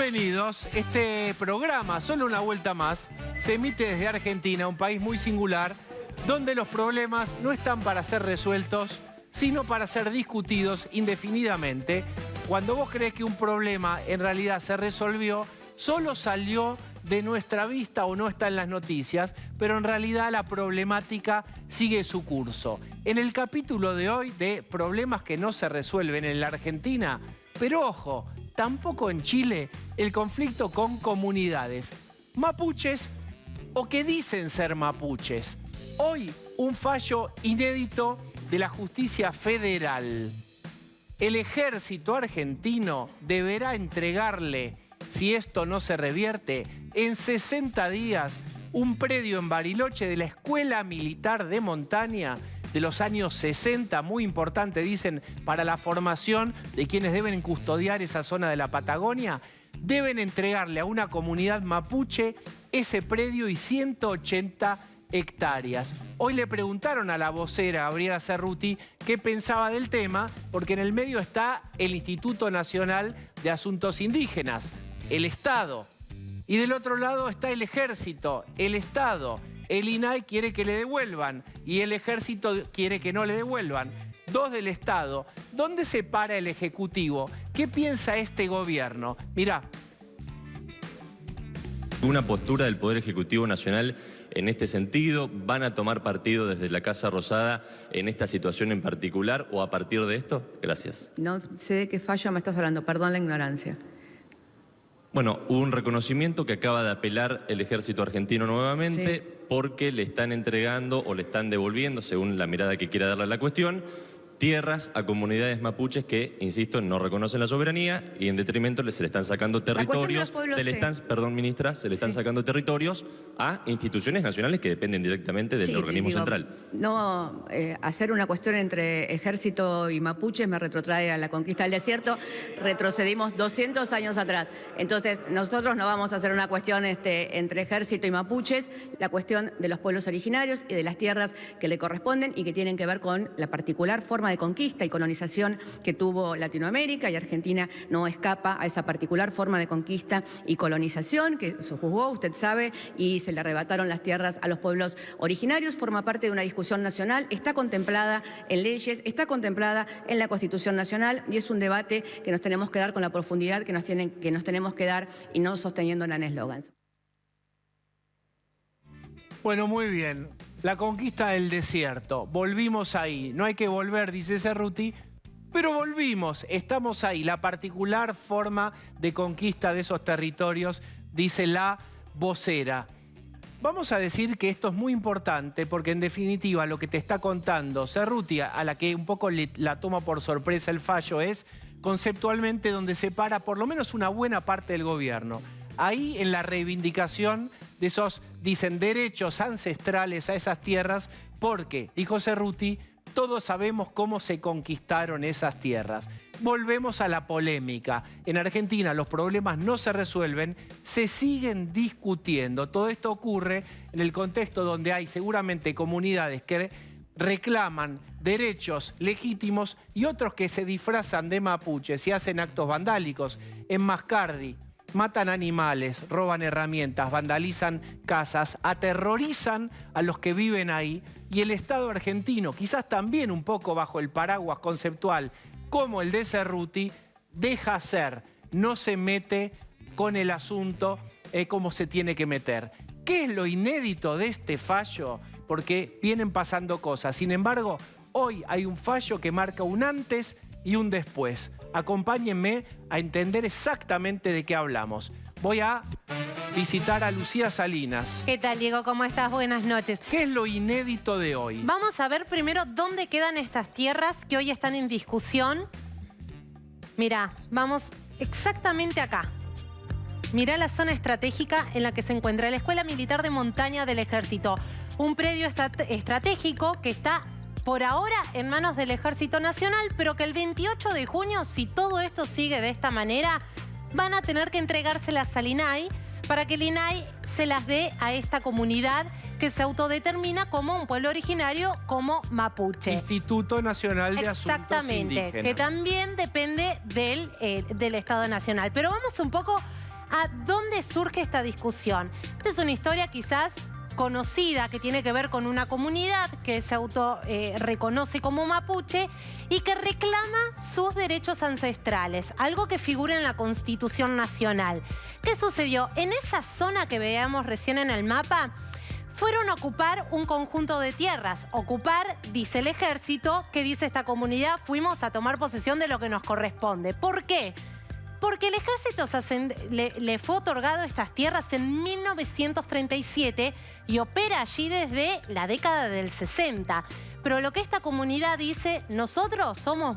Bienvenidos. Este programa, Solo una vuelta más, se emite desde Argentina, un país muy singular, donde los problemas no están para ser resueltos, sino para ser discutidos indefinidamente. Cuando vos crees que un problema en realidad se resolvió, solo salió de nuestra vista o no está en las noticias, pero en realidad la problemática sigue su curso. En el capítulo de hoy de problemas que no se resuelven en la Argentina, pero ojo, tampoco en Chile, el conflicto con comunidades mapuches o que dicen ser mapuches. Hoy, un fallo inédito de la justicia federal. El ejército argentino deberá entregarle, si esto no se revierte, en 60 días, un predio en Bariloche de la Escuela Militar de Montaña de los años 60, muy importante, dicen, para la formación de quienes deben custodiar esa zona de la Patagonia. Deben entregarle a una comunidad mapuche ese predio y 180 hectáreas. Hoy le preguntaron a la vocera Gabriela Cerruti qué pensaba del tema, porque en el medio está el Instituto Nacional de Asuntos Indígenas, el Estado. Y del otro lado está el Ejército, el Estado. El INAI quiere que le devuelvan y el Ejército quiere que no le devuelvan. Dos del Estado. ¿Dónde se para el Ejecutivo? ¿Qué piensa este gobierno? Mirá. Una postura del Poder Ejecutivo Nacional en este sentido. ¿Van a tomar partido desde la Casa Rosada en esta situación en particular o a partir de esto? Gracias. No sé de qué fallo me estás hablando, perdón la ignorancia. Bueno, hubo un reconocimiento que acaba de apelar el Ejército Argentino nuevamente, sí, porque le están entregando o le están devolviendo, según la mirada que quiera darle a la cuestión, tierras a comunidades mapuches que, insisto, no reconocen la soberanía y en detrimento se le están sacando territorios, perdón, ministra, se le están sacando territorios a instituciones nacionales que dependen directamente del organismo central. No, hacer una cuestión entre ejército y mapuches me retrotrae a la conquista del desierto. Retrocedimos 200 años atrás. Entonces, nosotros no vamos a hacer una cuestión entre ejército y mapuches, la cuestión de los pueblos originarios y de las tierras que le corresponden y que tienen que ver con la particular forma de conquista y colonización que tuvo Latinoamérica, y Argentina no escapa a esa particular forma de conquista y colonización que se juzgó, usted sabe, y se le arrebataron las tierras a los pueblos originarios. Forma parte de una discusión nacional, está contemplada en leyes, está contemplada en la Constitución Nacional, y es un debate que nos tenemos que dar con la profundidad que nos tenemos que dar y no sosteniendo en eslogans. Bueno, muy bien. La conquista del desierto. Volvimos ahí. No hay que volver, dice Cerruti, pero volvimos. Estamos ahí. La particular forma de conquista de esos territorios, dice la vocera. Vamos a decir que esto es muy importante porque, en definitiva, lo que te está contando Cerruti, a la que un poco la toma por sorpresa el fallo, es conceptualmente donde se para por lo menos una buena parte del gobierno. Ahí, en la reivindicación de esos, dicen, derechos ancestrales a esas tierras, porque, dijo Cerruti, todos sabemos cómo se conquistaron esas tierras. Volvemos a la polémica. En Argentina los problemas no se resuelven, se siguen discutiendo. Todo esto ocurre en el contexto donde hay seguramente comunidades que reclaman derechos legítimos y otros que se disfrazan de mapuches y hacen actos vandálicos. En Mascardi matan animales, roban herramientas, vandalizan casas, aterrorizan a los que viven ahí, y el Estado argentino, quizás también un poco bajo el paraguas conceptual como el de Cerruti, deja hacer, no se mete con el asunto como se tiene que meter. ¿Qué es lo inédito de este fallo? Porque vienen pasando cosas. Sin embargo, hoy hay un fallo que marca un antes y un después. Acompáñenme a entender exactamente de qué hablamos. Voy a visitar a Lucía Salinas. ¿Qué tal, Diego? ¿Cómo estás? Buenas noches. ¿Qué es lo inédito de hoy? Vamos a ver primero dónde quedan estas tierras que hoy están en discusión. Mirá, vamos exactamente acá. Mirá la zona estratégica en la que se encuentra la Escuela Militar de Montaña del Ejército. Un predio estratégico que está por ahora en manos del Ejército Nacional, pero que el 28 de junio, si todo esto sigue de esta manera, van a tener que entregárselas al INAI para que el INAI se las dé a esta comunidad que se autodetermina como un pueblo originario, como mapuche. Instituto Nacional de Asuntos Indígenas. Que también depende del Estado Nacional. Pero vamos un poco ¿A dónde surge esta discusión? Esta es una historia quizás conocida que tiene que ver con una comunidad que se reconoce como mapuche y que reclama sus derechos ancestrales, algo que figura en la Constitución Nacional. ¿Qué sucedió? En esa zona que veíamos recién en el mapa, fueron a ocupar un conjunto de tierras. Ocupar, dice el ejército, que dice esta comunidad, fuimos a tomar posesión de lo que nos corresponde. ¿Por qué? Porque el ejército le fue otorgado estas tierras en 1937 y opera allí desde la década del 60. Pero lo que esta comunidad dice, nosotros somos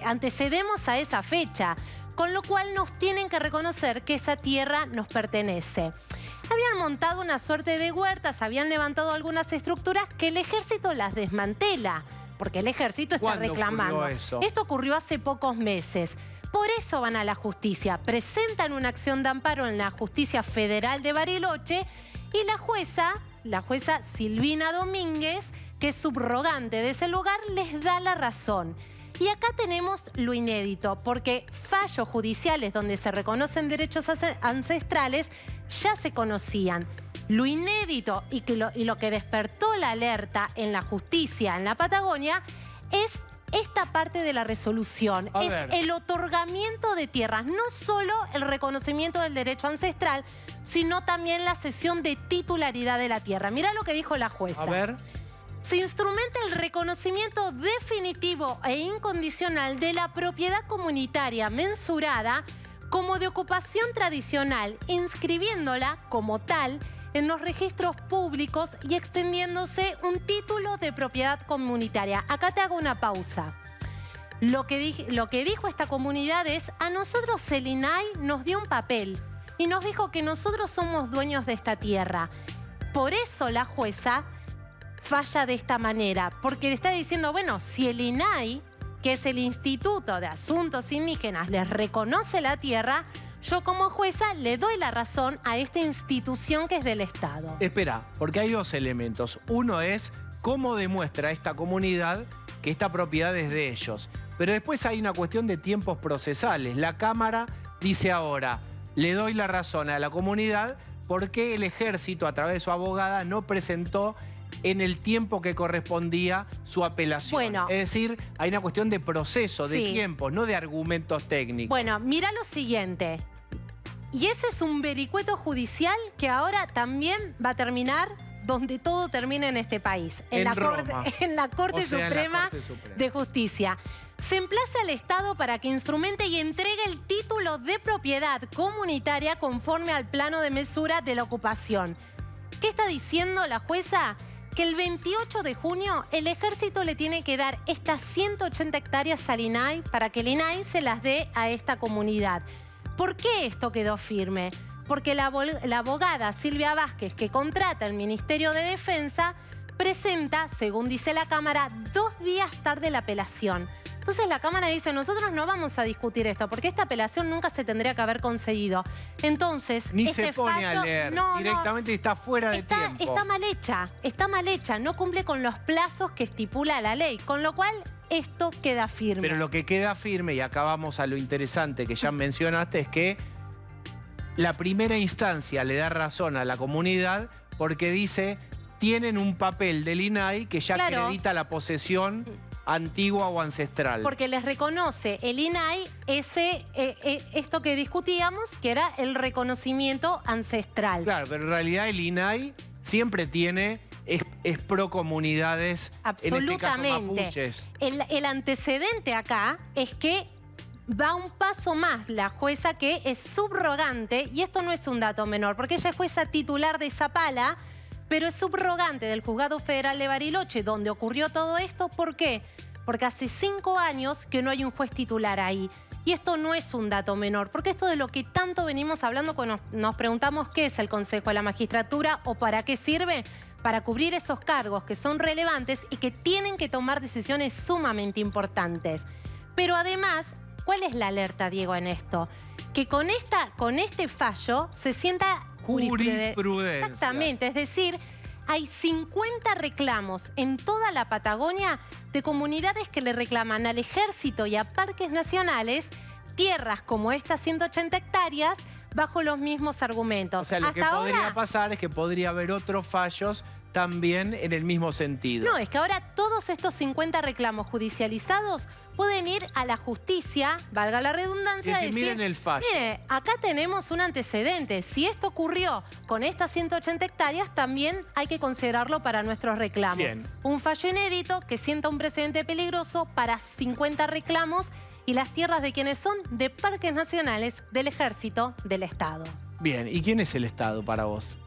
antecedemos a esa fecha, con lo cual nos tienen que reconocer que esa tierra nos pertenece. Habían montado una suerte de huertas, habían levantado algunas estructuras que el ejército las desmantela, porque el ejército está reclamando. ¿Cuándo ocurrió eso? Esto ocurrió hace pocos meses. Por eso van a la justicia, presentan una acción de amparo en la Justicia Federal de Bariloche y la jueza Silvina Domínguez, que es subrogante de ese lugar, les da la razón. Y acá tenemos lo inédito, porque fallos judiciales donde se reconocen derechos ancestrales ya se conocían. Lo inédito y lo que despertó la alerta en la justicia en la Patagonia es esta parte de la resolución. Es el otorgamiento de tierras, no solo el reconocimiento del derecho ancestral, sino también la cesión de titularidad de la tierra. Mirá lo que dijo la jueza. A ver. Se instrumenta el reconocimiento definitivo e incondicional de la propiedad comunitaria mensurada como de ocupación tradicional, inscribiéndola como tal en los registros públicos y extendiéndose un título de propiedad comunitaria. Acá te hago una pausa. Lo que dijo esta comunidad es, a nosotros el INAI nos dio un papel y nos dijo que nosotros somos dueños de esta tierra. Por eso la jueza falla de esta manera, porque le está diciendo, bueno, si el INAI, que es el Instituto de Asuntos Indígenas, les reconoce la tierra, yo como jueza le doy la razón a esta institución que es del Estado. Espera, porque hay dos elementos. Uno es cómo demuestra esta comunidad que esta propiedad es de ellos. Pero después hay una cuestión de tiempos procesales. La Cámara dice ahora, le doy la razón a la comunidad porque el ejército, a través de su abogada, no presentó en el tiempo que correspondía su apelación. Bueno, es decir, hay una cuestión de proceso, de tiempos, no de argumentos técnicos. Bueno, mira lo siguiente. Y ese es un vericueto judicial que ahora también va a terminar donde todo termina en este país. En la Corte Suprema de Justicia. Se emplaza al Estado para que instrumente y entregue el título de propiedad comunitaria conforme al plano de mesura de la ocupación. ¿Qué está diciendo la jueza? Que el 28 de junio el ejército le tiene que dar estas 180 hectáreas al INAI para que el INAI se las dé a esta comunidad. ¿Por qué esto quedó firme? Porque la abogada Silvia Vázquez, que contrata el Ministerio de Defensa, presenta, según dice la Cámara, 2 días tarde la apelación. Entonces la Cámara dice, nosotros no vamos a discutir esto, porque esta apelación nunca se tendría que haber concedido. Entonces, ni se pone a leer, directamente está fuera de tiempo. Está mal hecha, no cumple con los plazos que estipula la ley, con lo cual esto queda firme. Pero lo que queda firme, y acá vamos a lo interesante que ya mencionaste, es que la primera instancia le da razón a la comunidad porque dice, tienen un papel del INAI que ya acredita la posesión antigua o ancestral. Porque les reconoce el INAI esto que discutíamos, que era el reconocimiento ancestral. Claro, pero en realidad el INAI siempre tiene, es pro comunidades, absolutamente. En este caso mapuches. El antecedente acá es que va un paso más la jueza, que es subrogante, y esto no es un dato menor, porque ella es jueza titular de Zapala, pero es subrogante del Juzgado Federal de Bariloche, donde ocurrió todo esto. ¿Por qué? Porque hace 5 años que no hay un juez titular ahí. Y esto no es un dato menor, porque esto de lo que tanto venimos hablando cuando nos preguntamos qué es el Consejo de la Magistratura o para qué sirve, para cubrir esos cargos que son relevantes y que tienen que tomar decisiones sumamente importantes. Pero además, ¿cuál es la alerta, Diego, en esto? Que con este fallo se sienta jurisprudencia. Exactamente, es decir, hay 50 reclamos en toda la Patagonia de comunidades que le reclaman al Ejército y a parques nacionales tierras como estas 180 hectáreas bajo los mismos argumentos. O sea, lo que Hasta podría ahora, pasar es que podría haber otros fallos también en el mismo sentido. no, es que ahora todos estos 50 reclamos judicializados pueden ir a la justicia, valga la redundancia, Y decir, miren el fallo. Mire, acá tenemos un antecedente. Si esto ocurrió con estas 180 hectáreas, también hay que considerarlo para nuestros reclamos. Bien. Un fallo inédito que sienta un precedente peligroso para 50 reclamos y las tierras de quienes son de parques nacionales, del Ejército, del Estado. Bien, ¿y quién es el Estado para vos?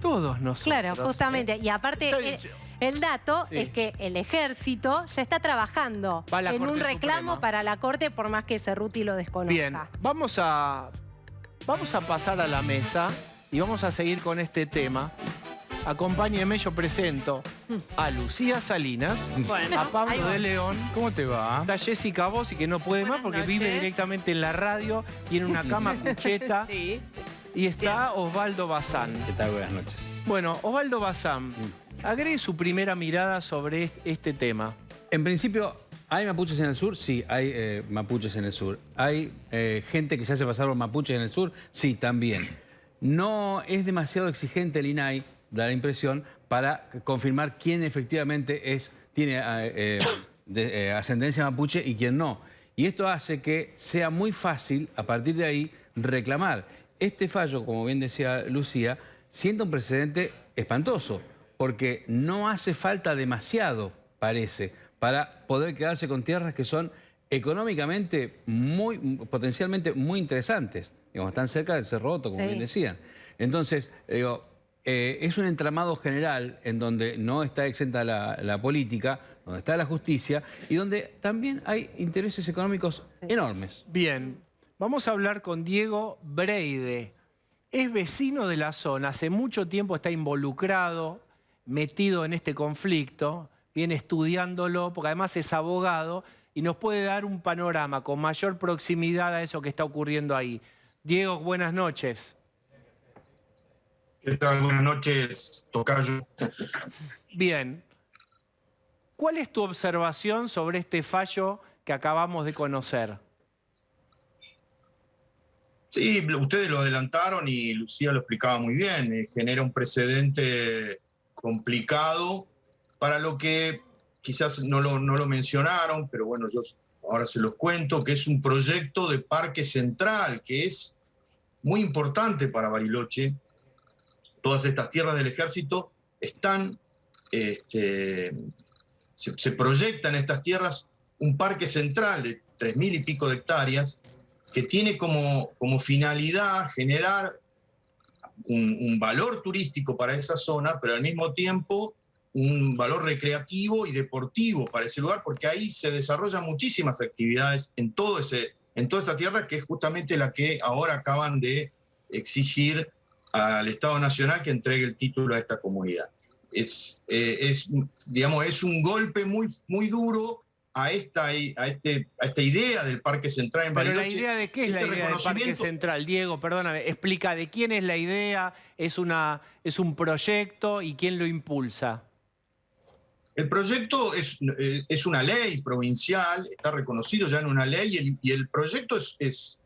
Todos nosotros. Claro, justamente. ¿eh? Y aparte, el dato Sí. es que el Ejército ya está trabajando Va a la en un Corte reclamo Suprema. para la Corte, por más que Cerruti lo desconozca. Bien, vamos a pasar a la mesa y vamos a seguir con este tema. Acompáñenme, yo presento a Lucía Salinas, Bueno, a ahí Pablo va. de León. ¿Cómo te va? Está Jessica Bossi, que no puede más porque vive noches. directamente en la radio y en una cama cucheta. Sí. Y está Osvaldo Bazán. ¿Qué tal? Buenas noches. Bueno, Osvaldo Bazán, agregue su primera mirada sobre este tema. En principio, ¿hay mapuches en el sur? Sí, hay mapuches en el sur. ¿Hay gente que se hace pasar por mapuches en el sur? Sí, también. No es demasiado exigente el INAI, da la impresión, para confirmar quién efectivamente tiene ascendencia mapuche y quién no. Y esto hace que sea muy fácil, a partir de ahí, reclamar. Este fallo, como bien decía Lucía, sienta un precedente espantoso, porque no hace falta demasiado, parece, para poder quedarse con tierras que son económicamente potencialmente muy interesantes. Digamos, están cerca del Cerro Otto, como Sí. bien decían. Entonces, es un entramado general en donde no está exenta la política, donde está la justicia y donde también hay intereses económicos enormes. Bien, vamos a hablar con Diego Breide. Es vecino de la zona, hace mucho tiempo está involucrado, metido en este conflicto, viene estudiándolo, porque además es abogado y nos puede dar un panorama con mayor proximidad a eso que está ocurriendo ahí. Diego, buenas noches. ¿Qué tal? Buenas noches, tocayo. Bien, ¿cuál es tu observación sobre este fallo que acabamos de conocer? Sí, ustedes lo adelantaron y Lucía lo explicaba muy bien. Genera un precedente complicado para lo que quizás no lo mencionaron, pero bueno, yo ahora se los cuento, que es un proyecto de parque central, que es muy importante para Bariloche. Todas estas tierras del Ejército están, se proyecta en estas tierras un parque central de 3.000 y pico de hectáreas que tiene como finalidad generar un valor turístico para esa zona, pero al mismo tiempo un valor recreativo y deportivo para ese lugar, porque ahí se desarrollan muchísimas actividades en toda esta tierra, que es justamente la que ahora acaban de exigir al Estado Nacional que entregue el título a esta comunidad. Es un golpe muy, muy duro a esta idea del Parque Central en Pero Bariloche. la idea de qué es la idea del Parque Central, Diego, perdóname, explica de quién es la idea, es un proyecto y quién lo impulsa. El proyecto es una ley provincial, está reconocido ya en una ley, y el proyecto es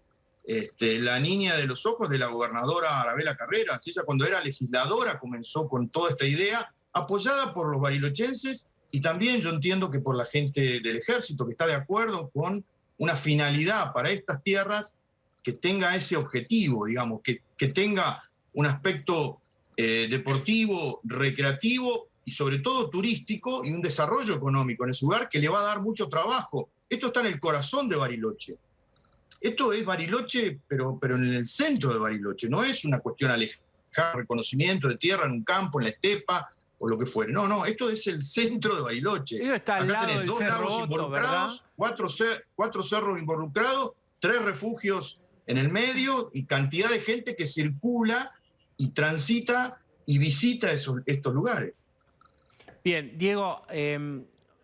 la niña de los ojos de la gobernadora Arabela Carreras. Ella, cuando era legisladora, comenzó con toda esta idea, apoyada por los barilochenses y también yo entiendo que por la gente del Ejército, que está de acuerdo con una finalidad para estas tierras que tenga ese objetivo, digamos, que tenga un aspecto deportivo, recreativo y sobre todo turístico y un desarrollo económico en ese lugar que le va a dar mucho trabajo. Esto está en el corazón de Bariloche. Esto es Bariloche, pero en el centro de Bariloche. No es una cuestión alejada, reconocimiento de tierra en un campo, en la estepa o lo que fuere. No, esto es el centro de Bariloche. Eso está al Acá lado tenés del 2 Cerro lagos Otto, involucrados, ¿verdad? 4 cerros involucrados, 3 refugios en el medio y cantidad de gente que circula y transita y visita estos lugares. Bien, Diego,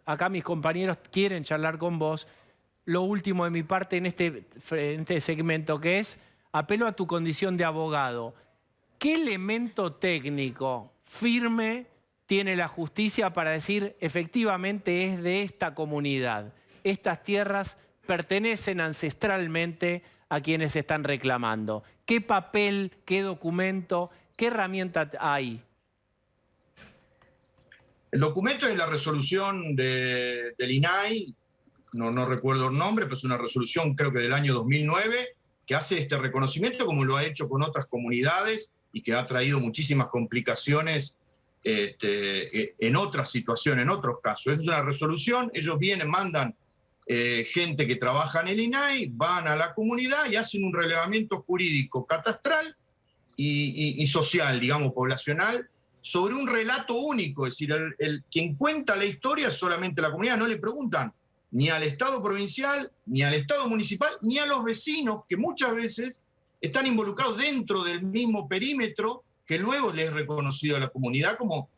acá mis compañeros quieren charlar con vos. Lo último de mi parte en este segmento, que es apelo a tu condición de abogado. ¿Qué elemento técnico firme tiene la justicia para decir efectivamente es de esta comunidad? Estas tierras pertenecen ancestralmente a quienes están reclamando. ¿Qué papel, qué documento, qué herramienta hay? El documento es la resolución del INAI, no recuerdo el nombre, pero es una resolución creo que del año 2009, que hace este reconocimiento como lo ha hecho con otras comunidades y que ha traído muchísimas complicaciones en otras situaciones, en otros casos. Es una resolución, ellos vienen, mandan gente que trabaja en el INAI, van a la comunidad y hacen un relevamiento jurídico catastral y social, digamos, poblacional, sobre un relato único. Es decir, quien cuenta la historia es solamente la comunidad, no le preguntan ni al Estado provincial, ni al Estado municipal, ni a los vecinos, que muchas veces están involucrados dentro del mismo perímetro que luego les es reconocido a la comunidad, como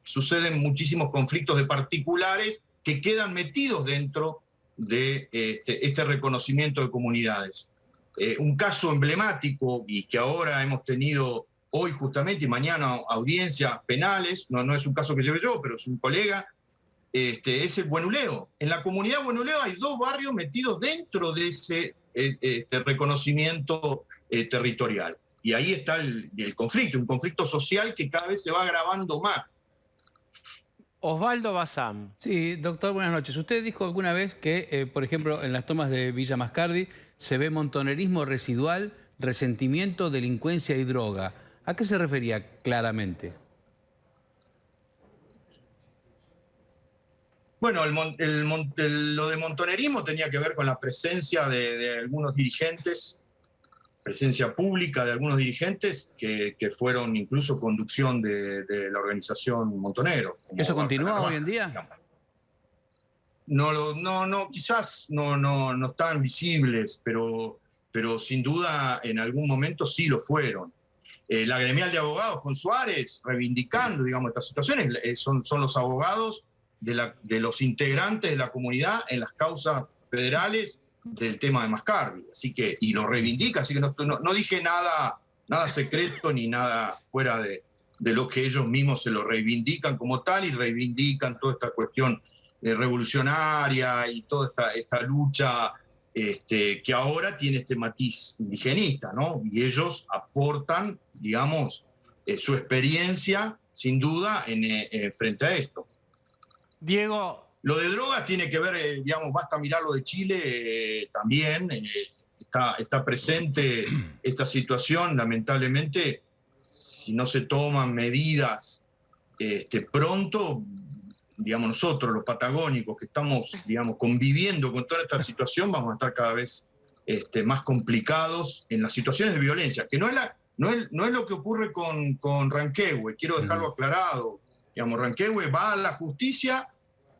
suceden muchísimos conflictos de particulares que quedan metidos dentro de este reconocimiento de comunidades. Un caso emblemático y que ahora hemos tenido hoy justamente y mañana audiencias penales, no es un caso que lleve yo, pero es un colega, es el Buenuleo. En la comunidad Buenuleo hay 2 barrios metidos dentro de ese reconocimiento territorial. Y ahí está el conflicto, un conflicto social que cada vez se va agravando más. Osvaldo Bazán. Sí, doctor, buenas noches. Usted dijo alguna vez que, por ejemplo, en las tomas de Villa Mascardi se ve montonerismo residual, resentimiento, delincuencia y droga. ¿A qué se refería claramente? Bueno, lo de montonerismo tenía que ver con la presencia de algunos dirigentes, presencia pública de algunos dirigentes que fueron incluso conducción de la organización Montonero. ¿Eso continúa hoy en día? No, quizás no están visibles, pero sin duda en algún momento sí lo fueron. La gremial de abogados con Suárez, reivindicando, digamos, estas situaciones, son los abogados de los integrantes de la comunidad en las causas federales del tema de Mascardi, y lo reivindica, así que no dije nada secreto ni nada fuera de lo que ellos mismos se lo reivindican como tal y reivindican toda esta cuestión revolucionaria y toda esta lucha que ahora tiene este matiz indigenista, ¿no? Y ellos aportan, digamos, su experiencia, sin duda, frente a esto. Diego. Lo de drogas tiene que ver, digamos, basta mirar lo de Chile también. Está presente esta situación, lamentablemente, si no se toman medidas pronto, digamos, nosotros, los patagónicos, que estamos, digamos, conviviendo con toda esta situación, vamos a estar cada vez más complicados en las situaciones de violencia, que no es lo que ocurre con Ranquehue, quiero dejarlo aclarado. Digamos, Ranquehue va a la justicia,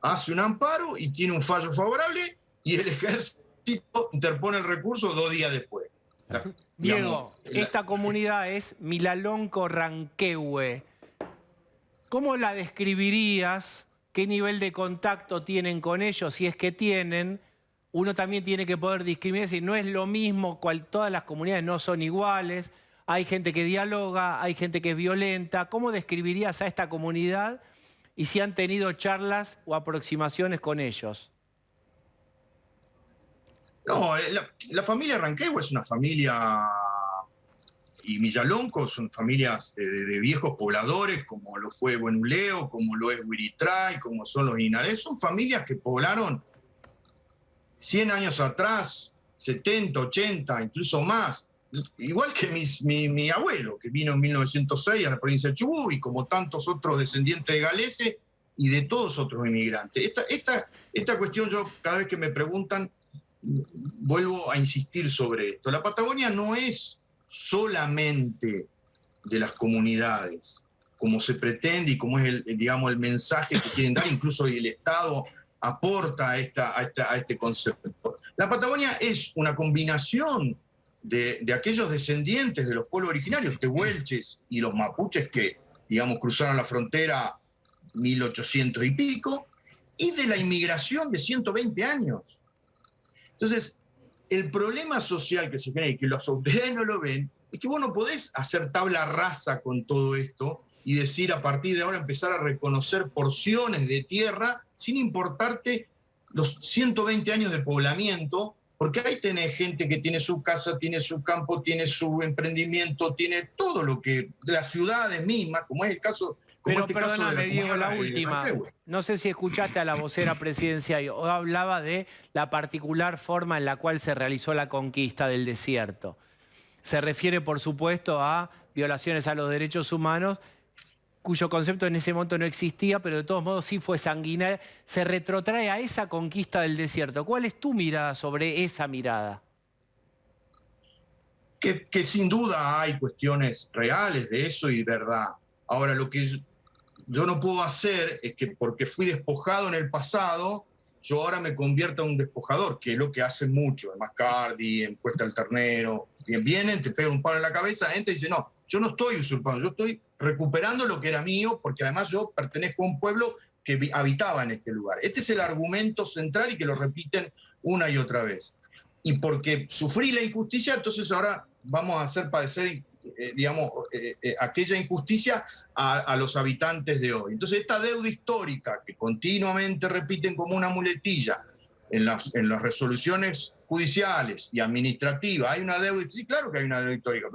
hace un amparo y tiene un fallo favorable y el ejército interpone el recurso 2 días después. Diego, esta comunidad es Milalonco Ranquehue. ¿Cómo la describirías? ¿Qué nivel de contacto tienen con ellos? Si es que tienen, uno también tiene que poder discriminar, si no es lo mismo, todas las comunidades no son iguales, hay gente que dialoga, hay gente que es violenta. ¿Cómo describirías a esta comunidad? Y si han tenido charlas o aproximaciones con ellos. No, la familia Ranquehue es una familia, y Milalonco son familias de viejos pobladores, como lo fue Buenuleo, como lo es Huiritray, como son los Inarés. Son familias que poblaron 100 años atrás, 70, 80, incluso más. Igual que mi abuelo, que vino en 1906 a la provincia de Chubut, y como tantos otros descendientes de galeses y de todos otros inmigrantes. Esta cuestión, yo cada vez que me preguntan, vuelvo a insistir sobre esto. La Patagonia no es solamente de las comunidades, como se pretende y como es el mensaje que quieren dar, incluso el Estado aporta a este concepto. La Patagonia es una combinación de aquellos descendientes de los pueblos originarios, tehuelches y los mapuches que, digamos, cruzaron la frontera 1800 y pico, y de la inmigración de 120 años. Entonces, el problema social que se genera y que las autoridades no lo ven, es que vos no podés hacer tabla rasa con todo esto y decir a partir de ahora empezar a reconocer porciones de tierra sin importarte los 120 años de poblamiento, Porque ahí tenés gente que tiene su casa, tiene su campo, tiene su emprendimiento, tiene todo lo que, las ciudades mismas, como es el caso... Como Pero este caso de perdóname, Diego, la comunidad de última. Ranquehue. No sé si escuchaste a la vocera presidencial, o hablaba de la particular forma en la cual se realizó la conquista del desierto. Se refiere, por supuesto, a violaciones a los derechos humanos, cuyo concepto en ese momento no existía, pero de todos modos sí fue sanguinaria. Se retrotrae a esa conquista del desierto. ¿Cuál es tu mirada sobre esa mirada? Que sin duda hay cuestiones reales de eso y verdad. Ahora, lo que yo no puedo hacer es que porque fui despojado en el pasado, yo ahora me convierta en un despojador, que es lo que hacen mucho, en Mascardi, en Cuesta del Ternero. Vienen, te pegan un palo en la cabeza, entra y dice, no, yo no estoy usurpando, yo estoy recuperando lo que era mío, porque además yo pertenezco a un pueblo que habitaba en este lugar. Este es el argumento central y que lo repiten una y otra vez. Y porque sufrí la injusticia, entonces ahora vamos a hacer padecer aquella injusticia a los habitantes de hoy. Entonces esta deuda histórica que continuamente repiten como una muletilla en las resoluciones judiciales y administrativas, hay una deuda, sí, claro que hay una deuda histórica,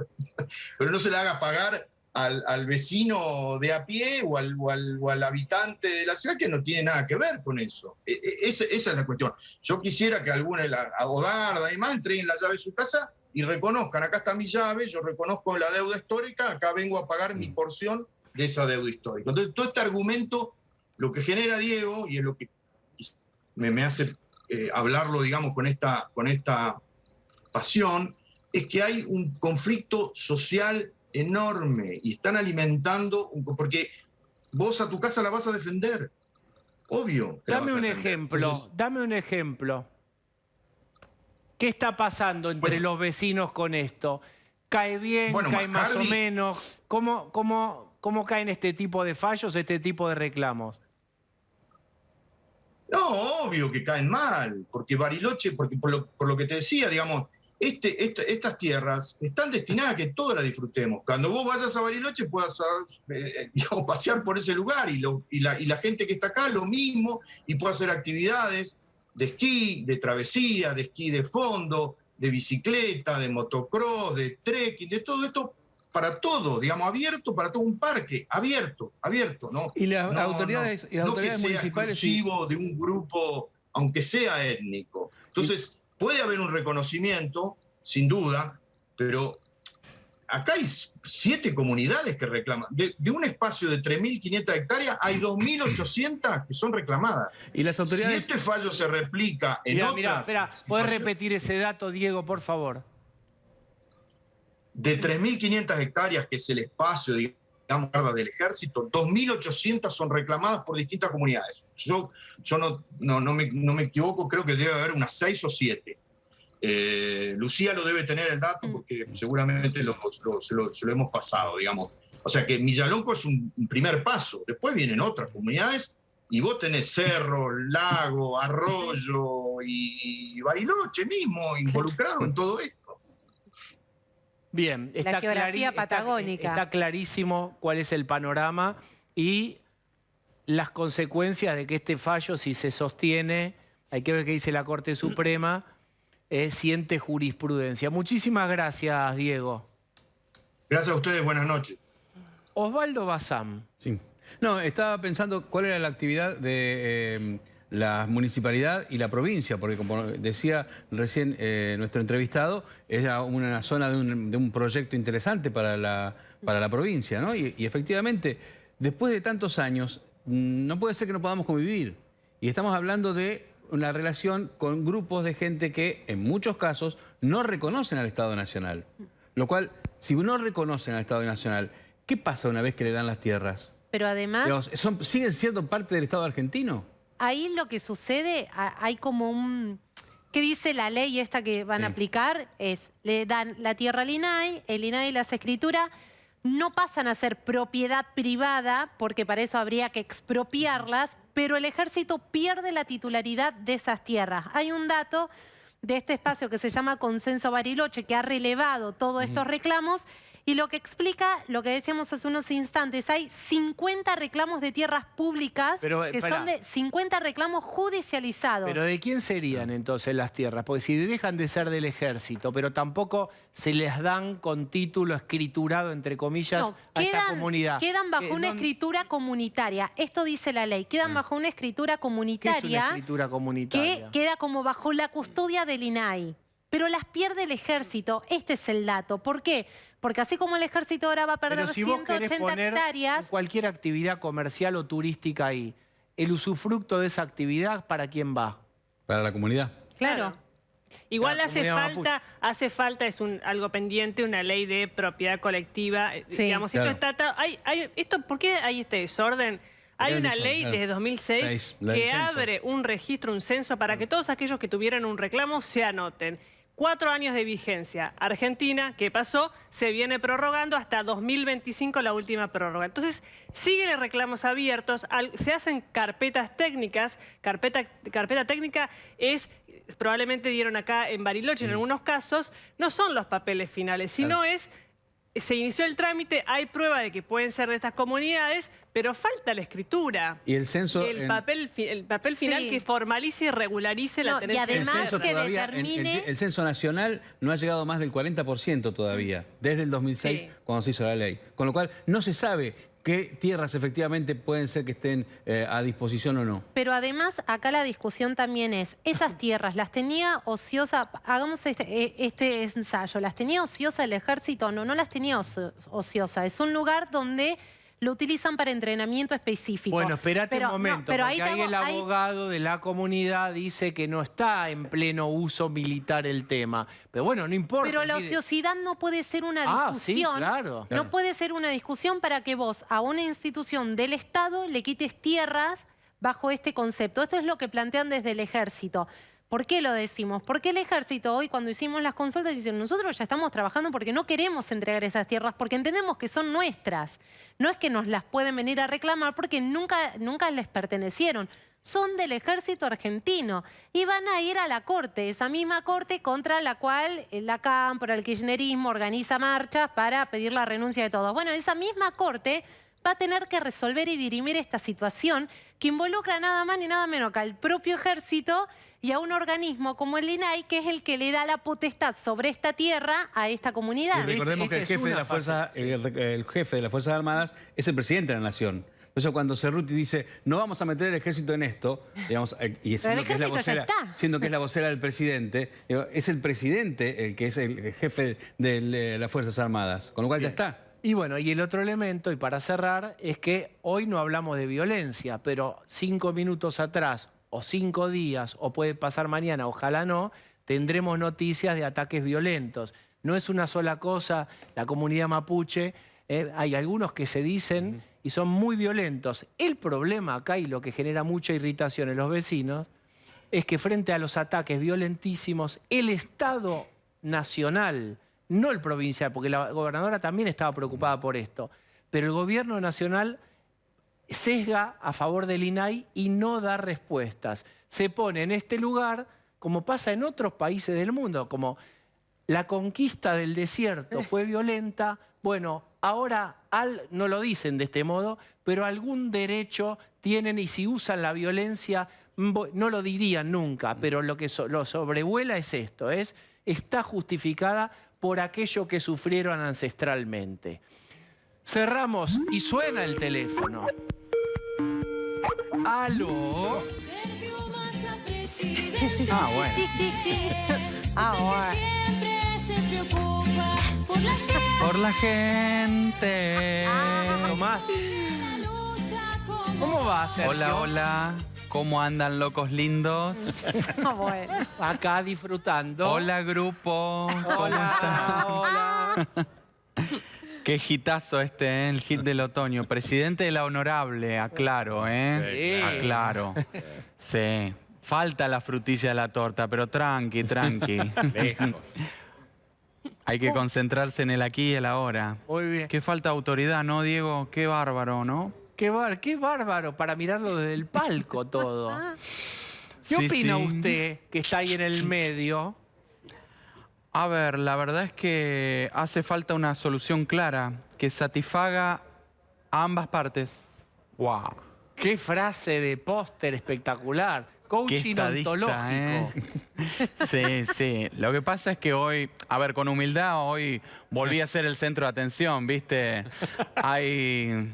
pero no se le haga pagar al vecino de a pie o al habitante de la ciudad, que no tiene nada que ver con eso. Esa es la cuestión. Yo quisiera que alguna de las abogadas y más entreguen la llave de su casa y reconozcan, acá está mi llave, yo reconozco la deuda histórica, acá vengo a pagar mi porción de esa deuda histórica. Entonces, todo este argumento, lo que genera Diego, y es lo que me hace hablarlo, digamos, con esta pasión, es que hay un conflicto social enorme y están alimentando, porque vos a tu casa la vas a defender, obvio. Dame un ejemplo. ¿Qué está pasando entre los vecinos con esto? ¿Cae bien? ¿Cae más o menos? ¿Cómo caen este tipo de fallos, este tipo de reclamos? No, obvio que caen mal, porque Bariloche, porque por lo que te decía, digamos, estas tierras están destinadas a que todos las disfrutemos. Cuando vos vayas a Bariloche puedas digamos, pasear por ese lugar y la gente que está acá lo mismo, y puede hacer actividades de esquí, de travesía, de esquí de fondo, de bicicleta, de motocross, de trekking, de todo esto para todo, digamos, abierto para todo, un parque abierto, ¿no? Y las no, autoridades, no, y las no autoridades que sea municipales exclusivo de un grupo, aunque sea étnico. Entonces, puede haber un reconocimiento, sin duda, pero acá hay 7 comunidades que reclaman. De un espacio de 3.500 hectáreas, hay 2.800 que son reclamadas. Y las autoridades... Si este fallo se replica en otras... Mirá, espera, ¿podés repetir ese dato, Diego, por favor? De 3.500 hectáreas, que es el espacio, digamos, del ejército, 2.800 son reclamadas por distintas comunidades. Yo no me equivoco, creo que debe haber unas 6 o 7. Lucía lo debe tener el dato porque seguramente se lo hemos pasado, digamos. O sea que Millalonco es un primer paso. Después vienen otras comunidades y vos tenés Cerro, Lago, Arroyo y Bariloche mismo involucrado en todo esto. Bien, La geografía patagónica. Está clarísimo cuál es el panorama y las consecuencias de que este fallo, si se sostiene, hay que ver qué dice la Corte Suprema, siente jurisprudencia. Muchísimas gracias, Diego. Gracias a ustedes, buenas noches. Osvaldo Bazán. Sí. No, estaba pensando cuál era la actividad de la municipalidad y la provincia, porque como decía recién nuestro entrevistado, es una zona de un proyecto interesante para la provincia, ¿no? Y efectivamente, después de tantos años, no puede ser que no podamos convivir. Y estamos hablando de una relación con grupos de gente que, en muchos casos, no reconocen al Estado Nacional. Lo cual, si no reconocen al Estado Nacional, ¿qué pasa una vez que le dan las tierras? Pero además... Digamos, ¿siguen siendo parte del Estado argentino? Ahí lo que sucede, hay como un... ¿Qué dice la ley esta que van a aplicar? Es, le dan la tierra al INAI, el INAI las escritura, no pasan a ser propiedad privada, porque para eso habría que expropiarlas, pero el ejército pierde la titularidad de esas tierras. Hay un dato de este espacio que se llama Consenso Bariloche, que ha relevado todos estos reclamos. Y lo que explica, lo que decíamos hace unos instantes, hay 50 reclamos de tierras públicas que son de 50 reclamos judicializados. ¿Pero de quién serían entonces las tierras? Porque si dejan de ser del ejército, pero tampoco se les dan con título escriturado, entre comillas, a esta comunidad. Quedan bajo una escritura comunitaria. Esto dice la ley. Quedan bajo una escritura comunitaria. ¿Qué es una escritura comunitaria? Que queda como bajo la custodia del INAI. Pero las pierde el ejército. Este es el dato. ¿Por qué? Porque así como el ejército ahora va a perder Pero si vos 180 querés poner hectáreas... cualquier actividad comercial o turística ahí, ¿el usufructo de esa actividad para quién va? Para la comunidad. Claro. Igual La hace comunidad falta, es algo pendiente, una ley de propiedad colectiva. Sí. Digamos, Claro. ¿por qué hay este desorden? Hay una ley desde 2006 que abre un registro, un censo, para que todos aquellos que tuvieran un reclamo se anoten. 4 años de vigencia. Argentina, ¿qué pasó? Se viene prorrogando hasta 2025 la última prórroga. Entonces, siguen los reclamos abiertos, se hacen carpetas técnicas. Carpeta técnica es, probablemente dieron acá en Bariloche en algunos casos, no son los papeles finales, sino se inició el trámite, hay prueba de que pueden ser de estas comunidades, pero falta la escritura. Y el censo... El papel final Sí. que formalice y regularice la tenencia. y además el censo que todavía, determine- el censo nacional no ha llegado más del 40% todavía, desde el 2006, Sí. cuando se hizo la ley. Con lo cual, no se sabe qué tierras efectivamente pueden ser que estén a disposición o no. Pero además, acá la discusión también es, esas tierras, ¿las tenía ociosa? Hagamos este ensayo. ¿Las tenía ociosa el ejército o no? No las tenía ociosa. Es un lugar donde lo utilizan para entrenamiento específico. Bueno, espérate un momento, pero porque ahí el abogado de la comunidad dice que no está en pleno uso militar el tema. Pero bueno, no importa. Pero la si- ociosidad no puede ser una sí, discusión. claro. No puede ser una discusión para que vos a una institución del Estado le quites tierras bajo este concepto. Esto es lo que plantean desde el ejército. ¿Por qué lo decimos? Porque el ejército hoy, cuando hicimos las consultas, dicen, nosotros ya estamos trabajando porque no queremos entregar esas tierras, porque entendemos que son nuestras. No es que nos las pueden venir a reclamar porque nunca les pertenecieron. Son del ejército argentino y van a ir a la corte, esa misma corte contra la cual la CAM, por el kirchnerismo, organiza marchas para pedir la renuncia de todos. Bueno, esa misma corte va a tener que resolver y dirimir esta situación que involucra nada más ni nada menos que al propio ejército y a un organismo como el INAI, que es el que le da la potestad sobre esta tierra a esta comunidad. Y recordemos que el Esta es jefe de una la fuerza, el jefe de las Fuerzas Armadas es el presidente de la Nación. Por eso cuando Cerruti dice, no vamos a meter el ejército en esto, digamos, y siendo que, siendo que es la vocera del presidente, es el presidente el que es el jefe de las Fuerzas Armadas, con lo cual ya está. Y bueno, y el otro elemento, y para cerrar, es que hoy no hablamos de violencia, pero 5 minutos atrás, o 5 días, o puede pasar mañana, ojalá no, tendremos noticias de ataques violentos. No es una sola cosa, la comunidad mapuche, hay algunos que se dicen y son muy violentos. El problema acá, y lo que genera mucha irritación en los vecinos, es que frente a los ataques violentísimos, el Estado nacional, no el provincial, porque la gobernadora también estaba preocupada por esto, pero el gobierno nacional sesga a favor del INAI y no da respuestas. Se pone en este lugar, como pasa en otros países del mundo, como la conquista del desierto fue violenta, bueno, ahora no lo dicen de este modo, pero algún derecho tienen y si usan la violencia, no lo dirían nunca, pero lo que lo sobrevuela es esto, está justificada por aquello que sufrieron ancestralmente. Cerramos y suena el teléfono. ¿Aló? Ah, bueno. Por la gente. Tomás. ¿Cómo va, Sergio? Hola, hola. ¿Cómo andan, locos lindos? Bueno. Acá disfrutando. Hola, grupo. ¿Cómo están? Hola. Qué hitazo el hit del otoño. Presidente de la Honorable, aclaro, Sí. Aclaro. Sí. Falta la frutilla de la torta, pero tranqui, tranqui. Hay que concentrarse en el aquí y el ahora. Muy bien. Qué falta de autoridad, ¿no, Diego? Qué bárbaro, ¿no? Qué bárbaro para mirarlo desde el palco todo. ¿Qué Sí, opina sí. usted que está ahí en el medio? A ver, la verdad es que hace falta una solución clara que satisfaga a ambas partes. ¡Wow! ¡Qué frase de póster espectacular! Qué Coaching estadista, ontológico. Sí, sí. Lo que pasa es que hoy, a ver, con humildad, hoy volví a ser el centro de atención, ¿viste? Hay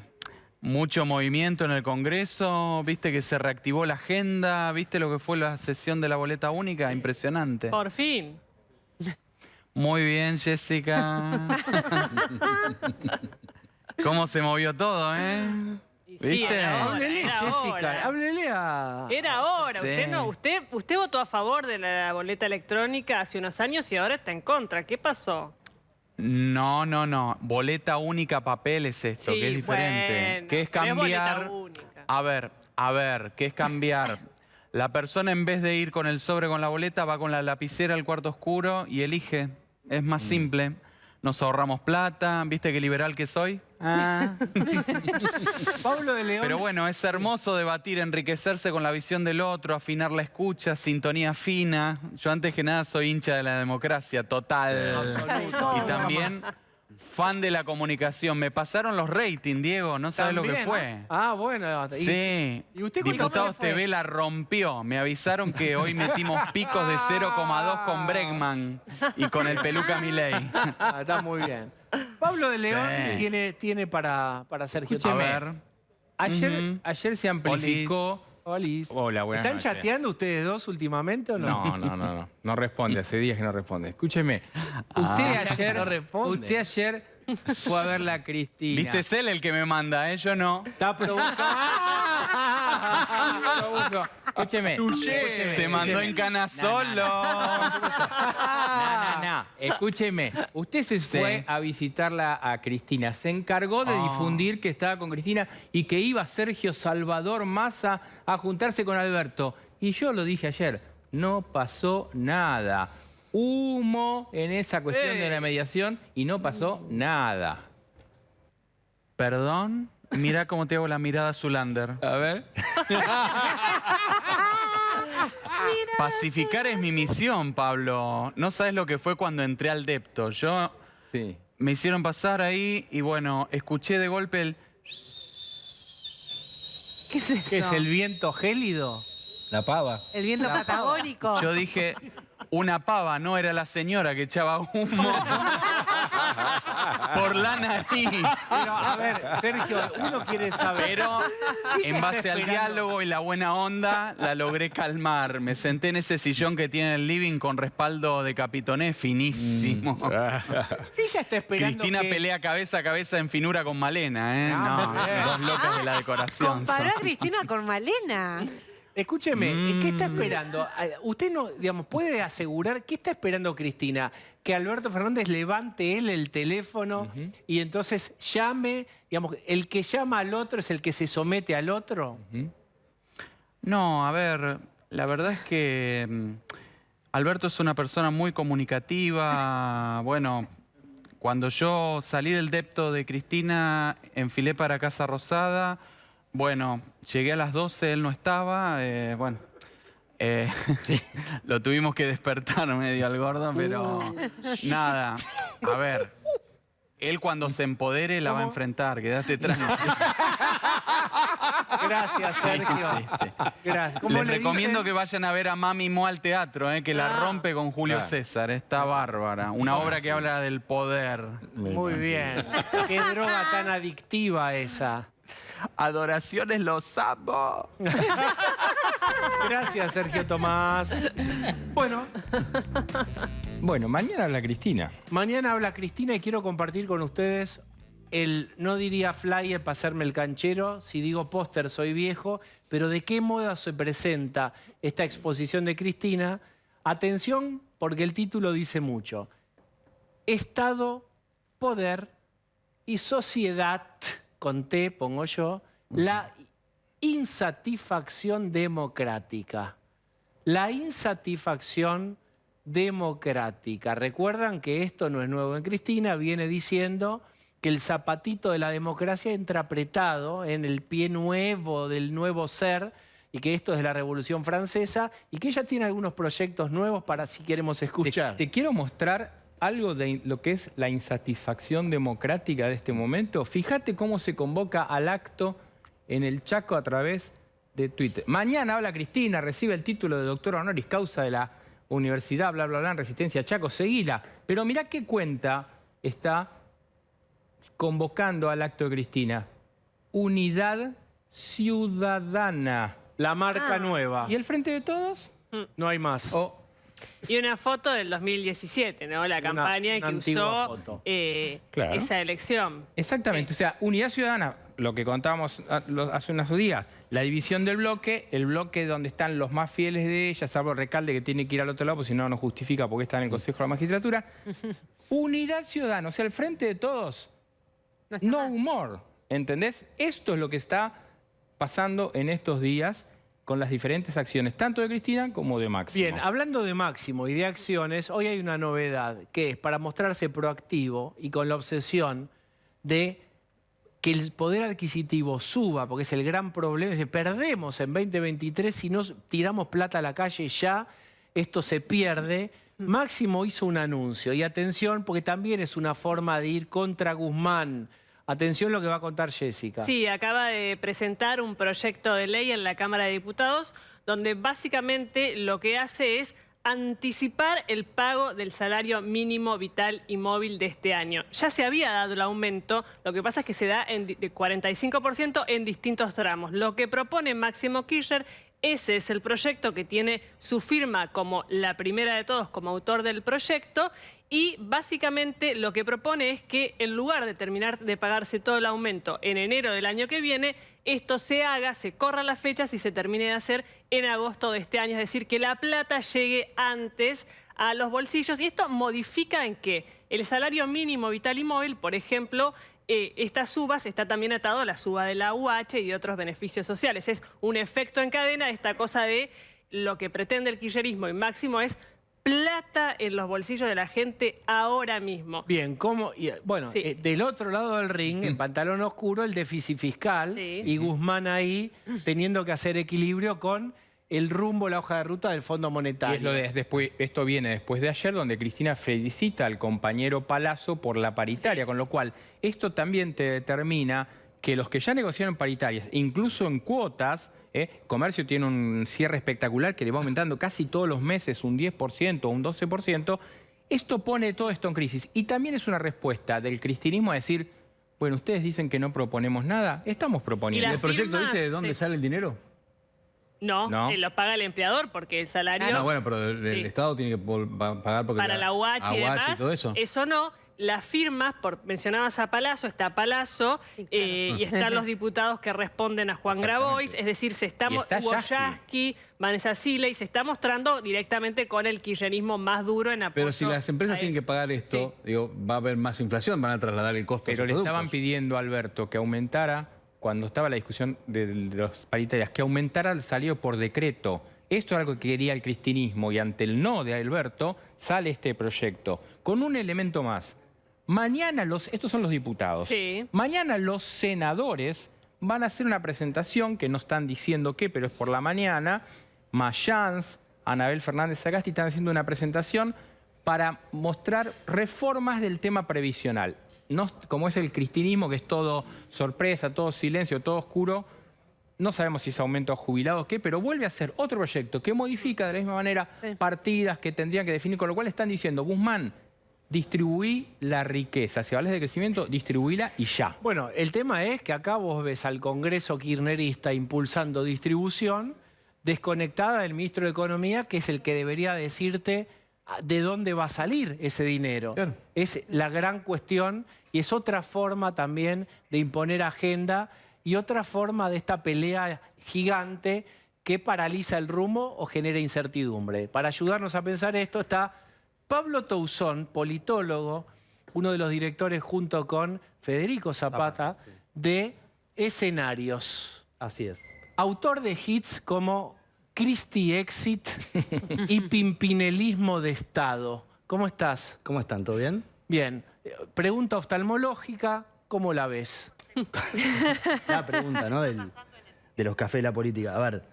mucho movimiento en el Congreso, ¿viste? Que se reactivó la agenda, ¿viste lo que fue la sesión de la boleta única? Impresionante. Por fin. Muy bien, Jessica. ¿Cómo se movió todo, Y sí, ¿Viste? era hora, Háblele, era Jessica. hora. Háblele a... Era hora. Sí. Usted votó a favor de la boleta electrónica hace unos años y ahora está en contra. ¿Qué pasó? No, no, no. Boleta única papel es esto, Sí, que es diferente. bueno, que es pero es boleta cambiar. única. A ver, ¿qué es cambiar? La persona en vez de ir con el sobre con la boleta va con la lapicera al cuarto oscuro y elige. Es más simple. Nos ahorramos plata. ¿Viste qué liberal que soy? Ah. Pablo de León. Pero bueno, es hermoso debatir, enriquecerse con la visión del otro, afinar la escucha, sintonía fina. Yo antes que nada soy hincha de la democracia, total. Absoluto. Y también fan de la comunicación. Me pasaron los ratings, Diego, no sabes lo que ¿También? fue. Ah, bueno. Sí. ¿Y usted cuánto Diputados fue? TV la rompió. Me avisaron que hoy metimos picos de 0,2 con Bregman y con el peluca Milei. Ah, está muy bien. Pablo de León Sí. tiene para Sergio A Escúcheme. Tomás. ver. Ayer se amplificó... Olis. Hola, buenas ¿Están noches. chateando ustedes dos últimamente o no? No. No responde, hace días que no responde. Escúcheme. Usted no responde. usted ayer fue a ver la Cristina. Viste, es él el que me manda, yo no. Está provocando. Escúcheme. Se mandó en cana solo. No. Escúcheme. Usted se fue a visitarla a Cristina. Se encargó de difundir que estaba con Cristina y que iba Sergio Salvador Massa a juntarse con Alberto. Y yo lo dije ayer, no pasó nada. Humo en esa cuestión de la mediación y no pasó nada. ¿Perdón? Mira cómo te hago la mirada Zulander. A ver. Pacificar es mi misión, Pablo. No sabes lo que fue cuando entré al depto. Yo Sí. me hicieron pasar ahí y bueno, escuché de golpe el... ¿Qué es eso? ¿Qué es el viento gélido? La pava. El viento patagónico. Yo dije, una pava, no era la señora que echaba humo por la nariz. Pero, a ver, Sergio, uno quiere saber. Pero en base al esperando. diálogo y la buena onda, la logré calmar. Me senté en ese sillón que tiene el living con respaldo de Capitoné finísimo. Ella está esperando Cristina que... pelea cabeza a cabeza en finura con Malena, ¿eh? Ah, muy bien. Dos locas de la decoración. Comparó a son. Cristina con Malena. Escúcheme, ¿qué está esperando? Usted no, digamos, puede asegurar, ¿qué está esperando Cristina? Que Alberto Fernández levante él el teléfono y entonces llame, digamos, el que llama al otro es el que se somete al otro. No, a ver, la verdad es que Alberto es una persona muy comunicativa. Bueno, cuando yo salí del depto de Cristina, enfilé para Casa Rosada. Bueno, llegué a las 12, él no estaba. Lo tuvimos que despertar medio al gordo, pero nada. A ver, él cuando se empodere la va a enfrentar, quédate tranquilo. Gracias, Sergio. Sí. Gracias. ¿Cómo Les le recomiendo dicen? que vayan a ver a Mami Mo al teatro, que la rompe con Julio César. Está bárbara. Una obra que habla del poder. Muy bien. Qué droga tan adictiva esa. Adoraciones, los amo. Gracias, Sergio Tomás. Bueno, mañana habla Cristina. Mañana habla Cristina y quiero compartir con ustedes el, no diría flyer para hacerme el canchero, si digo póster soy viejo, pero de qué modo se presenta esta exposición de Cristina. Atención, porque el título dice mucho. Estado, poder y sociedad, con T pongo yo, la insatisfacción democrática. La insatisfacción democrática. Recuerdan que esto no es nuevo en Cristina, viene diciendo que el zapatito de la democracia entra apretado en el pie nuevo del nuevo ser y que esto es de la Revolución Francesa y que ella tiene algunos proyectos nuevos para si queremos escuchar. Te quiero mostrar algo de lo que es la insatisfacción democrática de este momento. Fíjate cómo se convoca al acto en el Chaco a través de Twitter. Mañana habla Cristina, recibe el título de doctora honoris causa de la universidad, bla, bla, bla, en Resistencia Chaco, seguila. Pero mirá qué cuenta está convocando al acto de Cristina. Unidad Ciudadana. La marca nueva. ¿Y el Frente de Todos? No hay más. Y una foto del 2017, ¿no? La campaña una que antigua usó foto. Claro. esa elección. Exactamente, o sea, Unidad Ciudadana, lo que contábamos hace unos días, la división del bloque, el bloque donde están los más fieles de ella, salvo Recalde que tiene que ir al otro lado, porque si no, no justifica porque está en el Consejo de la Magistratura. Unidad Ciudadana, o sea, el Frente de Todos, no humor, ¿entendés? Esto es lo que está pasando en estos días con las diferentes acciones, tanto de Cristina como de Máximo. Bien, hablando de Máximo y de acciones, hoy hay una novedad, que es para mostrarse proactivo y con la obsesión de que el poder adquisitivo suba, porque es el gran problema, es que perdemos en 2023 si no tiramos plata a la calle ya, esto se pierde. Máximo hizo un anuncio, y atención, porque también es una forma de ir contra Guzmán. Atención lo que va a contar Jessica. Sí, acaba de presentar un proyecto de ley en la Cámara de Diputados donde básicamente lo que hace es anticipar el pago del salario mínimo vital y móvil de este año. Ya se había dado el aumento, lo que pasa es que se da de 45% en distintos tramos. Lo que propone Máximo Kirchner, ese es el proyecto que tiene su firma como la primera de todos, como autor del proyecto, y básicamente lo que propone es que en lugar de terminar de pagarse todo el aumento en enero del año que viene, esto se haga, se corran las fechas y se termine de hacer en agosto de este año. Es decir, que la plata llegue antes a los bolsillos. Y esto modifica en que el salario mínimo vital y móvil, por ejemplo, estas subas está también atado a la suba de la UH y de otros beneficios sociales. Es un efecto en cadena, esta cosa de lo que pretende el kirchnerismo y Máximo es plata en los bolsillos de la gente ahora mismo. Bien, ¿cómo? Bueno, Sí. Del otro lado del ring, en pantalón oscuro, el déficit fiscal, Sí. y Guzmán ahí teniendo que hacer equilibrio con el rumbo, la hoja de ruta del Fondo Y Monetario. es lo de después, esto viene después de ayer, donde Cristina felicita al compañero Palazzo por la paritaria, con lo cual esto también te determina que los que ya negociaron paritarias, incluso en cuotas, Comercio tiene un cierre espectacular que le va aumentando casi todos los meses un 10% o un 12%, esto pone todo esto en crisis. Y también es una respuesta del cristinismo a decir, bueno, ustedes dicen que no proponemos nada, estamos proponiendo. Y ¿El proyecto firmas, dice de dónde sí. sale el dinero? No, No. lo paga el empleador porque el salario... No, bueno, pero el Sí. Estado tiene que pagar porque para la UH y demás, todo eso. no. Las firmas, mencionabas a Palazzo, está Palazzo, y están los diputados que responden a Juan Grabois, es decir, Y está Hugo Yasky, Vanessa Sile, y se está mostrando directamente con el kirchnerismo más duro en apoyo. Pero si las empresas a tienen que pagar esto, digo, va a haber más inflación, van a trasladar el costo a Pero sus le estaban productos. pidiendo a Alberto que aumentara, cuando estaba la discusión de los paritarias, que aumentara el salario por decreto. Esto es algo que quería el cristinismo y ante el no de Alberto sale este proyecto. Con un elemento más. Mañana estos son los diputados. Sí. Mañana los senadores van a hacer una presentación que no están diciendo qué, pero es por la mañana. Mayans, Anabel Fernández Sagasti están haciendo una presentación para mostrar reformas del tema previsional. No, como es el cristinismo, que es todo sorpresa, todo silencio, todo oscuro, no sabemos si es aumento a jubilados o qué, pero vuelve a ser otro proyecto que modifica de la misma manera partidas que tendrían que definir, con lo cual están diciendo, Guzmán, distribuí la riqueza. Si hablas de crecimiento, distribuíla y ya. Bueno, el tema es que acá vos ves al Congreso kirchnerista impulsando distribución desconectada del ministro de Economía, que es el que debería decirte de dónde va a salir ese dinero. Claro. Es la gran cuestión y es otra forma también de imponer agenda y otra forma de esta pelea gigante que paraliza el rumbo o genera incertidumbre. Para ayudarnos a pensar esto está Pablo Tousón, politólogo, uno de los directores junto con Federico Zapata, de Escenarios. Así es. Autor de hits como Cristi Exit y Pimpinelismo de Estado. ¿Cómo estás? ¿Cómo están? ¿Todo bien? Bien. Pregunta oftalmológica, ¿cómo la ves? La pregunta, ¿no? De los cafés de la política. A ver,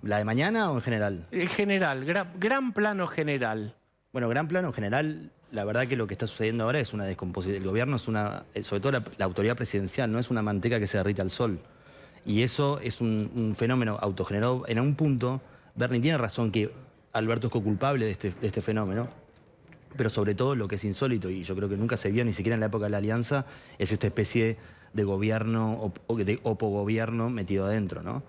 ¿La de mañana o en general? En general, gran plano general. Bueno, gran plano general, la verdad que lo que está sucediendo ahora es una descomposición. El gobierno es una, sobre todo la autoridad presidencial, no es una manteca que se derrite al sol. Y eso es un fenómeno autogenerado. En un punto, Bernie tiene razón que Alberto es co-culpable de este fenómeno, pero sobre todo lo que es insólito, y yo creo que nunca se vio ni siquiera en la época de la Alianza, es esta especie de gobierno o de opogobierno metido adentro, ¿no?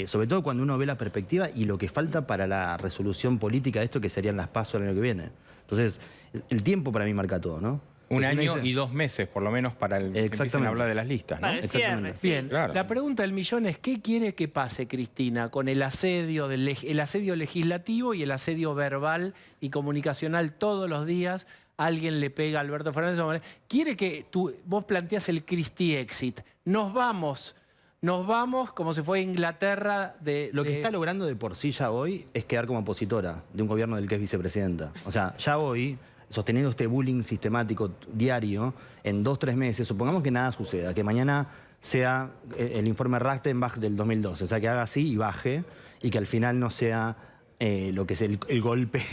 Sobre todo cuando uno ve la perspectiva y lo que falta para la resolución política de esto, que serían las PASO el año que viene. Entonces, el tiempo para mí marca todo, ¿no? Un año y 2 meses, por lo menos, para el que empiecen a hablar de las listas, ¿no? Exactamente. Sí. Bien, claro. La pregunta del millón es, ¿qué quiere que pase, Cristina, con el asedio legislativo y el asedio verbal y comunicacional todos los días? Alguien le pega a Alberto Fernández. ¿Quiere que vos planteas el Cristi Exit? Nos vamos como se fue a Inglaterra Lo que está logrando de por sí ya hoy es quedar como opositora de un gobierno del que es vicepresidenta. O sea, ya hoy, sosteniendo este bullying sistemático diario, en 2-3 meses, supongamos que nada suceda, que mañana sea el informe Rachtenbach del 2012, o sea, que haga así y baje, y que al final no sea lo que es el golpe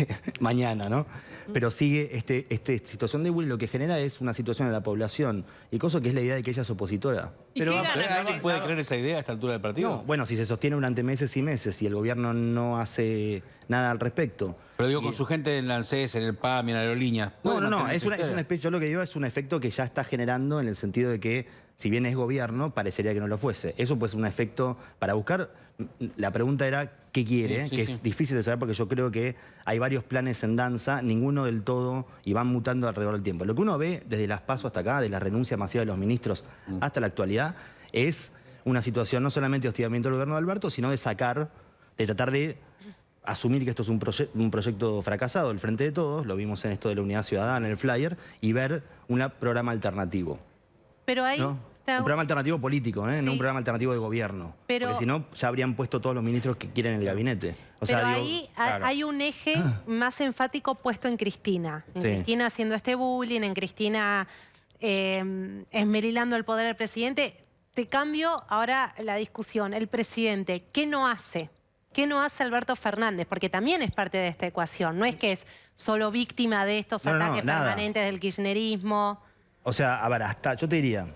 mañana, ¿no? Pero sigue esta situación de bullying, lo que genera es una situación en la población, y cosa que es la idea de que ella es opositora. Pero ¿alguien puede creer esa idea a esta altura del partido? No, bueno, si se sostiene durante meses y meses y el gobierno no hace nada al respecto. Pero digo, con su gente en la ANSES, en el PAM, en la aerolínea. No, es una especie, yo lo que digo es un efecto que ya está generando en el sentido de que, si bien es gobierno, parecería que no lo fuese. Eso puede ser un efecto para buscar. La pregunta era, ¿qué quiere? Que es difícil de saber porque yo creo que hay varios planes en danza, ninguno del todo, y van mutando alrededor del tiempo. Lo que uno ve desde las PASO hasta acá, de la renuncia masiva de los ministros hasta la actualidad, es una situación no solamente de hostigamiento del gobierno de Alberto, sino de tratar de asumir que esto es un proyecto fracasado del Frente de Todos, lo vimos en esto de la Unidad Ciudadana, en el flyer, y ver un programa alternativo. Pero ahí... ¿no? Un programa alternativo político, ¿eh? Sí. No un programa alternativo de gobierno. Porque si no, ya habrían puesto todos los ministros que quieren en el gabinete. Pero ahí hay un eje más enfático puesto en Cristina. En Cristina haciendo este bullying, en Cristina esmerilando el poder del presidente. Te cambio ahora la discusión. El presidente, ¿qué no hace? ¿Qué no hace Alberto Fernández? Porque también es parte de esta ecuación. No es que es solo víctima de estos ataques permanentes del kirchnerismo. O sea, a ver, yo te diría...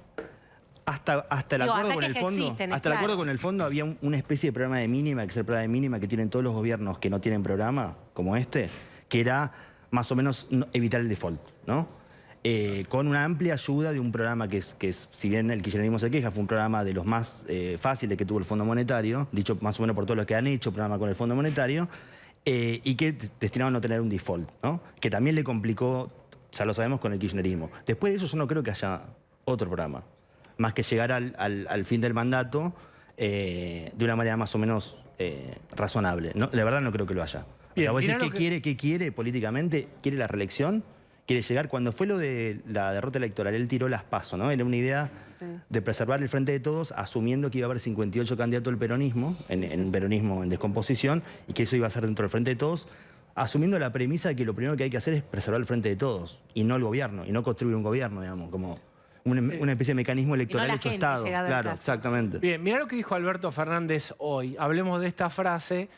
Hasta el acuerdo con el fondo, el acuerdo con el fondo había una especie de programa de mínima, que es el programa de mínima que tienen todos los gobiernos que no tienen programa, como este, que era más o menos evitar el default, ¿no? Con una amplia ayuda de un programa que es, si bien el kirchnerismo se queja, fue un programa de los más fáciles que tuvo el Fondo Monetario, dicho más o menos por todos los que han hecho programa con el Fondo Monetario, y que destinaba a no tener un default, ¿no? Que también le complicó, ya lo sabemos, con el kirchnerismo. Después de eso yo no creo que haya otro programa, más que llegar al fin del mandato de una manera más o menos razonable. ¿No? La verdad no creo que lo haya. Bien, o sea, vos decís, ¿qué quiere políticamente? ¿Quiere la reelección? ¿Quiere llegar? Cuando fue lo de la derrota electoral, él tiró las PASO, ¿no? Era una idea de preservar el Frente de Todos, asumiendo que iba a haber 58 candidatos del peronismo, en peronismo en descomposición, y que eso iba a ser dentro del Frente de Todos, asumiendo la premisa de que lo primero que hay que hacer es preservar el Frente de Todos, y no el gobierno, y no construir un gobierno, digamos, como... Una especie de mecanismo electoral hecho Estado. Claro, exactamente. Bien, mirá lo que dijo Alberto Fernández hoy. Hablemos de esta frase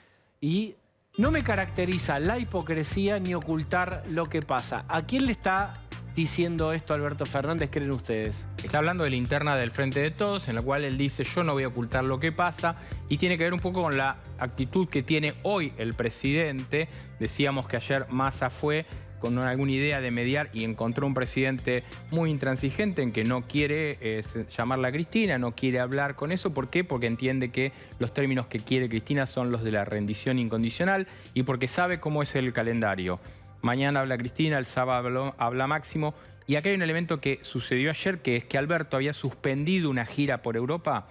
y no me caracteriza la hipocresía ni ocultar lo que pasa. ¿A quién le está diciendo esto Alberto Fernández, creen ustedes? Está hablando de la interna del Frente de Todos, en la cual él dice yo no voy a ocultar lo que pasa, y tiene que ver un poco con la actitud que tiene hoy el presidente. Decíamos que ayer Massa fue con alguna idea de mediar y encontró un presidente muy intransigente en que no quiere llamarla a Cristina, no quiere hablar con eso. ¿Por qué? Porque entiende que los términos que quiere Cristina son los de la rendición incondicional y porque sabe cómo es el calendario. Mañana habla Cristina, el sábado habla Máximo. Y acá hay un elemento que sucedió ayer, que es que Alberto había suspendido una gira por Europa.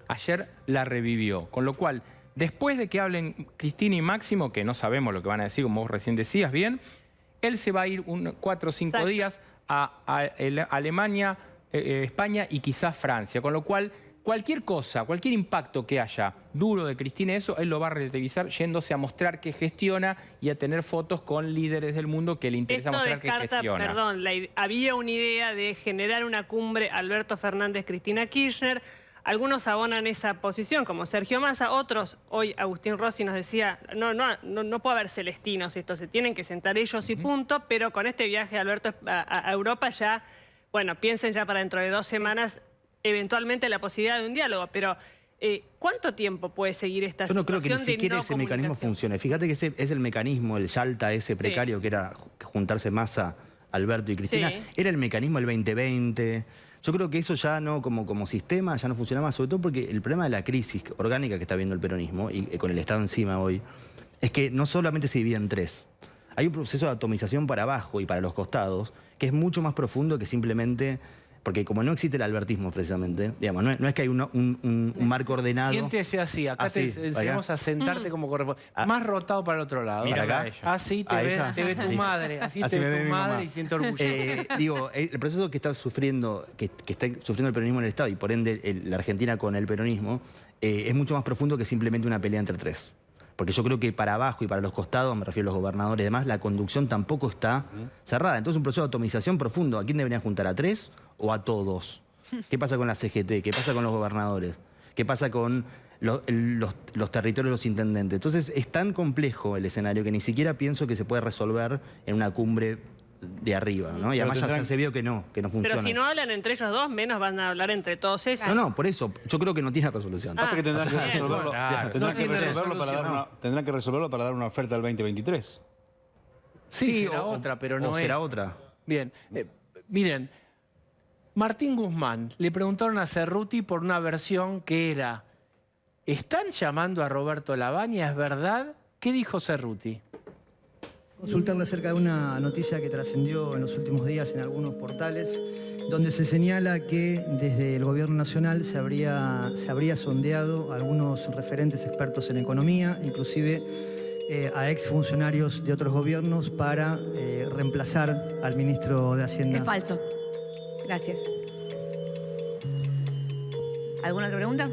Ayer la revivió, con lo cual, después de que hablen Cristina y Máximo, que no sabemos lo que van a decir, como vos recién decías bien, él se va a ir 4 o 5 días a Alemania, España y quizás Francia. Con lo cual, cualquier cosa, cualquier impacto que haya duro de Cristina, eso, él lo va a relativizar yéndose a mostrar que gestiona y a tener fotos con líderes del mundo que le interesa mostrar que gestiona. Perdón, había una idea de generar una cumbre Alberto Fernández-Cristina Kirchner. algunos abonan esa posición, como Sergio Massa, otros, hoy Agustín Rossi nos decía, no puede haber celestinos, esto se tienen que sentar ellos y punto, pero con este viaje de Alberto a Europa ya, bueno, piensen ya para dentro de 2 semanas eventualmente la posibilidad de un diálogo, pero ¿cuánto tiempo puede seguir esta situación? Yo no creo que ni siquiera ese mecanismo funcione. Fíjate que ese es el mecanismo, el Yalta ese precario que era juntarse Massa, Alberto y Cristina, era el mecanismo del 2020. Yo creo que eso ya no, como sistema, ya no funciona más, sobre todo porque el problema de la crisis orgánica que está viendo el peronismo, y con el Estado encima hoy, es que no solamente se divide en 3. Hay un proceso de atomización para abajo y para los costados, que es mucho más profundo que simplemente... Porque como no existe el albertismo precisamente, digamos, no es que hay un marco ordenado. Siéntese así, acá te enseñamos a sentarte como corresponde. Más rotado para el otro lado. Mira acá. Así te ve tu madre, así te ve tu madre y siento orgullo. Digo, el proceso que está sufriendo el peronismo en el Estado y por ende la Argentina con el peronismo, es mucho más profundo que simplemente una pelea entre 3. Porque yo creo que para abajo y para los costados, me refiero a los gobernadores y demás, la conducción tampoco está cerrada. Entonces un proceso de atomización profundo. ¿A quién deberían juntar? ¿A 3 o a todos? ¿Qué pasa con la CGT? ¿Qué pasa con los gobernadores? ¿Qué pasa con los territorios de los intendentes? Entonces es tan complejo el escenario que ni siquiera pienso que se puede resolver en una cumbre de arriba, ¿no? Y además ya se vio que no funciona. Pero si no hablan entre ellos dos, menos van a hablar entre todos ellos. No, por eso. Yo creo que no tiene resolución. Pasa que tendrán que resolverlo para dar una oferta al 2023. Sí, será otra, pero no será otra. Bien. Miren, Martín Guzmán, le preguntaron a Cerruti por una versión que era: ¿están llamando a Roberto Lavagna? ¿Es verdad? ¿Qué dijo Cerruti? Consultarle acerca de una noticia que trascendió en los últimos días en algunos portales, donde se señala que desde el Gobierno Nacional se habría sondeado a algunos referentes expertos en economía, inclusive a exfuncionarios de otros gobiernos para reemplazar al ministro de Hacienda. Es falso. Gracias. ¿Alguna otra pregunta?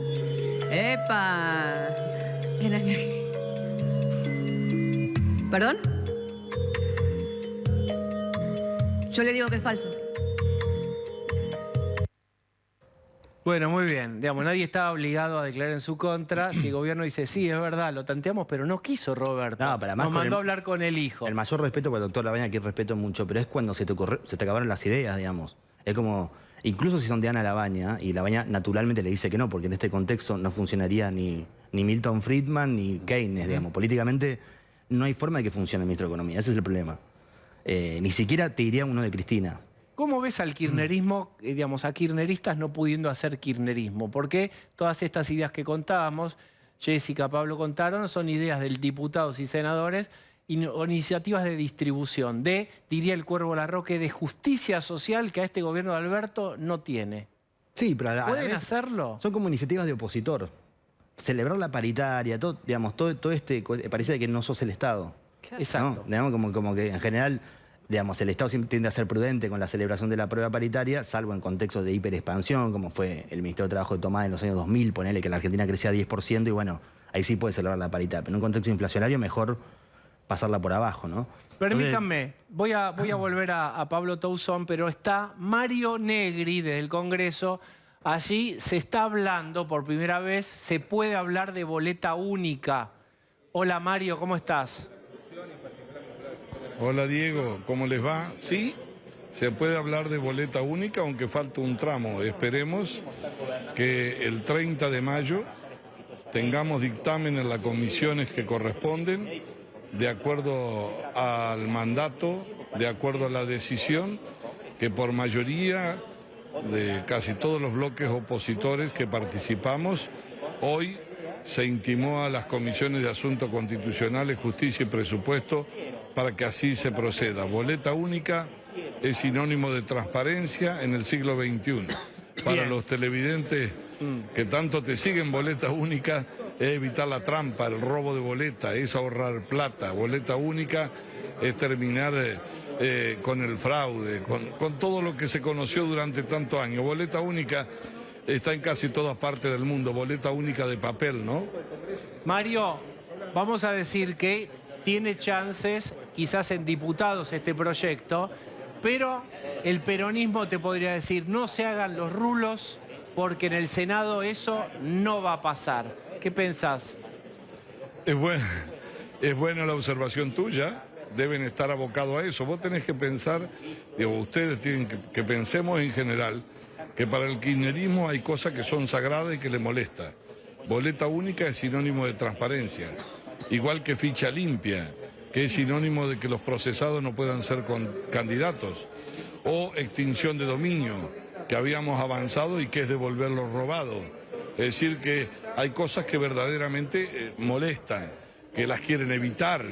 ¡Epa! ¿Perdón? Yo le digo que es falso. Bueno, muy bien. Digamos, nadie estaba obligado a declarar en su contra. Si el gobierno dice, sí, es verdad, lo tanteamos, pero no quiso Roberto. No, para más nos mandó a hablar con el hijo. El mayor respeto para el doctor Lavagna, que respeto mucho, pero es cuando se te acabaron las ideas, digamos. Es como, incluso si sondean a Lavagna, y Lavagna naturalmente le dice que no, porque en este contexto no funcionaría ni Milton Friedman ni Keynes, digamos. Políticamente no hay forma de que funcione el ministro de Economía. Ese es el problema. Ni siquiera te diría uno de Cristina. ¿Cómo ves al kirchnerismo, digamos, a kirchneristas no pudiendo hacer kirchnerismo? Porque todas estas ideas que contábamos, Jessica, Pablo contaron, son ideas de diputados y senadores, o iniciativas de distribución, diría el Cuervo Larroque, de justicia social que a este gobierno de Alberto no tiene. Sí, pero a la ¿pueden vez hacerlo? Son como iniciativas de opositor. Celebrar la paritaria, todo parece que no sos el Estado. Exacto. ¿No? Digamos, como que en general, digamos, el Estado siempre tiende a ser prudente con la celebración de la prueba paritaria, salvo en contextos de hiperexpansión, como fue el Ministerio de Trabajo de Tomás en los años 2000, ponele que la Argentina crecía 10% y bueno, ahí sí puede celebrar la paritaria. Pero en un contexto inflacionario mejor pasarla por abajo, ¿no? Permítanme, voy a volver a Pablo Toussaint, pero está Mario Negri desde el Congreso. Allí se está hablando por primera vez, se puede hablar de boleta única. Hola Mario, ¿cómo estás? Hola Diego, ¿cómo les va? Sí, se puede hablar de boleta única, aunque falta un tramo. Esperemos que el 30 de mayo tengamos dictamen en las comisiones que corresponden, de acuerdo al mandato, de acuerdo a la decisión, que por mayoría de casi todos los bloques opositores que participamos, hoy se intimó a las comisiones de Asuntos Constitucionales, Justicia y Presupuesto para que así se proceda. Boleta única es sinónimo de transparencia en el siglo XXI. Para los televidentes que tanto te siguen, boleta única es evitar la trampa, el robo de boleta, es ahorrar plata. Boleta única es terminar con el fraude, con todo lo que se conoció durante tantos años. Boleta única está en casi todas partes del mundo, boleta única de papel, ¿no? Mario, vamos a decir que tiene chances, quizás en diputados este proyecto, pero el peronismo te podría decir, no se hagan los rulos porque en el Senado eso no va a pasar. ¿Qué pensás? Es buena la observación tuya, deben estar abocados a eso. Vos tenés que pensar, digo, ustedes tienen que pensemos en general, que para el kirchnerismo hay cosas que son sagradas y que le molesta. Boleta única es sinónimo de transparencia, igual que ficha limpia, que es sinónimo de que los procesados no puedan ser candidatos, o extinción de dominio, que habíamos avanzado y que es devolver lo robado. Es decir, que hay cosas que verdaderamente molestan, que las quieren evitar.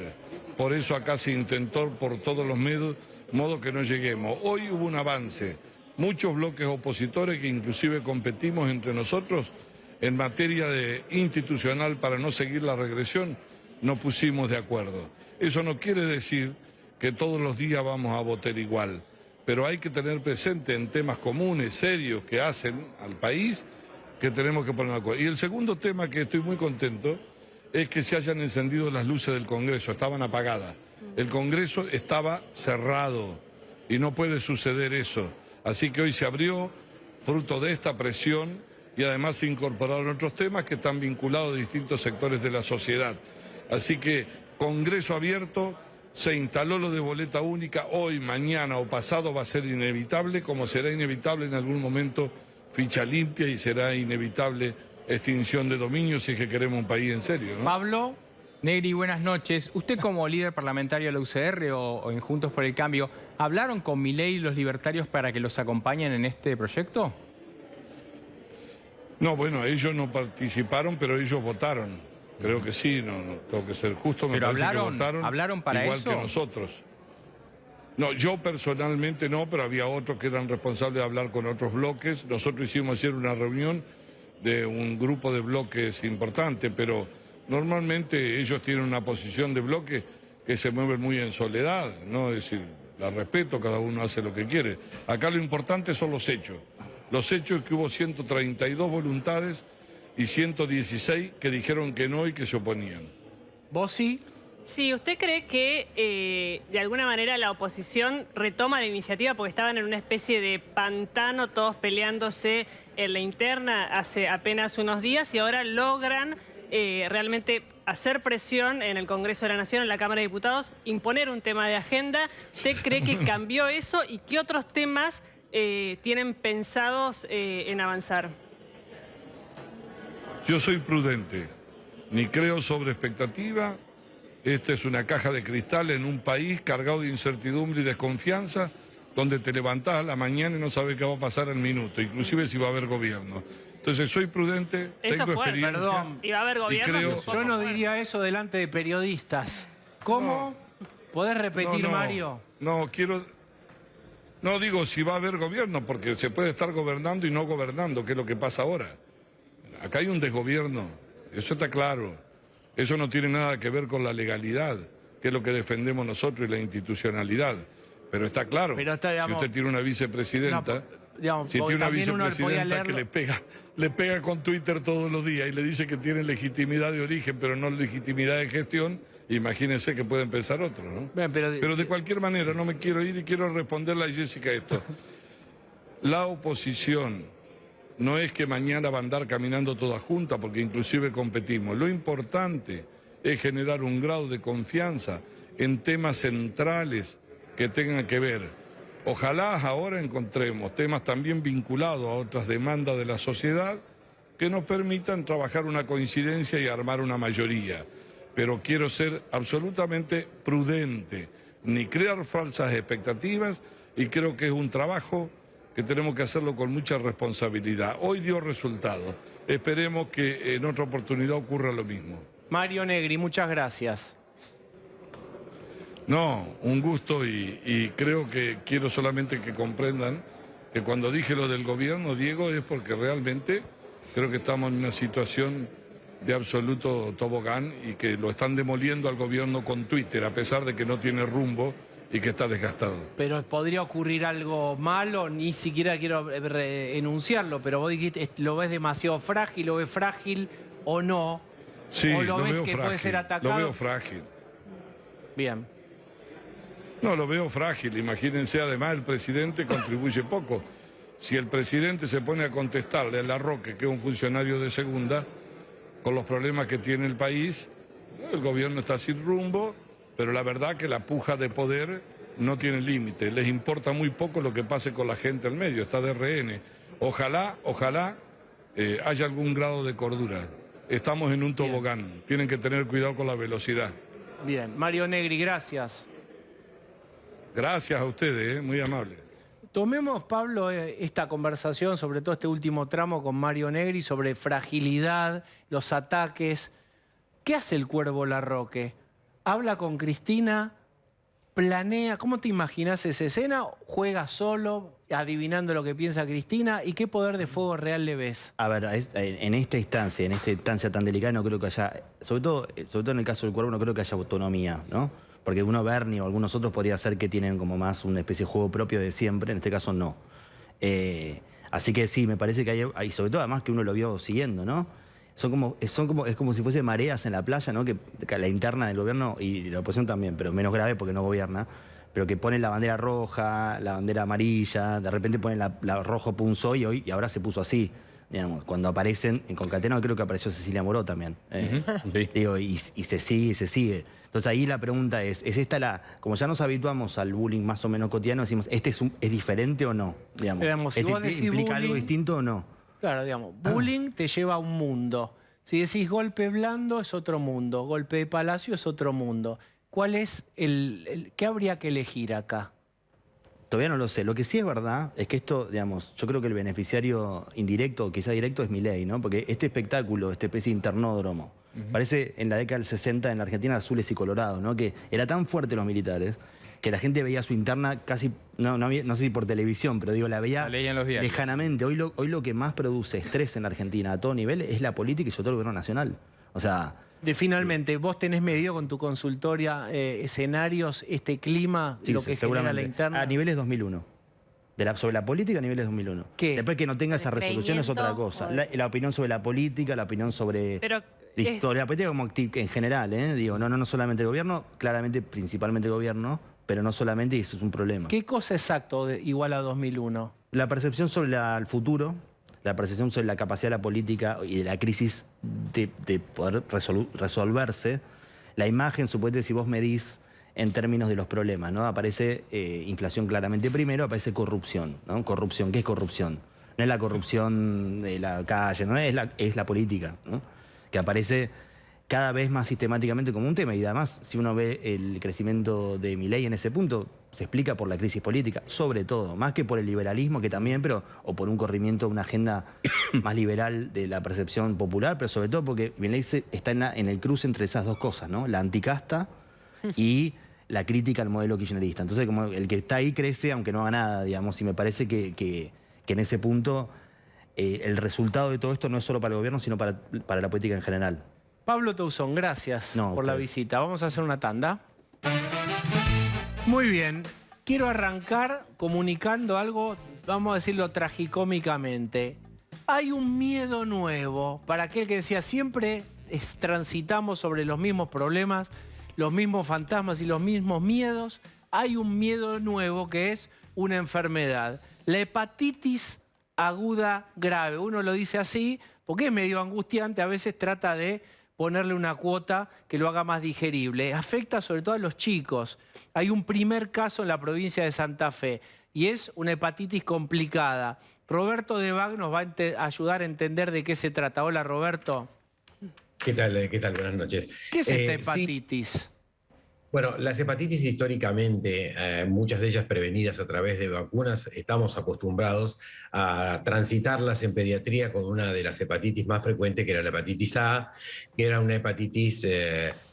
Por eso acá se intentó por todos los modos que no lleguemos. Hoy hubo un avance. Muchos bloques opositores que inclusive competimos entre nosotros en materia de institucional para no seguir la regresión, nos pusimos de acuerdo. Eso no quiere decir que todos los días vamos a votar igual, pero hay que tener presente en temas comunes, serios, que hacen al país, que tenemos que poner de acuerdo. Y el segundo tema que estoy muy contento es que se hayan encendido las luces del Congreso, estaban apagadas. El Congreso estaba cerrado y no puede suceder eso. Así que hoy se abrió, fruto de esta presión, y además se incorporaron otros temas que están vinculados a distintos sectores de la sociedad. Así que Congreso abierto, se instaló lo de boleta única, hoy, mañana o pasado va a ser inevitable, como será inevitable en algún momento ficha limpia y será inevitable extinción de dominio si es que queremos un país en serio, ¿no? Pablo. Negri, buenas noches. Usted como líder parlamentario de la UCR o en Juntos por el Cambio, ¿hablaron con Milei y los libertarios para que los acompañen en este proyecto? No, bueno, ellos no participaron, pero ellos votaron. Creo que sí, no tengo que ser justo, me parece que votaron ¿hablaron para igual eso? Que nosotros. No, yo personalmente no, pero había otros que eran responsables de hablar con otros bloques. Nosotros hicimos ayer una reunión de un grupo de bloques importante, pero normalmente ellos tienen una posición de bloque que se mueve muy en soledad, ¿no? Es decir, la respeto, cada uno hace lo que quiere. Acá lo importante son los hechos. Los hechos es que hubo 132 voluntades y 116 que dijeron que no y que se oponían. ¿Vos sí? Sí, ¿usted cree que de alguna manera la oposición retoma la iniciativa porque estaban en una especie de pantano todos peleándose en la interna hace apenas unos días y ahora logran realmente hacer presión en el Congreso de la Nación, en la Cámara de Diputados, imponer un tema de agenda? ¿Usted cree que cambió eso y qué otros temas tienen pensados en avanzar? Yo soy prudente, ni creo sobre expectativa. Esta es una caja de cristal en un país cargado de incertidumbre y desconfianza, donde te levantás a la mañana y no sabes qué va a pasar al minuto, inclusive si va a haber gobierno. Entonces soy prudente, tengo experiencia. Perdón. ¿Y va a haber gobierno? Yo no diría eso delante de periodistas. ¿Cómo? ¿Podés repetir, Mario? No digo si va a haber gobierno, porque se puede estar gobernando y no gobernando, que es lo que pasa ahora. Acá hay un desgobierno, eso está claro. Eso no tiene nada que ver con la legalidad, que es lo que defendemos nosotros y la institucionalidad. Pero está claro, si usted tiene una vicepresidenta, si tiene una vicepresidenta que le pega con Twitter todos los días y le dice que tiene legitimidad de origen, pero no legitimidad de gestión, imagínense que pueden pensar otro, ¿no? Pero de cualquier manera, no me quiero ir y quiero responderle a Jessica esto. La oposición no es que mañana va a andar caminando toda junta, porque inclusive competimos. Lo importante es generar un grado de confianza en temas centrales que tengan que ver. Ojalá ahora encontremos temas también vinculados a otras demandas de la sociedad que nos permitan trabajar una coincidencia y armar una mayoría. Pero quiero ser absolutamente prudente, ni crear falsas expectativas, y creo que es un trabajo que tenemos que hacerlo con mucha responsabilidad. Hoy dio resultados. Esperemos que en otra oportunidad ocurra lo mismo. Mario Negri, muchas gracias. No, un gusto y creo que quiero solamente que comprendan que cuando dije lo del gobierno, Diego, es porque realmente creo que estamos en una situación de absoluto tobogán y que lo están demoliendo al gobierno con Twitter, a pesar de que no tiene rumbo y que está desgastado. Pero podría ocurrir algo malo, ni siquiera quiero enunciarlo, pero vos dijiste, ¿lo ves demasiado frágil, lo ves frágil o no? Sí, ¿O lo ves veo que frágil, puede ser atacado? lo veo frágil. Bien. No, lo veo frágil. Imagínense, además, el presidente contribuye poco. Si el presidente se pone a contestarle a Larroque, que es un funcionario de segunda, con los problemas que tiene el país, el gobierno está sin rumbo, pero la verdad que la puja de poder no tiene límite. Les importa muy poco lo que pase con la gente al medio, está de rehén. Ojalá haya algún grado de cordura. Estamos en un tobogán, tienen que tener cuidado con la velocidad. Bien, Mario Negri, gracias. Gracias a ustedes, muy amable. Tomemos, Pablo, esta conversación, sobre todo este último tramo con Mario Negri, sobre fragilidad, los ataques. ¿Qué hace el Cuervo Larroque? ¿Habla con Cristina? ¿Planea? ¿Cómo te imaginas esa escena? ¿Juega solo, adivinando lo que piensa Cristina? ¿Y qué poder de fuego real le ves? A ver, en esta instancia tan delicada, no creo que haya, sobre todo en el caso del Cuervo, no creo que haya autonomía, ¿no? Porque uno, Bernie o algunos otros, podría ser que tienen como más una especie de juego propio de siempre, en este caso no. Así que sí, me parece que hay, sobre todo además que uno lo vio siguiendo, ¿no? Es como si fuese mareas en la playa, ¿no? Que la interna del gobierno, y la oposición también, pero menos grave porque no gobierna, pero que ponen la bandera roja, la bandera amarilla, de repente ponen la rojo punzó y ahora se puso así. Digamos, cuando aparecen, en Concatenado creo que apareció Cecilia Moró también. Sí. Digo, y se sigue. Entonces ahí la pregunta es esta como ya nos habituamos al bullying más o menos cotidiano, decimos, ¿es diferente o no? Digamos, Si vos decís ¿implica bullying, algo distinto o no? Claro, digamos, bullying te lleva a un mundo. Si decís golpe blando es otro mundo, golpe de palacio es otro mundo. ¿Cuál es qué habría que elegir acá? Todavía no lo sé. Lo que sí es verdad es que esto, digamos, yo creo que el beneficiario indirecto o quizá directo es Milei, ¿no? Porque este espectáculo, esta especie de internódromo, parece en la década del 60 en la Argentina azules y colorados, ¿no? Que era tan fuerte los militares que la gente veía su interna casi, no sé si por televisión, pero digo, la veía lejanamente. Hoy lo que más produce estrés en la Argentina a todo nivel es la política y sobre todo el gobierno nacional. O sea... Finalmente, ¿vos tenés medido con tu consultoria escenarios, este clima, sí, lo que genera la interna? A niveles 2001. Sobre la política a niveles 2001. ¿Qué? Después que no tenga esa resolución es otra cosa. La opinión sobre la política, la opinión sobre... la historia, la política como en general, digo, no solamente el gobierno, claramente, principalmente el gobierno, pero no solamente, y eso es un problema. ¿Qué cosa exacto igual a 2001? La percepción sobre el futuro, la percepción sobre la capacidad de la política y de la crisis de poder resolverse, la imagen, supuestamente, si vos medís en términos de los problemas, ¿no? Aparece inflación claramente primero, aparece corrupción, ¿no? Corrupción, ¿qué es corrupción? No es la corrupción de la calle, no es la política, ¿no? Que aparece cada vez más sistemáticamente como un tema, y además, si uno ve el crecimiento de Milei en ese punto, se explica por la crisis política, sobre todo, más que por el liberalismo, que también, o por un corrimiento, una agenda más liberal de la percepción popular, pero sobre todo porque Milei está en el cruce entre esas dos cosas, ¿no? La anticasta y la crítica al modelo kirchnerista. Entonces, como el que está ahí crece, aunque no haga nada, digamos, y me parece que en ese punto el resultado de todo esto no es solo para el gobierno, sino para la política en general. Pablo Tousón, gracias por la visita. Vamos a hacer una tanda. Muy bien. Quiero arrancar comunicando algo, vamos a decirlo tragicómicamente. Hay un miedo nuevo para aquel que decía siempre transitamos sobre los mismos problemas, los mismos fantasmas y los mismos miedos. Hay un miedo nuevo que es una enfermedad. La hepatitis aguda grave. Uno lo dice así porque es medio angustiante. A veces trata de ponerle una cuota que lo haga más digerible. Afecta sobre todo a los chicos. Hay un primer caso en la provincia de Santa Fe y es una hepatitis complicada. Roberto Debag nos va a ayudar a entender de qué se trata. Hola, Roberto. ¿Qué tal? Buenas noches. ¿Qué es esta hepatitis? Sí. Bueno, las hepatitis históricamente, muchas de ellas prevenidas a través de vacunas, estamos acostumbrados a transitarlas en pediatría con una de las hepatitis más frecuentes, que era la hepatitis A, que era una hepatitis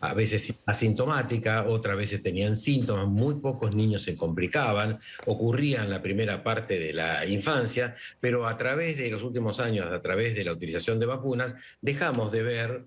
a veces asintomática, otras veces tenían síntomas, muy pocos niños se complicaban, ocurría en la primera parte de la infancia, pero a través de los últimos años, a través de la utilización de vacunas, dejamos de ver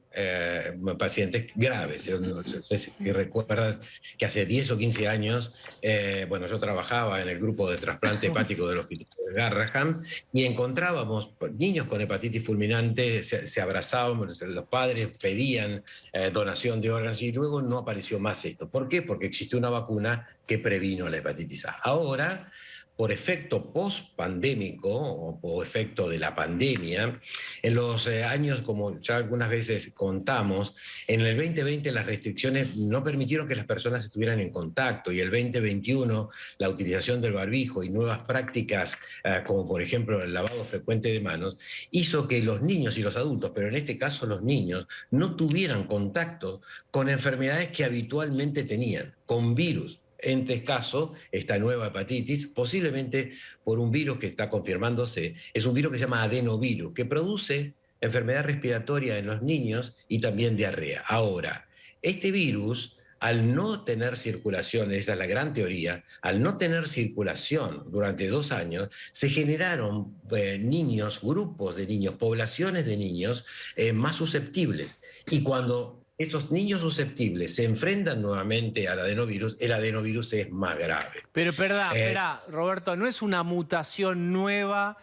pacientes graves. No sé si recuerdas que hace 10 o 15 años, yo trabajaba en el grupo de trasplante hepático del Hospital de Garrahan y encontrábamos niños con hepatitis fulminante, se abrazaban, los padres pedían donación de órganos y luego no apareció más esto. ¿Por qué? Porque existió una vacuna que previno la hepatitis A. Ahora, por efecto post-pandémico o por efecto de la pandemia, en los años, como ya algunas veces contamos, en el 2020 las restricciones no permitieron que las personas estuvieran en contacto, y el 2021 la utilización del barbijo y nuevas prácticas, como por ejemplo el lavado frecuente de manos, hizo que los niños y los adultos, pero en este caso los niños, no tuvieran contacto con enfermedades que habitualmente tenían, con virus. En este caso, esta nueva hepatitis, posiblemente por un virus que está confirmándose, es un virus que se llama adenovirus, que produce enfermedad respiratoria en los niños y también diarrea. Ahora, este virus, al no tener circulación, esta es la gran teoría, al no tener circulación durante 2 años, se generaron niños, grupos de niños, poblaciones de niños más susceptibles. Y cuando estos niños susceptibles se enfrentan nuevamente al adenovirus, el adenovirus es más grave. Pero espera, Roberto, ¿no es una mutación nueva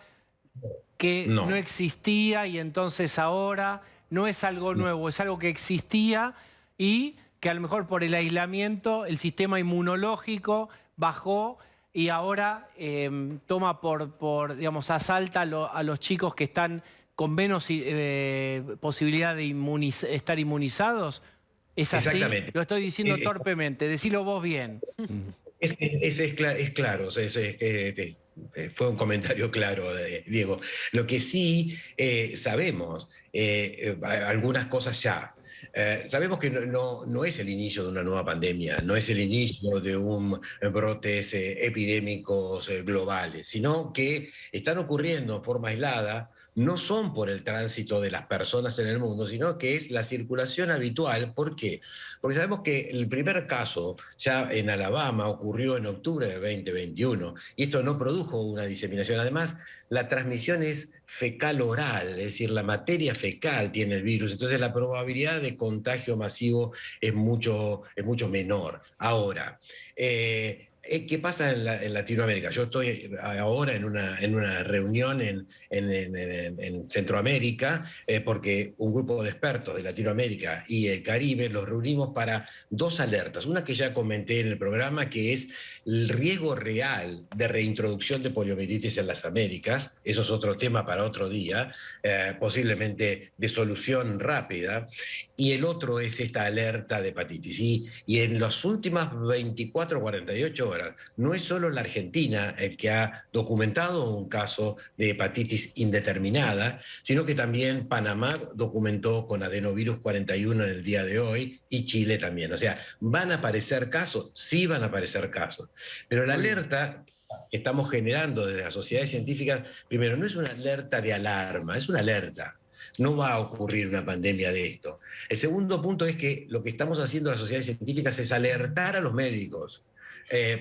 que no existía y entonces ahora no es algo nuevo, es algo que existía y que a lo mejor por el aislamiento el sistema inmunológico bajó y ahora toma digamos, asalta a los chicos que están con menos posibilidad de estar inmunizados? ¿Es así? Exactamente. Lo estoy diciendo torpemente, decilo vos bien. Es claro, fue un comentario claro, Diego. Lo que sí sabemos, algunas cosas ya. Sabemos que no es el inicio de una nueva pandemia, no es el inicio de un brotes epidémicos globales, sino que están ocurriendo en forma aislada, no son por el tránsito de las personas en el mundo, sino que es la circulación habitual. ¿Por qué? Porque sabemos que el primer caso ya en Alabama ocurrió en octubre de 2021 y esto no produjo una diseminación. Además, la transmisión es fecal-oral, es decir, la materia fecal tiene el virus, entonces la probabilidad de contagio masivo es mucho menor. Ahora, ¿qué pasa en Latinoamérica? Yo estoy ahora en una reunión en Centroamérica, porque un grupo de expertos de Latinoamérica y el Caribe los reunimos para 2 alertas. Una que ya comenté en el programa, que es el riesgo real de reintroducción de poliomielitis en las Américas. Eso es otro tema para otro día, posiblemente de solución rápida. Y el otro es esta alerta de hepatitis. Y en las últimas 24 o 48 horas, no es solo la Argentina el que ha documentado un caso de hepatitis indeterminada, sino que también Panamá documentó con adenovirus 41 en el día de hoy y Chile también. O sea, ¿van a aparecer casos? Sí van a aparecer casos. Pero la alerta que estamos generando desde las sociedades científicas, primero, no es una alerta de alarma, es una alerta. No va a ocurrir una pandemia de esto. El segundo punto es que lo que estamos haciendo las sociedades científicas es alertar a los médicos.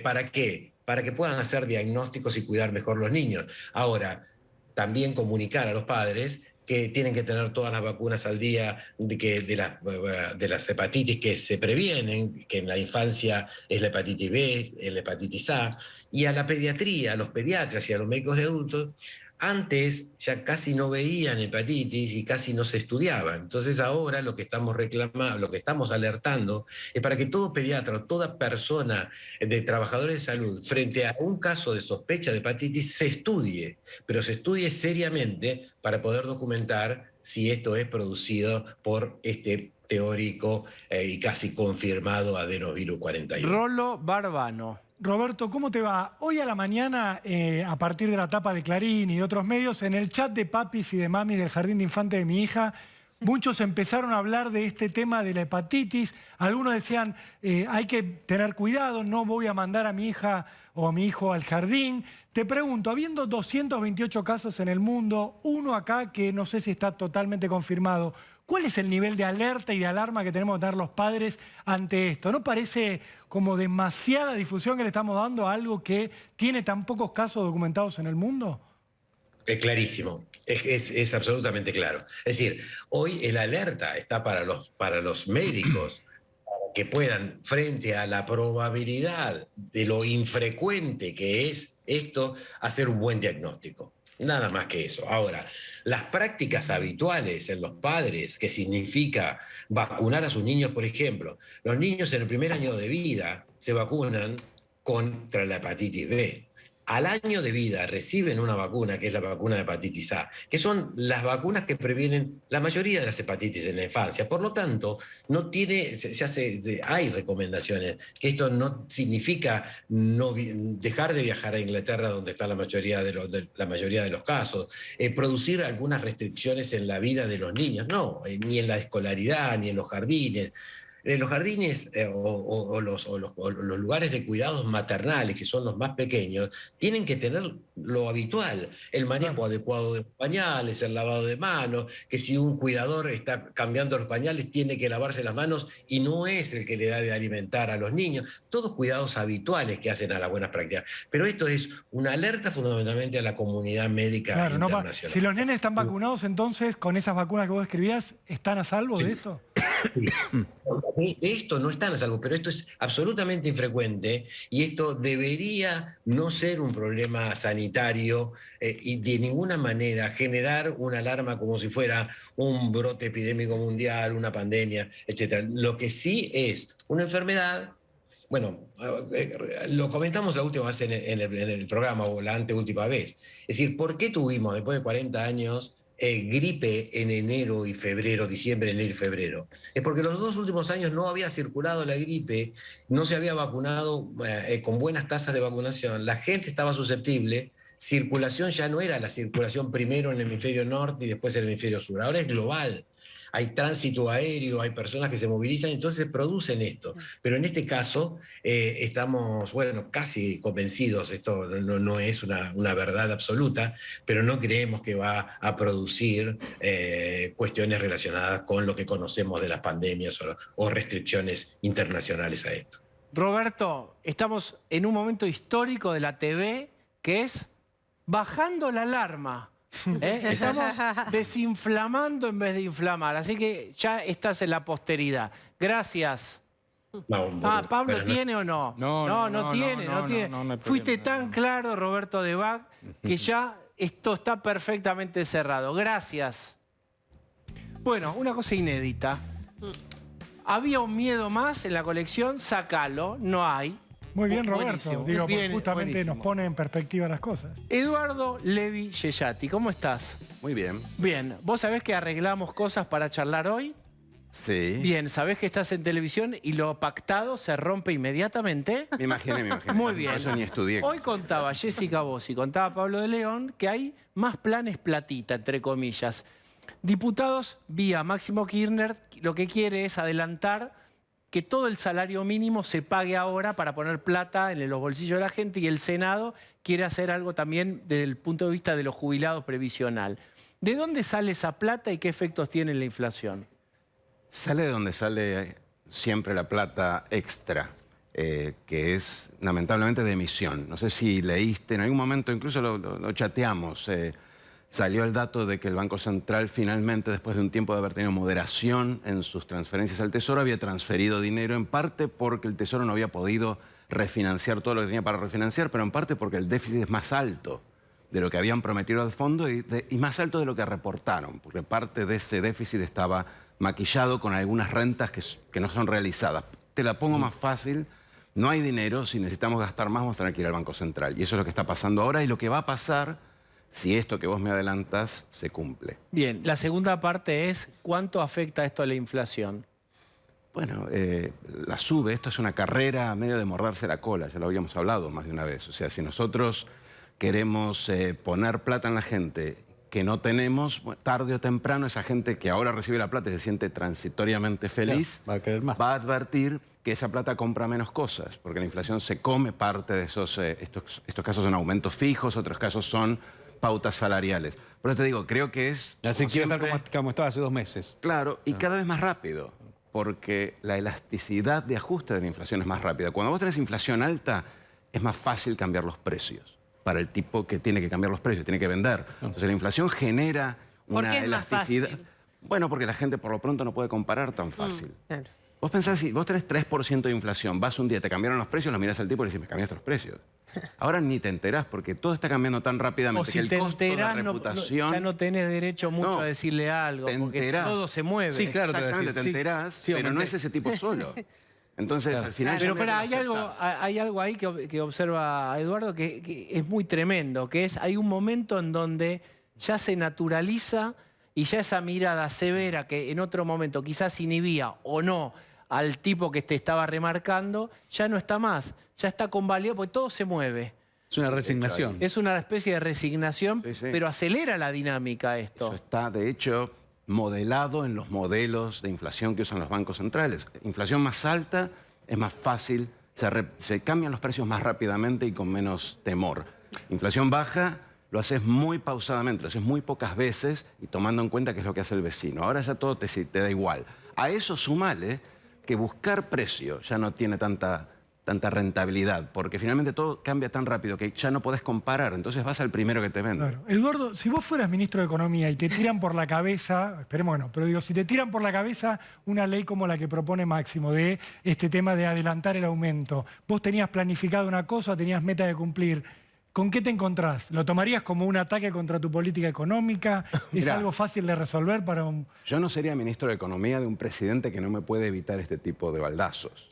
¿Para qué? Para que puedan hacer diagnósticos y cuidar mejor los niños. Ahora, también comunicar a los padres que tienen que tener todas las vacunas al día de las hepatitis que se previenen, que en la infancia es la hepatitis B, la hepatitis A, y a la pediatría, a los pediatras y a los médicos de adultos. Antes ya casi no veían hepatitis y casi no se estudiaban. Entonces ahora lo que estamos reclamando, lo que estamos alertando es para que todo pediatra o toda persona de trabajadores de salud frente a un caso de sospecha de hepatitis se estudie, pero se estudie seriamente para poder documentar si esto es producido por este teórico y casi confirmado adenovirus 41. Rolo Barbano. Roberto, ¿cómo te va? Hoy a la mañana, a partir de la tapa de Clarín y de otros medios, en el chat de papis y de mamis del jardín de infantes de mi hija, muchos empezaron a hablar de este tema de la hepatitis. Algunos decían, hay que tener cuidado, no voy a mandar a mi hija o a mi hijo al jardín. Te pregunto, habiendo 228 casos en el mundo, uno acá que no sé si está totalmente confirmado, ¿cuál es el nivel de alerta y de alarma que tenemos que tener los padres ante esto? ¿No parece como demasiada difusión que le estamos dando a algo que tiene tan pocos casos documentados en el mundo? Es clarísimo, es absolutamente claro. Es decir, hoy el alerta está para los médicos que puedan, frente a la probabilidad de lo infrecuente que es esto, hacer un buen diagnóstico. Nada más que eso. Ahora, las prácticas habituales en los padres, que significa vacunar a sus niños, por ejemplo, los niños en el primer año de vida se vacunan contra la hepatitis B. al año de vida reciben una vacuna, que es la vacuna de hepatitis A, que son las vacunas que previenen la mayoría de las hepatitis en la infancia. Por lo tanto, no tiene, hay recomendaciones, que esto no significa dejar de viajar a Inglaterra, donde está la mayoría de los casos, producir algunas restricciones en la vida de los niños, no, ni en la escolaridad, ni en los jardines. Los jardines o los lugares de cuidados maternales, que son los más pequeños, tienen que tener lo habitual, el manejo adecuado de pañales, el lavado de manos, que si un cuidador está cambiando los pañales tiene que lavarse las manos y no es el que le da de alimentar a los niños. Todos cuidados habituales que hacen a las buenas prácticas. Pero esto es una alerta fundamentalmente a la comunidad médica internacional. Si los nenes están vacunados, entonces, con esas vacunas que vos describías, ¿están a salvo de esto? De esto no están a salvo, pero esto es absolutamente infrecuente y esto debería no ser un problema sanitario y de ninguna manera generar una alarma como si fuera un brote epidémico mundial, una pandemia, etc. Lo que sí es una enfermedad. Bueno, lo comentamos la última vez en el programa o la anteúltima vez. Es decir, ¿por qué tuvimos después de 40 años gripe en enero y febrero, diciembre, enero y febrero? Es porque los 2 últimos años no había circulado la gripe, no se había vacunado con buenas tasas de vacunación, la gente estaba susceptible, circulación ya no era la circulación primero en el hemisferio norte y después en el hemisferio sur, ahora es global. Hay tránsito aéreo, hay personas que se movilizan, entonces producen esto. Pero en este caso estamos, bueno, casi convencidos, esto no es una verdad absoluta, pero no creemos que va a producir cuestiones relacionadas con lo que conocemos de las pandemias o restricciones internacionales a esto. Roberto, estamos en un momento histórico de la TV que es bajando la alarma. Estamos desinflamando en vez de inflamar, así que ya estás en la posteridad. Gracias. ¿Pablo tiene o no? No tiene. Fuiste tan claro, Roberto de Bach, que ya esto está perfectamente cerrado. Gracias. Bueno, una cosa inédita. Había un miedo más en la colección, sácalo, no hay. Muy bien, Roberto. Digo, justamente nos pone en perspectiva las cosas. Eduardo Levi Yeyati, ¿cómo estás? Muy bien. Bien. ¿Vos sabés que arreglamos cosas para charlar hoy? Sí. Bien, sabés que estás en televisión y lo pactado se rompe inmediatamente. Me imaginé. Muy bien. Por eso ni estudié. Hoy contaba Jessica Bossi, contaba Pablo de León, que hay más planes platita, entre comillas. Diputados vía Máximo Kirchner, lo que quiere es adelantar que todo el salario mínimo se pague ahora para poner plata en los bolsillos de la gente, y el Senado quiere hacer algo también desde el punto de vista de los jubilados previsional. ¿De dónde sale esa plata y qué efectos tiene en la inflación? Sale de donde sale siempre la plata extra, que es lamentablemente de emisión. No sé si leíste, en algún momento incluso lo chateamos. Salió el dato de que el Banco Central finalmente, después de un tiempo de haber tenido moderación en sus transferencias al Tesoro, había transferido dinero, en parte porque el Tesoro no había podido refinanciar todo lo que tenía para refinanciar, pero en parte porque el déficit es más alto de lo que habían prometido al fondo y más alto de lo que reportaron, porque parte de ese déficit estaba maquillado con algunas rentas que no son realizadas. Te la pongo más fácil. No hay dinero, si necesitamos gastar más vamos a tener que ir al Banco Central. Y eso es lo que está pasando ahora y lo que va a pasar si esto que vos me adelantás se cumple. Bien, la segunda parte es ¿cuánto afecta esto a la inflación? Bueno, la sube, esto es una carrera a medio de morderse la cola, ya lo habíamos hablado más de una vez. O sea, si nosotros queremos poner plata en la gente que no tenemos, tarde o temprano esa gente que ahora recibe la plata y se siente transitoriamente feliz, va a querer más. Va a advertir que esa plata compra menos cosas, porque la inflación se come parte de esos, estos casos son aumentos fijos, otros casos son pautas salariales. Por eso te digo, creo que es... Así que estar como estaba hace 2 meses. Claro, y cada vez más rápido, porque la elasticidad de ajuste de la inflación es más rápida. Cuando vos tenés inflación alta, es más fácil cambiar los precios para el tipo que tiene que cambiar los precios, tiene que vender. Entonces la inflación genera una elasticidad. Bueno, porque la gente por lo pronto no puede comparar tan fácil. Claro. Vos pensás, si vos tenés 3% de inflación, vas un día, te cambiaron los precios, lo mirás al tipo y le decís, me cambiaste los precios. Ahora ni te enterás porque todo está cambiando tan rápidamente si que el costo de la reputación... ya no tenés derecho mucho a decirle algo, porque todo se mueve. Sí, claro. Exactamente, te enterás, pero no es ese tipo solo. Entonces, al final... Pero hay algo ahí que observa Eduardo que es muy tremendo, que es, hay un momento en donde ya se naturaliza y ya esa mirada severa que en otro momento quizás inhibía o no al tipo que te estaba remarcando, ya no está más, ya está convalidado porque todo se mueve. Es una resignación. Es una especie de resignación, pero acelera la dinámica esto. Eso está, de hecho, modelado en los modelos de inflación que usan los bancos centrales. Inflación más alta es más fácil, se cambian los precios más rápidamente y con menos temor. Inflación baja lo haces muy pausadamente, lo haces muy pocas veces y tomando en cuenta qué es lo que hace el vecino. Ahora ya todo te da igual. A eso sumale que buscar precio ya no tiene tanta rentabilidad, porque finalmente todo cambia tan rápido que ya no podés comparar, entonces vas al primero que te vende. Claro. Eduardo, si vos fueras ministro de Economía y te tiran por la cabeza, esperemos que no, pero digo, si te tiran por la cabeza una ley como la que propone Máximo, de este tema de adelantar el aumento, vos tenías planificado una cosa, tenías meta de cumplir, ¿con qué te encontrás? ¿Lo tomarías como un ataque contra tu política económica? ¿Es algo fácil de resolver para un...? Yo no sería ministro de Economía de un presidente que no me puede evitar este tipo de baldazos.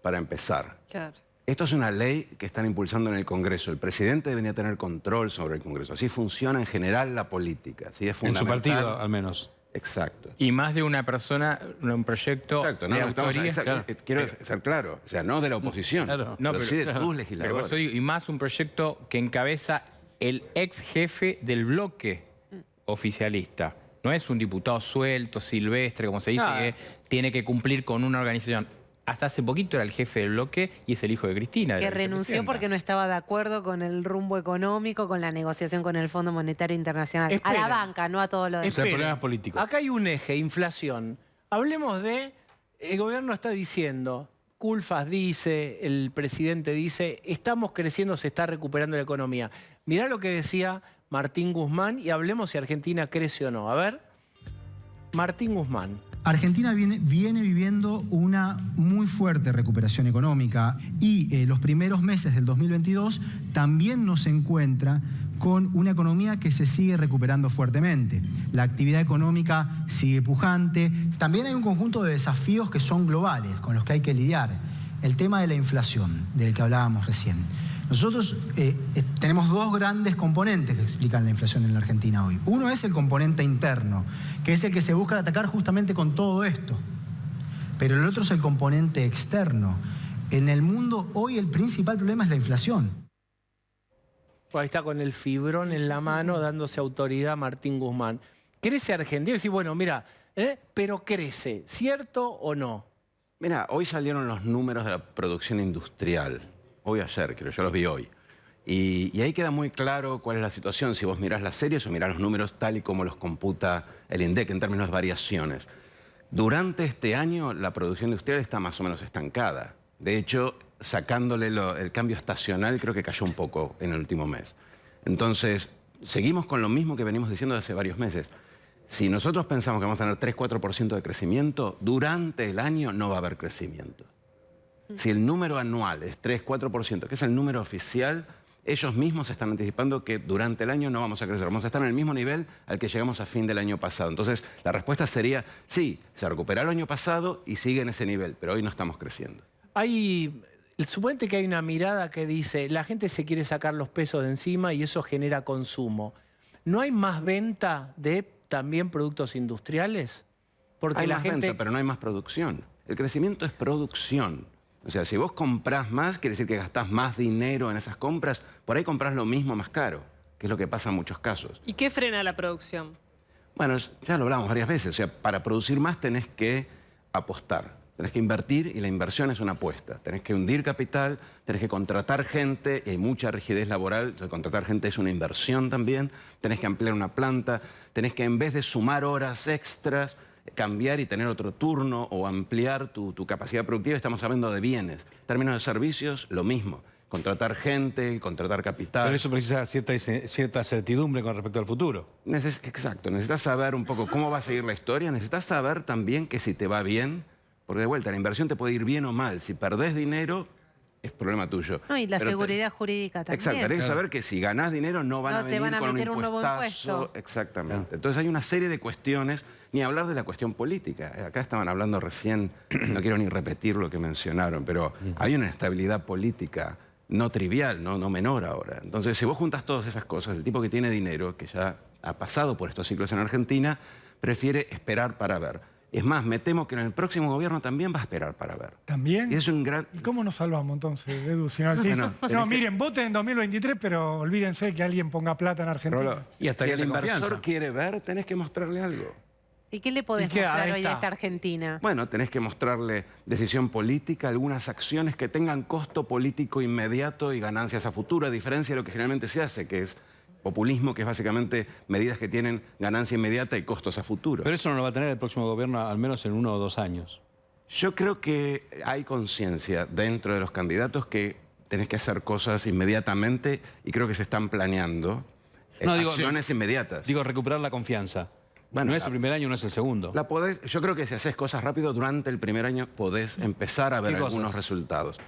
Para empezar. Claro. Esto es una ley que están impulsando en el Congreso. El presidente debería tener control sobre el Congreso. Así funciona en general la política. Así es fundamental. En su partido, al menos. Exacto. Y más de una persona, un proyecto de autoría. Quiero ser claro, o sea, no de la oposición, pero sí de tus legisladores. Pero y más un proyecto que encabeza el ex jefe del bloque oficialista. No es un diputado suelto, silvestre, como se dice, que tiene que cumplir con una organización. Hasta hace poquito era el jefe del bloque y es el hijo de Cristina. Que renunció porque no estaba de acuerdo con el rumbo económico, con la negociación con el Fondo Monetario Internacional. Esperen. A la banca, no a todo lo demás. Problemas políticos. Acá hay un eje, inflación. Hablemos de, el gobierno está diciendo, Culfas dice, el presidente dice, estamos creciendo, se está recuperando la economía. Mirá lo que decía Martín Guzmán y hablemos si Argentina crece o no. A ver, Martín Guzmán. Argentina viene viviendo una muy fuerte recuperación económica y los primeros meses del 2022 también nos encuentra con una economía que se sigue recuperando fuertemente. La actividad económica sigue pujante. También hay un conjunto de desafíos que son globales, con los que hay que lidiar. El tema de la inflación, del que hablábamos recién. Nosotros tenemos dos grandes componentes que explican la inflación en la Argentina hoy. Uno es el componente interno, que es el que se busca atacar justamente con todo esto. Pero el otro es el componente externo. En el mundo hoy el principal problema es la inflación. Ahí está con el fibrón en la mano dándose autoridad Martín Guzmán. ¿Crece Argentina? Sí, bueno, mira, pero crece, ¿cierto o no? Mira, hoy salieron los números de la producción industrial. Hoy ayer, creo, yo los vi hoy. Y ahí queda muy claro cuál es la situación, si vos mirás las series o mirás los números tal y como los computa el INDEC en términos de variaciones. Durante este año la producción industrial está más o menos estancada. De hecho, sacándole el cambio estacional, creo que cayó un poco en el último mes. Entonces, seguimos con lo mismo que venimos diciendo desde hace varios meses. Si nosotros pensamos que vamos a tener 3-4% de crecimiento, durante el año no va a haber crecimiento. Si el número anual es 3-4%, que es el número oficial, ellos mismos están anticipando que durante el año no vamos a crecer. Vamos a estar en el mismo nivel al que llegamos a fin del año pasado. Entonces, la respuesta sería, sí, se recuperó el año pasado y sigue en ese nivel, pero hoy no estamos creciendo. Suponete que hay una mirada que dice, la gente se quiere sacar los pesos de encima y eso genera consumo. ¿No hay más venta de también productos industriales? Porque hay más venta, pero no hay más producción. El crecimiento es producción. O sea, si vos comprás más, quiere decir que gastás más dinero en esas compras, por ahí comprás lo mismo más caro, que es lo que pasa en muchos casos. ¿Y qué frena la producción? Bueno, ya lo hablamos varias veces. O sea, para producir más tenés que apostar, tenés que invertir y la inversión es una apuesta. Tenés que hundir capital, tenés que contratar gente, y hay mucha rigidez laboral, entonces contratar gente es una inversión también, tenés que ampliar una planta, tenés que en vez de sumar horas extras, cambiar y tener otro turno o ampliar tu capacidad productiva. Estamos hablando de bienes. En términos de servicios, lo mismo. Contratar gente, contratar capital. Pero eso precisa cierta certidumbre con respecto al futuro. Exacto. Necesitas saber un poco cómo va a seguir la historia. Necesitas saber también que si te va bien, porque de vuelta, la inversión te puede ir bien o mal. Si perdés dinero, es problema tuyo. No, y la seguridad jurídica también. Exacto, tenés que saber que si ganás dinero no van a venir te van a con meter un nuevo impuestazo. impuesto. Exactamente. Entonces hay una serie de cuestiones, ni hablar de la cuestión política. Acá estaban hablando recién, no quiero ni repetir lo que mencionaron, pero hay una inestabilidad política no trivial, no menor ahora. Entonces, si vos juntas todas esas cosas, el tipo que tiene dinero, que ya ha pasado por estos ciclos en Argentina, prefiere esperar para ver. Es más, me temo que en el próximo gobierno también va a esperar para ver. ¿También? Y es un gran... ¿Y cómo nos salvamos entonces, Edu? Si no, decís, no, miren, voten en 2023, pero olvídense que alguien ponga plata en Argentina. Rolo, y hasta si el inversor quiere ver, tenés que mostrarle algo. ¿Y qué le podés mostrar hoy a esta Argentina? Bueno, tenés que mostrarle decisión política, algunas acciones que tengan costo político inmediato y ganancias a futuro, a diferencia de lo que generalmente se hace, que es populismo, que es básicamente medidas que tienen ganancia inmediata y costos a futuro. Pero eso no lo va a tener el próximo gobierno, al menos en 1 o 2 años. Yo creo que hay conciencia dentro de los candidatos que tenés que hacer cosas inmediatamente y creo que se están planeando acciones inmediatas. Digo, recuperar la confianza. Bueno, no es el primer año, no es el segundo. Yo creo que si haces cosas rápido durante el primer año podés empezar a ver algunos resultados.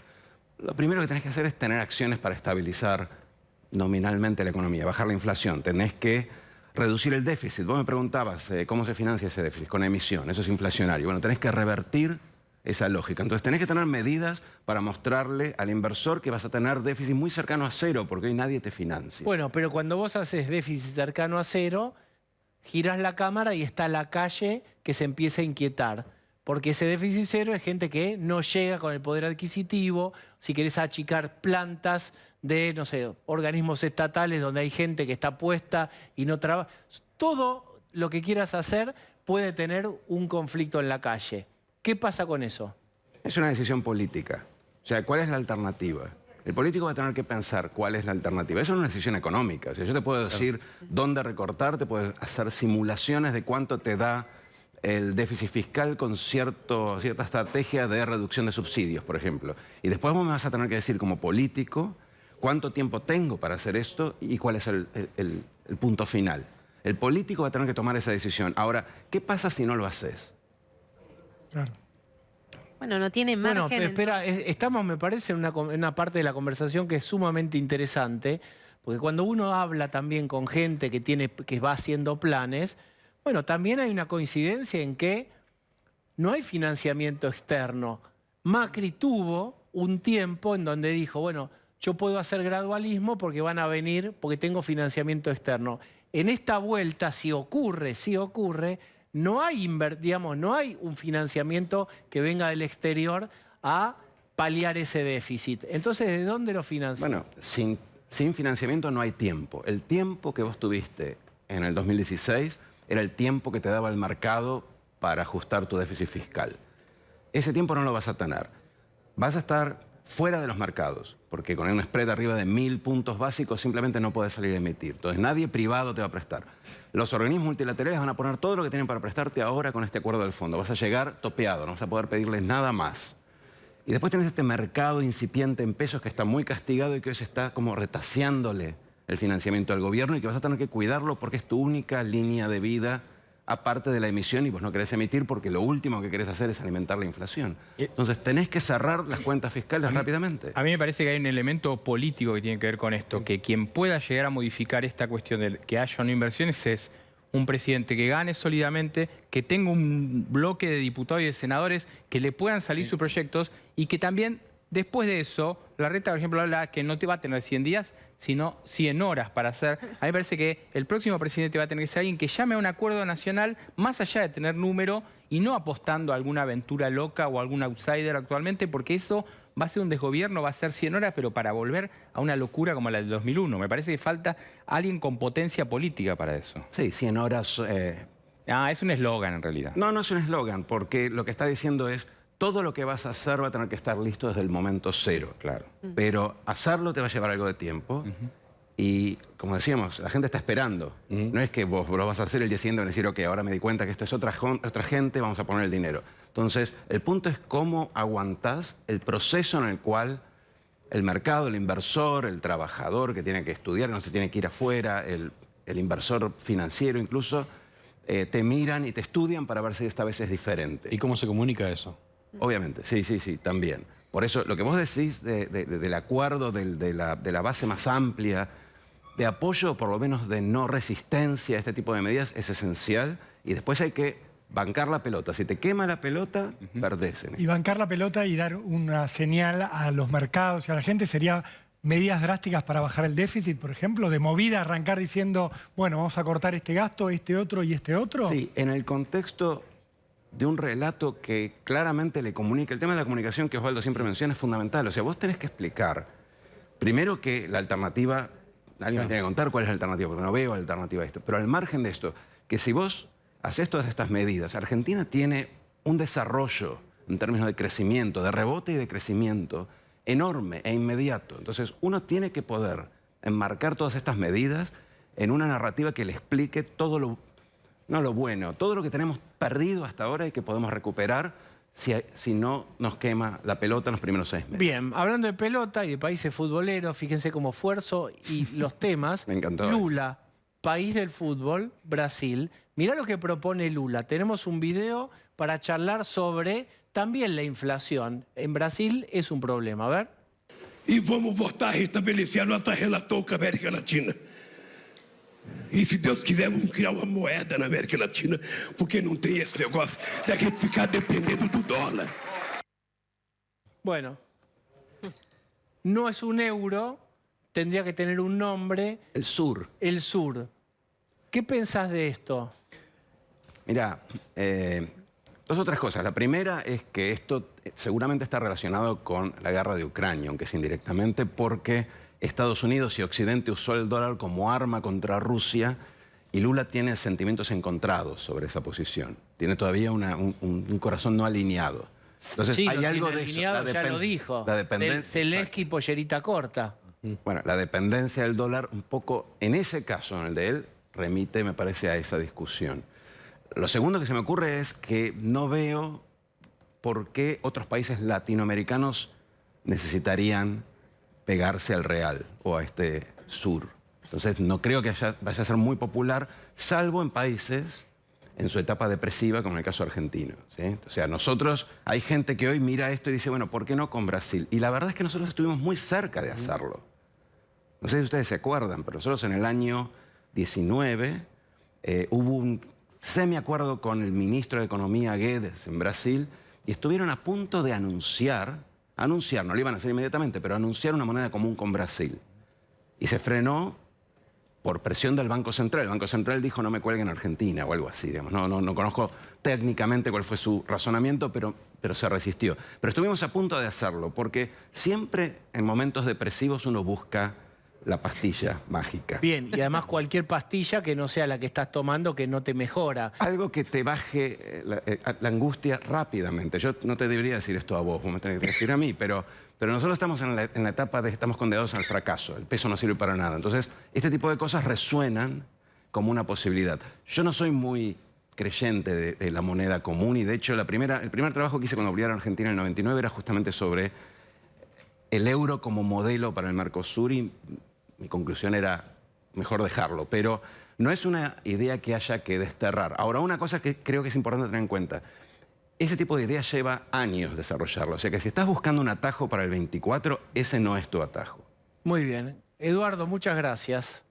Lo primero que tenés que hacer es tener acciones para estabilizar nominalmente la economía, bajar la inflación. Tenés que reducir el déficit. Vos me preguntabas cómo se financia ese déficit, con emisión, eso es inflacionario. Bueno, tenés que revertir esa lógica. Entonces tenés que tener medidas para mostrarle al inversor que vas a tener déficit muy cercano a cero, porque hoy nadie te financia. Bueno, pero cuando vos haces déficit cercano a cero, girás la cámara y está la calle que se empieza a inquietar. Porque ese déficit cero es gente que no llega con el poder adquisitivo. Si querés achicar plantas de, no sé, organismos estatales donde hay gente que está puesta y no trabaja. Todo lo que quieras hacer puede tener un conflicto en la calle. ¿Qué pasa con eso? Es una decisión política. O sea, ¿cuál es la alternativa? El político va a tener que pensar cuál es la alternativa. Eso es una decisión económica. O sea, yo te puedo decir dónde recortar, te puedo hacer simulaciones de cuánto te da el déficit fiscal con cierta estrategia de reducción de subsidios, por ejemplo. Y después vos me vas a tener que decir como político cuánto tiempo tengo para hacer esto y cuál es el punto final. El político va a tener que tomar esa decisión. Ahora, ¿qué pasa si no lo haces? Claro. Bueno, no tiene margen. Bueno, espera, estamos, me parece, en una parte de la conversación que es sumamente interesante, porque cuando uno habla también con gente que va haciendo planes, bueno, también hay una coincidencia en que no hay financiamiento externo. Macri tuvo un tiempo en donde dijo, bueno, yo puedo hacer gradualismo porque van a venir, porque tengo financiamiento externo. En esta vuelta, si ocurre, no hay, no hay un financiamiento que venga del exterior a paliar ese déficit. Entonces, ¿de dónde lo financian? Bueno, sin financiamiento no hay tiempo. El tiempo que vos tuviste en el 2016 era el tiempo que te daba el mercado para ajustar tu déficit fiscal. Ese tiempo no lo vas a tener. Vas a estar fuera de los mercados, porque con un spread arriba de 1000 puntos básicos simplemente no puedes salir a emitir. Entonces nadie privado te va a prestar. Los organismos multilaterales van a poner todo lo que tienen para prestarte ahora con este acuerdo del fondo. Vas a llegar topeado, no vas a poder pedirles nada más. Y después tenés este mercado incipiente en pesos que está muy castigado y que hoy se está como retaseándole el financiamiento del gobierno y que vas a tener que cuidarlo porque es tu única línea de vida aparte de la emisión y vos no querés emitir porque lo último que querés hacer es alimentar la inflación. Entonces tenés que cerrar las cuentas fiscales rápidamente. A mí me parece que hay un elemento político que tiene que ver con esto, que quien pueda llegar a modificar esta cuestión de que haya no inversiones es un presidente que gane sólidamente, que tenga un bloque de diputados y de senadores que le puedan salir sus proyectos y que también después de eso, Larreta, por ejemplo, habla que no te va a tener 100 días, sino 100 horas para hacer. A mí me parece que el próximo presidente va a tener que ser alguien que llame a un acuerdo nacional más allá de tener número y no apostando a alguna aventura loca o a algún outsider actualmente, porque eso va a ser un desgobierno, va a ser 100 horas, pero para volver a una locura como la del 2001. Me parece que falta alguien con potencia política para eso. Sí, 100 horas... es un eslogan en realidad. No, no es un eslogan, porque lo que está diciendo es todo lo que vas a hacer va a tener que estar listo desde el momento cero. Claro. Pero hacerlo te va a llevar algo de tiempo. Y, como decíamos, la gente está esperando. No es que vos lo vas a hacer el día siguiente y van a decir, ok, ahora me di cuenta que esto es otra gente, vamos a poner el dinero. Entonces, el punto es cómo aguantás el proceso en el cual el mercado, el inversor, el trabajador que tiene que estudiar, no se tiene que ir afuera, el inversor financiero incluso, te miran y te estudian para ver si esta vez es diferente. ¿Y cómo se comunica eso? Obviamente, sí, también. Por eso, lo que vos decís del acuerdo, de la base más amplia, de apoyo, por lo menos de no resistencia a este tipo de medidas, es esencial. Y después hay que bancar la pelota. Si te quema la pelota, perdés. Y bancar la pelota y dar una señal a los mercados y a la gente sería medidas drásticas para bajar el déficit, por ejemplo, de movida, arrancar diciendo, bueno, vamos a cortar este gasto, este otro y este otro. Sí, en el contexto de un relato que claramente le comunica. El tema de la comunicación que Osvaldo siempre menciona es fundamental. O sea, vos tenés que explicar, primero que la alternativa, alguien me tiene que contar cuál es la alternativa, porque no veo alternativa a esto, pero al margen de esto, que si vos haces todas estas medidas, Argentina tiene un desarrollo en términos de crecimiento, de rebote y de crecimiento enorme e inmediato. Entonces, uno tiene que poder enmarcar todas estas medidas en una narrativa que le explique todo lo bueno, todo lo que tenemos perdido hasta ahora y que podemos recuperar si no nos quema la pelota en los primeros 6 meses. Bien, hablando de pelota y de países futboleros, fíjense cómo esfuerzo y los temas. Me encantó. Lula, país del fútbol, Brasil. Mirá lo que propone Lula. Tenemos un video para charlar sobre también la inflación. En Brasil es un problema. A ver. E vamos voltar a restabelecer a nota relator com a América Latina. E se Deus quiser, vamos criar uma moeda na América Latina, porque não tem esse negócio da gente ficar dependendo do dólar. Bueno, no es un euro, tendría que tener un nombre. El sur. El sur. ¿Qué pensás de esto? Mira, dos o tres cosas. La primera es que esto seguramente está relacionado con la guerra de Ucrania, aunque es indirectamente, porque Estados Unidos y Occidente usó el dólar como arma contra Rusia y Lula tiene sentimientos encontrados sobre esa posición. Tiene todavía un corazón no alineado. Entonces, sí, hay algo de alineado, eso. Ya lo dijo. La dependencia. Zelensky, pollerita corta. Bueno, la dependencia del dólar, un poco, en ese caso, en el de él, remite, me parece, a esa discusión. Lo segundo que se me ocurre es que no veo por qué otros países latinoamericanos necesitarían pegarse al real o a este sur. Entonces, no creo que vaya a ser muy popular, salvo en países en su etapa depresiva, como en el caso argentino, ¿sí? O sea, hay gente que hoy mira esto y dice, bueno, ¿por qué no con Brasil? Y la verdad es que nosotros estuvimos muy cerca de hacerlo. No sé si ustedes se acuerdan, pero nosotros en el año 19 hubo un semiacuerdo con el ministro de Economía Guedes en Brasil y estuvieron a punto de anunciar, no lo iban a hacer inmediatamente, pero anunciar una moneda común con Brasil. Y se frenó por presión del Banco Central. El Banco Central dijo no me cuelguen en Argentina o algo así, digamos. No conozco técnicamente cuál fue su razonamiento, pero se resistió. Pero estuvimos a punto de hacerlo, porque siempre en momentos depresivos uno busca la pastilla mágica. Bien, y además cualquier pastilla que no sea la que estás tomando que no te mejora. Algo que te baje la angustia rápidamente. Yo no te debería decir esto a vos me tenés que decir a mí, pero nosotros estamos en la etapa de estamos condenados al fracaso. El peso no sirve para nada. Entonces, este tipo de cosas resuenan como una posibilidad. Yo no soy muy creyente de la moneda común y de hecho el primer trabajo que hice cuando volví a Argentina en el 99 era justamente sobre el euro como modelo para el Mercosur y mi conclusión era mejor dejarlo, pero no es una idea que haya que desterrar. Ahora, una cosa que creo que es importante tener en cuenta, ese tipo de idea lleva años desarrollarlo, o sea que si estás buscando un atajo para el 24, ese no es tu atajo. Muy bien. Eduardo, muchas gracias.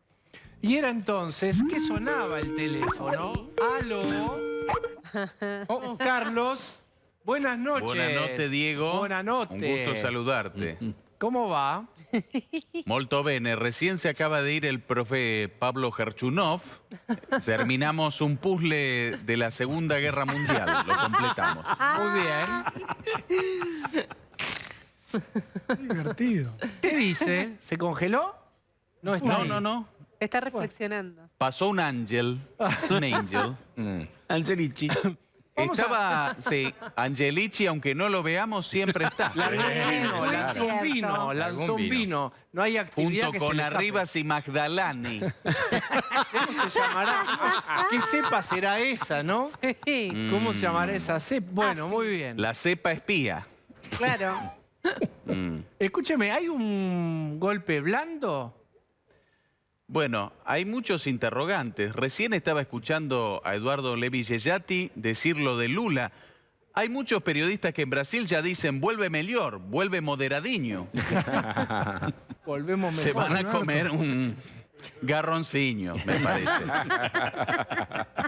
Y era entonces que sonaba el teléfono. ¡Aló! Oh, Carlos, buenas noches. Buenas noches, Diego. Buenas noches. Un gusto saludarte. ¿Cómo va? Molto bene. Recién se acaba de ir el profe Pablo Gerchunov. Terminamos un puzzle de la Segunda Guerra Mundial. Lo completamos. Muy bien. Divertido. ¿Qué dice? ¿Se congeló? No está ahí. No. Está reflexionando. Pasó un ángel. Un angel. Angelici. Sí, Angelici, aunque no lo veamos, siempre está. Lanzó un vino. No hay actividad junto con Arribas y Magdalani. ¿Cómo se llamará? ¿Qué cepa será esa, no? Sí. ¿Cómo se llamará esa cepa? Bueno, muy bien. La cepa espía. Claro. Escúcheme, ¿hay un golpe blando? Bueno, hay muchos interrogantes. Recién estaba escuchando a Eduardo Levi Yeyati decir lo de Lula. Hay muchos periodistas que en Brasil ya dicen vuelve mejor, vuelve moderadinho. Volvemos mejor. Se van a comer un garronciño, me parece.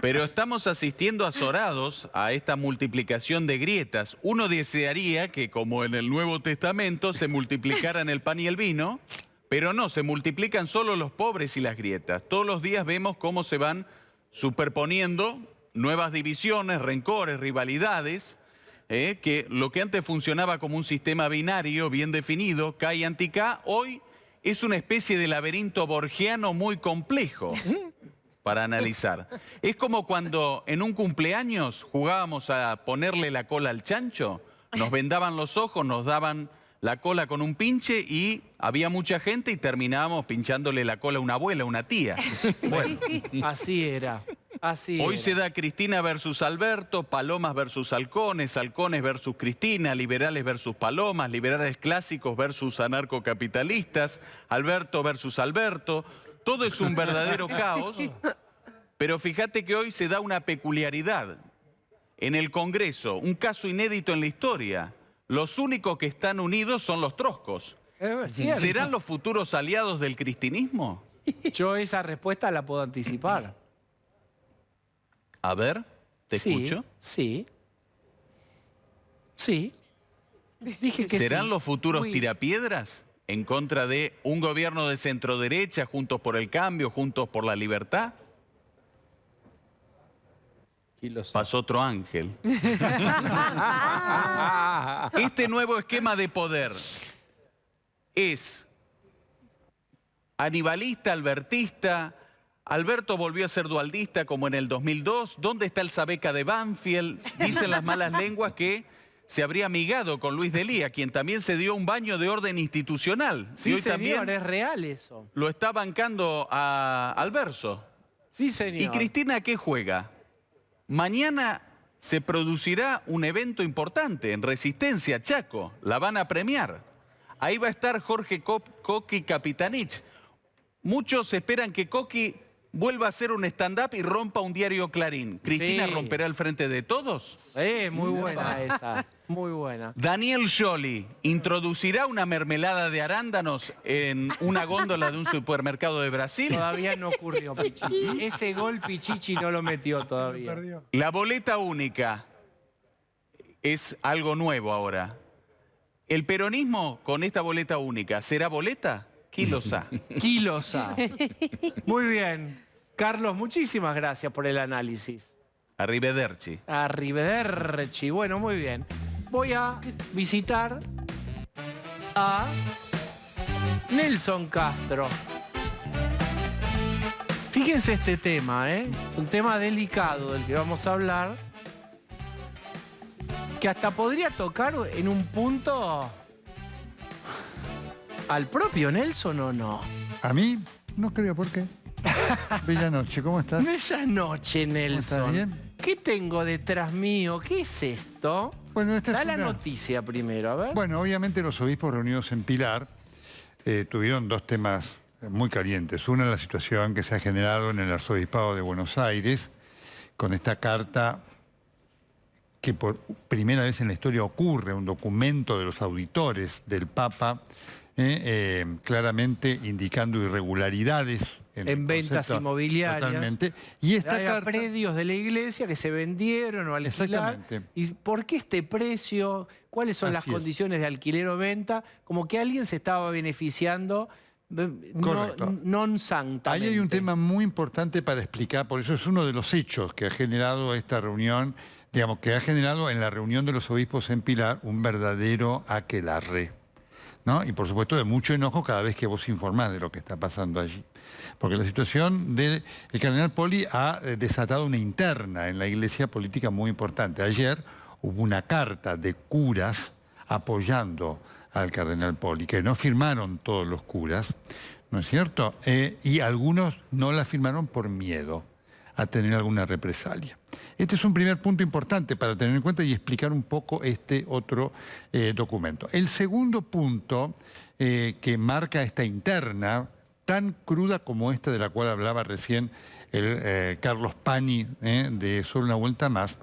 Pero estamos asistiendo azorados a esta multiplicación de grietas. Uno desearía que, como en el Nuevo Testamento, se multiplicaran el pan y el vino, pero no, se multiplican solo los pobres y las grietas. Todos los días vemos cómo se van superponiendo nuevas divisiones, rencores, rivalidades, que lo que antes funcionaba como un sistema binario bien definido, K y anti-K, hoy es una especie de laberinto borgiano muy complejo para analizar. Es como cuando en un cumpleaños jugábamos a ponerle la cola al chancho, nos vendaban los ojos, nos daban la cola con un pinche y había mucha gente y terminábamos pinchándole la cola a una abuela, a una tía. Bueno, así era. Así hoy era. se da Cristina versus Alberto, Palomas versus Halcones, Halcones versus Cristina, liberales versus Palomas, liberales clásicos versus anarcocapitalistas, Alberto versus Alberto. Todo es un verdadero caos, pero fíjate que hoy se da una peculiaridad. En el Congreso, un caso inédito en la historia, los únicos que están unidos son los troscos. ¿Serán los futuros aliados del cristinismo? Yo esa respuesta la puedo anticipar. A ver, ¿te escucho? Sí. Sí. Dije que ¿Serán sí. los futuros tirapiedras en contra de un gobierno de centroderecha, Juntos por el Cambio, Juntos por la Libertad? Pasó otro ángel. Este nuevo esquema de poder es anibalista, albertista. Alberto volvió a ser dualdista como en el 2002. ¿Dónde está el Sabeca de Banfield? Dicen las malas lenguas que se habría amigado con Luis Delía, quien también se dio un baño de orden institucional. Sí, y hoy señor, también es real eso. lo está bancando al verso. Sí, señor. ¿Y Cristina qué juega? Mañana se producirá un evento importante en Resistencia, Chaco. La van a premiar. Ahí va a estar Jorge Coqui Capitanich. Muchos esperan que Coqui vuelva a hacer un stand-up y rompa un diario Clarín. ¿Cristina romperá el frente de todos? Muy buena esa. Muy buena. Daniel Scioli introducirá una mermelada de arándanos en una góndola de un supermercado de Brasil. Todavía no ocurrió, Pichichi. Ese gol Pichichi no lo metió todavía. La boleta única es algo nuevo ahora. ¿El peronismo con esta boleta única será boleta? Kilosa. Kilosa. Muy bien. Carlos, muchísimas gracias por el análisis. Arrivederci. Arrivederci. Bueno, muy bien. Voy a visitar a Nelson Castro. Fíjense este tema, ¿eh? Un tema delicado del que vamos a hablar, que hasta podría tocar en un punto al propio Nelson, ¿o no? ¿A mí? No creo, ¿por qué? Bella noche, ¿cómo estás? Bella noche, Nelson. ¿Estás bien? ¿Qué tengo detrás mío? ¿Qué es esto? Bueno, esta da es la una... noticia primero, a ver. Bueno, obviamente los obispos reunidos en Pilar tuvieron dos temas muy calientes. Una, la situación que se ha generado en el Arzobispado de Buenos Aires, con esta carta que por primera vez en la historia ocurre, un documento de los auditores del Papa, claramente indicando irregularidades en ventas inmobiliarias. Totalmente. Y esta hay carta... predios de la iglesia que se vendieron o alquilaron. Exactamente. ¿Y por qué este precio? ¿Cuáles son las condiciones de alquiler o venta? Como que alguien se estaba beneficiando non santamente. Ahí hay un tema muy importante para explicar, por eso es uno de los hechos que ha generado esta reunión, digamos, que ha generado en la reunión de los obispos en Pilar un verdadero aquelarre, ¿no? Y por supuesto de mucho enojo cada vez que vos informás de lo que está pasando allí. Porque la situación del cardenal Poli ha desatado una interna en la iglesia política muy importante. Ayer hubo una carta de curas apoyando al cardenal Poli, que no firmaron todos los curas, ¿no es cierto? Y algunos no la firmaron por miedo a tener alguna represalia. Este es un primer punto importante para tener en cuenta y explicar un poco este otro documento. El segundo punto que marca esta interna, tan cruda como esta de la cual hablaba recién el Carlos Pani de Solo una vuelta más,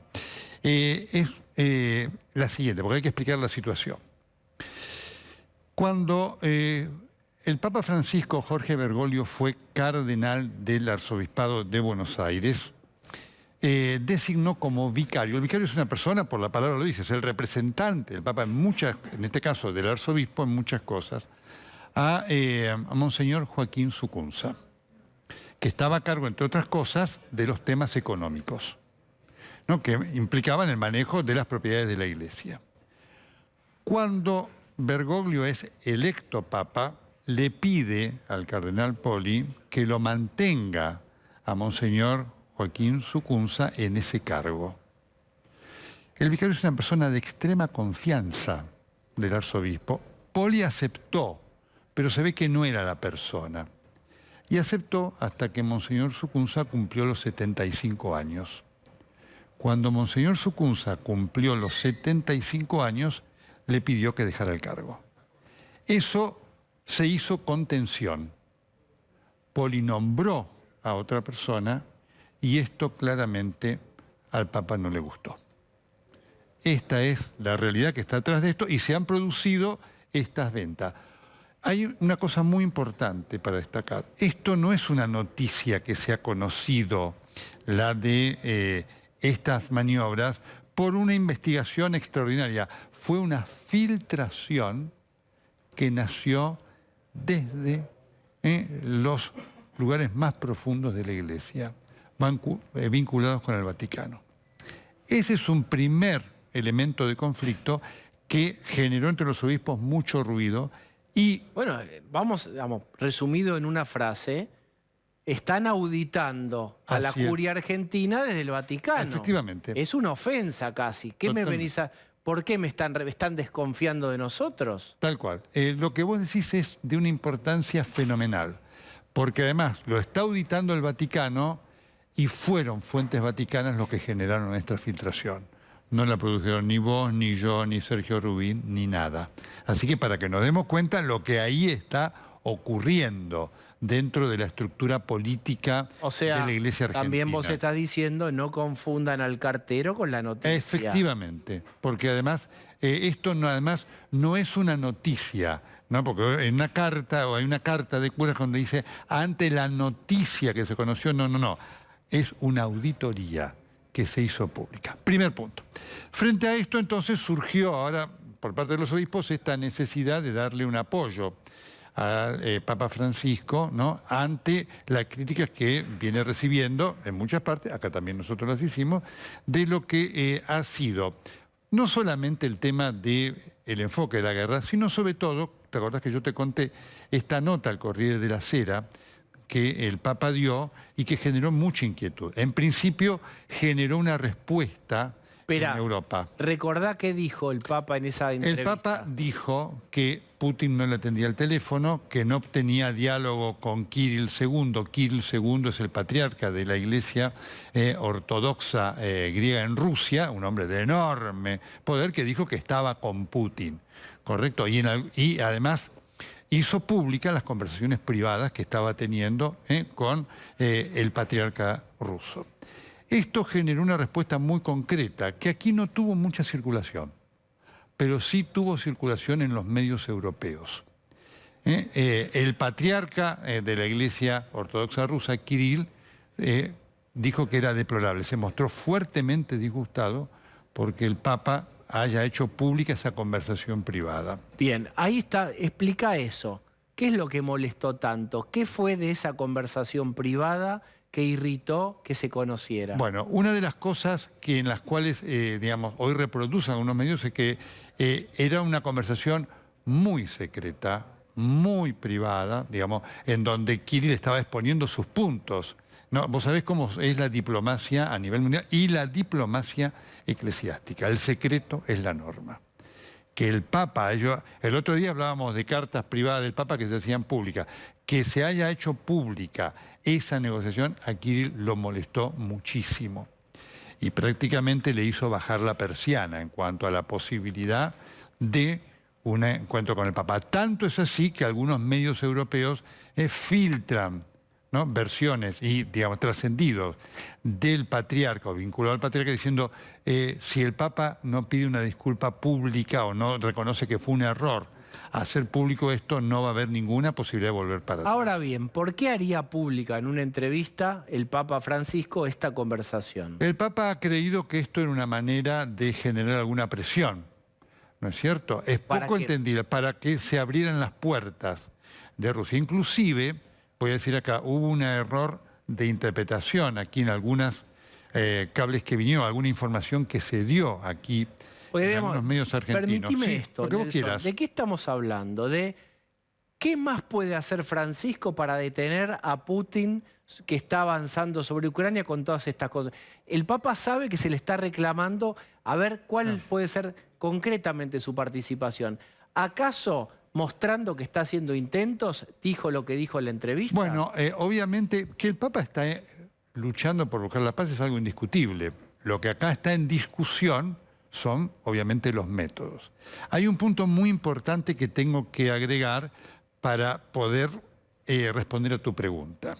es la siguiente, porque hay que explicar la situación. Cuando el Papa Francisco Jorge Bergoglio fue cardenal del Arzobispado de Buenos Aires, designó como vicario. El vicario es una persona, por la palabra lo dice, es el representante del Papa en este caso del arzobispo, en muchas cosas, a Monseñor Joaquín Sucunza, que estaba a cargo, entre otras cosas, de los temas económicos, ¿no?, que implicaban el manejo de las propiedades de la Iglesia. Cuando Bergoglio es electo Papa, le pide al cardenal Poli que lo mantenga a Monseñor Joaquín Sucunza en ese cargo. El vicario es una persona de extrema confianza del arzobispo. Poli aceptó, pero se ve que no era la persona. Y aceptó hasta que Monseñor Sucunza cumplió los 75 años. Cuando Monseñor Sucunza cumplió los 75 años, le pidió que dejara el cargo. Eso se hizo con tensión. Poli nombró a otra persona y esto claramente al Papa no le gustó. Esta es la realidad que está atrás de esto y se han producido estas ventas. Hay una cosa muy importante para destacar. Esto no es una noticia que se ha conocido, la de estas maniobras, por una investigación extraordinaria. Fue una filtración que nació desde los lugares más profundos de la Iglesia, vinculados con el Vaticano. Ese es un primer elemento de conflicto que generó entre los obispos mucho ruido y... Bueno, vamos, resumido en una frase, están auditando a la curia argentina desde el Vaticano. Efectivamente. Es una ofensa casi. ¿Qué me venís a...? ¿Por qué me están desconfiando de nosotros? Tal cual. Lo que vos decís es de una importancia fenomenal, porque además lo está auditando el Vaticano y fueron fuentes vaticanas los que generaron esta filtración. No la produjeron ni vos, ni yo, ni Sergio Rubín, ni nada. Así que para que nos demos cuenta lo que ahí está ocurriendo dentro de la estructura política de la Iglesia argentina. También vos estás diciendo no confundan al cartero con la noticia. Efectivamente, porque además esto no es una noticia, ¿no? Porque en una carta, o hay una carta de curas donde dice ante la noticia que se conoció, no, es una auditoría que se hizo pública. Primer punto. Frente a esto entonces surgió ahora por parte de los obispos esta necesidad de darle un apoyo al Papa Francisco, ¿no?, ante las críticas que viene recibiendo en muchas partes, acá también nosotros las hicimos, de lo que ha sido no solamente el tema del enfoque de la guerra, sino sobre todo, ¿te acordás que yo te conté esta nota al Corriere della Sera que el Papa dio y que generó mucha inquietud? En principio generó una respuesta en Europa. Recordá qué dijo el Papa en esa entrevista. El Papa dijo que Putin no le atendía el teléfono, que no tenía diálogo con Kirill II. Kirill II es el patriarca de la Iglesia ortodoxa griega en Rusia, un hombre de enorme poder que dijo que estaba con Putin, ¿correcto? Y además hizo públicas las conversaciones privadas que estaba teniendo con el patriarca ruso. Esto generó una respuesta muy concreta, que aquí no tuvo mucha circulación, pero sí tuvo circulación en los medios europeos. El patriarca de la Iglesia Ortodoxa Rusa, Kirill, dijo que era deplorable. Se mostró fuertemente disgustado porque el Papa haya hecho pública esa conversación privada. Bien, ahí está, explica eso. ¿Qué es lo que molestó tanto? ¿Qué fue de esa conversación privada que irritó que se conociera? Bueno, una de las cosas en las cuales, hoy reproducen algunos medios es que era una conversación muy secreta, muy privada, en donde Kirill estaba exponiendo sus puntos. No, vos sabés cómo es la diplomacia a nivel mundial y la diplomacia eclesiástica. El secreto es la norma. Que el Papa, el otro día hablábamos de cartas privadas del Papa que se hacían públicas, que se haya hecho pública esa negociación a Kirill lo molestó muchísimo y prácticamente le hizo bajar la persiana en cuanto a la posibilidad de un encuentro con el Papa. Tanto es así que algunos medios europeos filtran ¿no? Versiones y, digamos, trascendidos del patriarca o vinculado al patriarca diciendo si el Papa no pide una disculpa pública o no reconoce que fue un error hacer público esto, no va a haber ninguna posibilidad de volver para atrás. Ahora bien, ¿por qué haría pública en una entrevista el Papa Francisco esta conversación? El Papa ha creído que esto era una manera de generar alguna presión, ¿no es cierto? Es poco entendible, para que se abrieran las puertas de Rusia. Inclusive, voy a decir acá, hubo un error de interpretación aquí en algunos cables que vinieron, alguna información que se dio aquí en algunos medios argentinos. Permitime ¿sí? esto, Lo que vos Nelson, quieras. ¿de qué estamos hablando? ¿De qué más puede hacer Francisco para detener a Putin que está avanzando sobre Ucrania con todas estas cosas? El Papa sabe que se le está reclamando a ver cuál puede ser concretamente su participación. ¿Acaso mostrando que está haciendo intentos, dijo lo que dijo en la entrevista? Bueno, obviamente que el Papa está luchando por buscar la paz es algo indiscutible. Lo que acá está en discusión son, obviamente, los métodos. Hay un punto muy importante que tengo que agregar para poder responder a tu pregunta.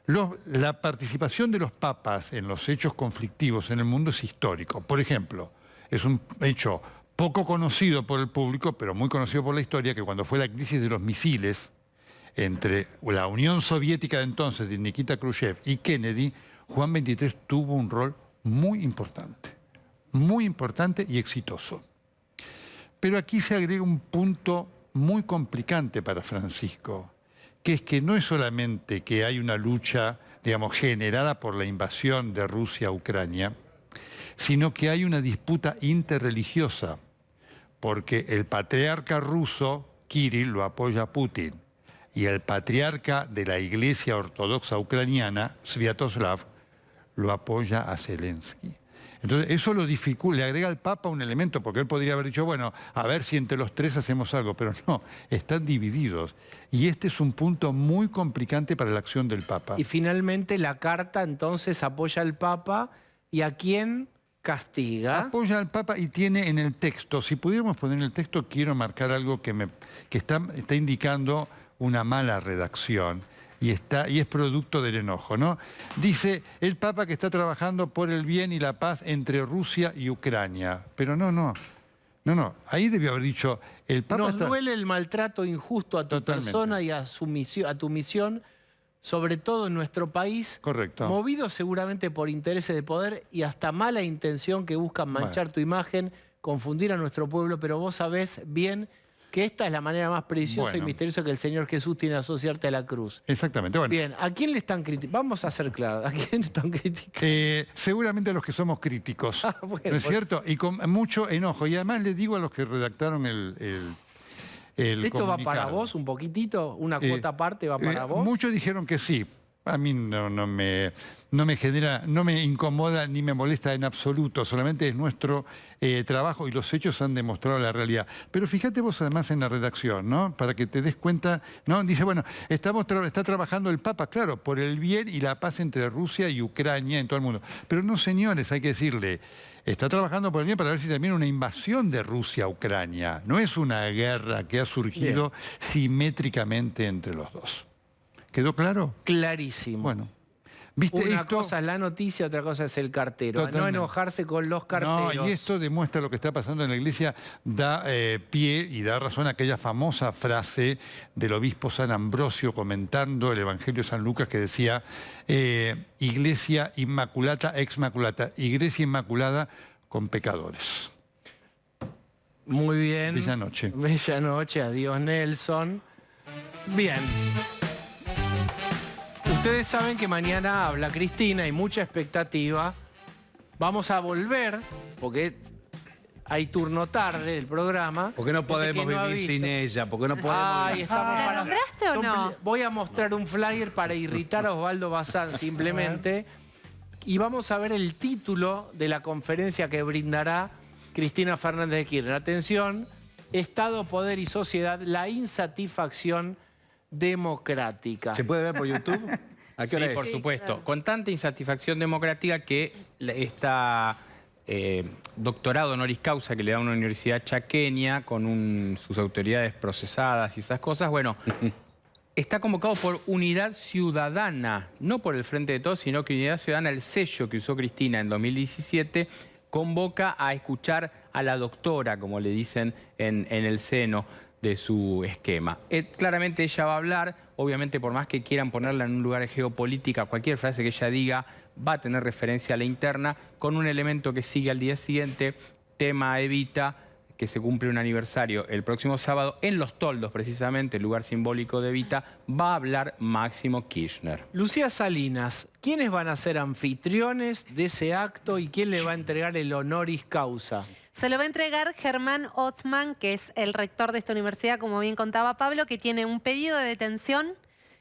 La participación de los papas en los hechos conflictivos en el mundo es histórico. Por ejemplo, es un hecho poco conocido por el público, pero muy conocido por la historia, que cuando fue la crisis de los misiles entre la Unión Soviética de entonces, de Nikita Khrushchev, y Kennedy, Juan XXIII tuvo un rol muy importante y exitoso. Pero aquí se agrega un punto muy complicante para Francisco, que es que no es solamente que hay una lucha, digamos, generada por la invasión de Rusia a Ucrania, sino que hay una disputa interreligiosa, porque el patriarca ruso, Kirill, lo apoya a Putin, y el patriarca de la Iglesia Ortodoxa Ucraniana, Sviatoslav, lo apoya a Zelensky. Entonces, eso lo dificulta, le agrega al Papa un elemento, porque él podría haber dicho, bueno, a ver si entre los tres hacemos algo, pero no, están divididos. Y este es un punto muy complicante para la acción del Papa. Y finalmente la carta entonces apoya al Papa, ¿y a quién castiga? Apoya al Papa y tiene en el texto, si pudiéramos poner en el texto, quiero marcar algo que está indicando una mala redacción. Y es producto del enojo, ¿no? Dice el Papa que está trabajando por el bien y la paz entre Rusia y Ucrania. Pero no. Ahí debió haber dicho, el Papa Nos duele el maltrato injusto a tu persona y a tu misión, sobre todo en nuestro país. Correcto. Movido seguramente por intereses de poder y hasta mala intención que buscan manchar tu imagen, confundir a nuestro pueblo, pero vos sabés bien que esta es la manera más preciosa y misteriosa que el Señor Jesús tiene de asociarte a la cruz. Exactamente. Bueno. Bien, ¿a quién le están criticando? Vamos a ser claros, ¿a quién le están criticando? Seguramente a los que somos críticos, bueno, ¿no es cierto? Y con mucho enojo. Y además le digo a los que redactaron el ¿Esto comunicado. va para vos un poquitito? ¿Una cuota aparte va para vos? Muchos dijeron que sí. A mí no me genera, no me incomoda ni me molesta en absoluto, solamente es nuestro trabajo y los hechos han demostrado la realidad. Pero fíjate vos además en la redacción, ¿no? Para que te des cuenta, ¿no? Dice, bueno, está trabajando el Papa, claro, por el bien y la paz entre Rusia y Ucrania en todo el mundo. Pero no, señores, hay que decirle, está trabajando por el bien para ver si termina una invasión de Rusia a Ucrania. No es una guerra que ha surgido simétricamente entre los dos. ¿Quedó claro? Clarísimo. Bueno. ¿Viste Una esto? cosa es la noticia, otra cosa es el cartero. No enojarse con los carteros. No, y esto demuestra lo que está pasando en la Iglesia, da pie y da razón a aquella famosa frase del obispo San Ambrosio comentando el Evangelio de San Lucas que decía Iglesia Inmaculata, ex maculata, Iglesia Inmaculada con pecadores. Muy bien. Bella noche. Bella noche, adiós Nelson. Bien. Ustedes saben que mañana habla Cristina, hay mucha expectativa. Vamos volver, porque hay turno tarde del programa. Porque no podemos vivir sin ella, porque no podemos... Ay, ¿La nombraste o no? Voy a mostrar un flyer para irritar a Osvaldo Bazán simplemente. Y vamos a ver el título de la conferencia que brindará Cristina Fernández de Kirchner. Atención, Estado, Poder y Sociedad, la insatisfacción democrática. ¿Se puede ver por YouTube? ¿A qué hora es? Por supuesto. Claro. Con tanta insatisfacción democrática que esta doctorado honoris causa que le da una universidad chaqueña con sus autoridades procesadas y esas cosas, bueno, está convocado por Unidad Ciudadana, no por el Frente de Todos, sino que Unidad Ciudadana, el sello que usó Cristina en 2017, convoca a escuchar a la doctora, como le dicen en el seno de su esquema. Claramente ella va a hablar, obviamente por más que quieran ponerla en un lugar de geopolítica, cualquier frase que ella diga va a tener referencia a la interna, con un elemento que sigue al día siguiente, tema Evita, que se cumple un aniversario el próximo sábado, en Los Toldos, precisamente, el lugar simbólico de Evita, va a hablar Máximo Kirchner. Lucía Salinas, ¿quiénes van a ser anfitriones de ese acto y quién le va a entregar el honoris causa? Se lo va a entregar Germán Othman, que es el rector de esta universidad, como bien contaba Pablo, que tiene un pedido de detención,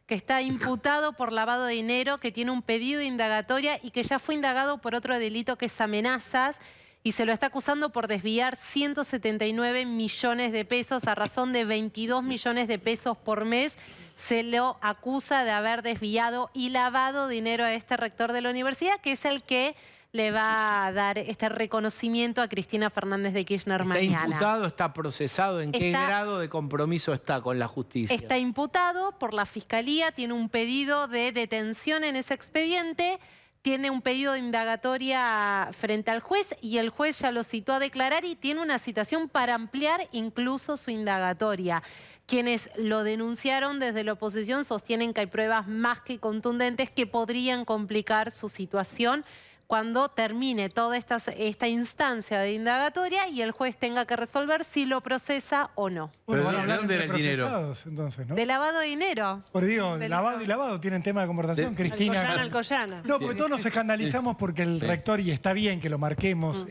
que está imputado por lavado de dinero, que tiene un pedido de indagatoria y que ya fue indagado por otro delito que es amenazas, y se lo está acusando por desviar 179 millones de pesos a razón de 22 millones de pesos por mes. Se lo acusa de haber desviado y lavado dinero a este rector de la universidad, que es el que le va a dar este reconocimiento a Cristina Fernández de Kirchner mañana. ¿Está imputado, está procesado? ¿En qué grado de compromiso está con la justicia? Está imputado por la Fiscalía, tiene un pedido de detención en ese expediente, tiene un pedido de indagatoria frente al juez y el juez ya lo citó a declarar y tiene una citación para ampliar incluso su indagatoria. Quienes lo denunciaron desde la oposición sostienen que hay pruebas más que contundentes que podrían complicar su situación cuando termine toda esta instancia de indagatoria y el juez tenga que resolver si lo procesa o no. Bueno, ¿Pero de dónde era el dinero? Entonces, ¿no? ¿De lavado de dinero? Por digo, lavado y lavado tienen tema de conversación, Cristina. Alcoyana. No, porque todos nos escandalizamos porque el rector, y está bien que lo marquemos,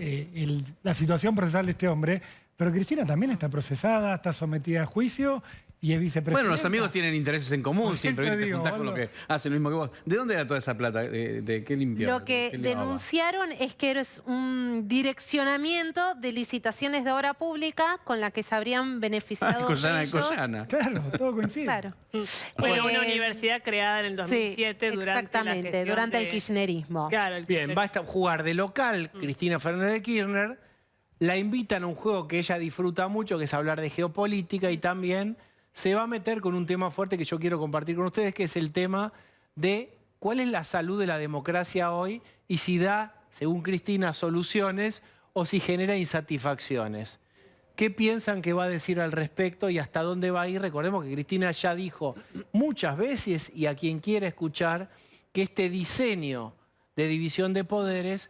la situación procesal de este hombre, pero Cristina también está procesada, está sometida a juicio y es vicepresidenta. Bueno, los amigos tienen intereses en común, siempre te digo, juntás con lo que hacen lo mismo que vos. ¿De dónde era toda esa plata? ¿De qué limpiaban? Lo que denunciaron es que es un direccionamiento de licitaciones de obra pública con la que se habrían beneficiado Claro, todo coincide. Claro. Bueno, una universidad creada en el 2007 sí, durante durante el kirchnerismo. Claro, Bien, va a jugar de local Cristina Fernández de Kirchner, la invitan a un juego que ella disfruta mucho, que es hablar de geopolítica, y también se va a meter con un tema fuerte que yo quiero compartir con ustedes, que es el tema de cuál es la salud de la democracia hoy y si da, según Cristina, soluciones o si genera insatisfacciones. ¿Qué piensan que va a decir al respecto y hasta dónde va a ir? Recordemos que Cristina ya dijo muchas veces, y a quien quiera escuchar, que este diseño de división de poderes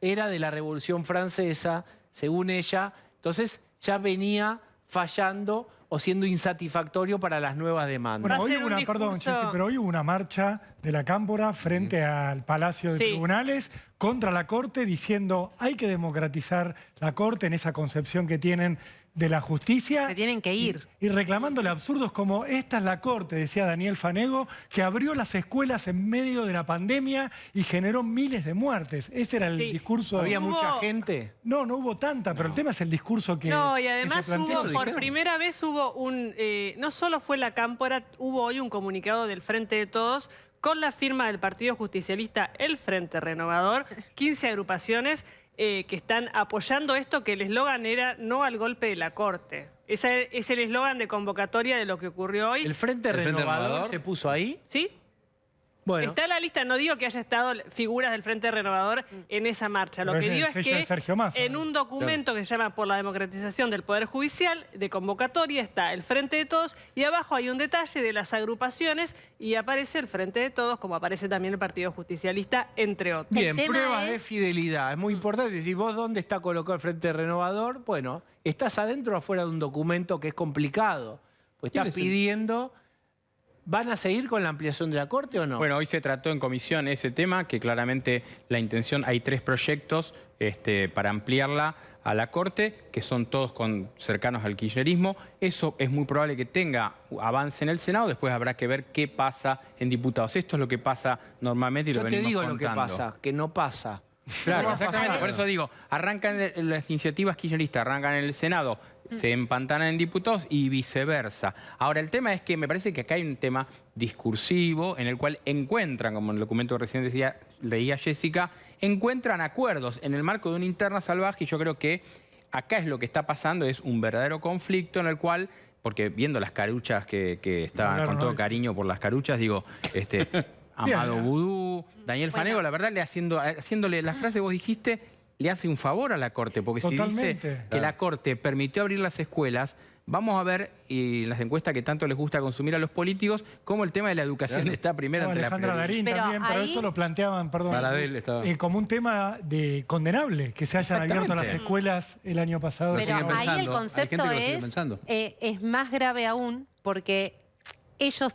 era de la Revolución Francesa, según ella. Entonces ya venía fallando o siendo insatisfactorio para las nuevas demandas. Bueno, hoy hubo una, perdón, Chelsea, pero hoy hubo una marcha de la Cámpora frente al Palacio de Tribunales contra la Corte, diciendo hay que democratizar la Corte en esa concepción que tienen de la justicia. Se tienen que ir. Y reclamándole absurdos como esta es la Corte, decía Daniel Fanego, que abrió las escuelas en medio de la pandemia y generó miles de muertes. Ese era el discurso. ¿Había mucha gente? No, no hubo tanta, pero el tema es el discurso que No, y además se planteó. por primera vez hubo un... no solo fue la Cámpora, hubo hoy un comunicado del Frente de Todos con la firma del Partido Justicialista, el Frente Renovador, 15 agrupaciones que están apoyando esto, que el eslogan era no al golpe de la Corte. Ese es el eslogan de convocatoria de lo que ocurrió hoy. ¿El Frente Renovador se puso ahí? Sí. Bueno. Está en la lista, no digo que haya estado figuras del Frente Renovador en esa marcha. Lo que digo es que en un documento que se llama Por la Democratización del Poder Judicial, de convocatoria, está el Frente de Todos y abajo hay un detalle de las agrupaciones y aparece el Frente de Todos, como aparece también el Partido Justicialista, entre otros. Bien, pruebas de fidelidad. Es muy importante decir, vos dónde está colocado el Frente Renovador. Bueno, estás adentro o afuera de un documento que es complicado. Pues estás pidiendo... ¿Van a seguir con la ampliación de la Corte o no? Bueno, hoy se trató en comisión ese tema, que claramente la intención, hay 3 proyectos para ampliarla a la Corte, que son todos cercanos al kirchnerismo. Eso es muy probable que tenga avance en el Senado, después habrá que ver qué pasa en diputados. Esto es lo que pasa normalmente y lo venimos contando. Yo te digo lo que pasa, que no pasa. Claro, exactamente. Por eso digo, arrancan las iniciativas kirchneristas, arrancan en el Senado, se empantanan en diputados y viceversa. Ahora, el tema es que me parece que acá hay un tema discursivo en el cual encuentran, como en el documento que recién leía Jessica, encuentran acuerdos en el marco de una interna salvaje y yo creo que acá es lo que está pasando, es un verdadero conflicto en el cual porque viendo las caruchas que estaban con todo cariño por las caruchas, digo, Amado Vudú, Daniel Fanego, la verdad, haciéndole la frase que vos dijiste, le hace un favor a la Corte, porque si dice que la Corte permitió abrir las escuelas, vamos a ver, y las encuestas que tanto les gusta consumir a los políticos, cómo el tema de la educación está primero entre Alejandra Darín también, pero esto lo planteaban, como un tema condenable, que se hayan abierto las escuelas el año pasado. Pero ahí el concepto es más grave aún, porque ellos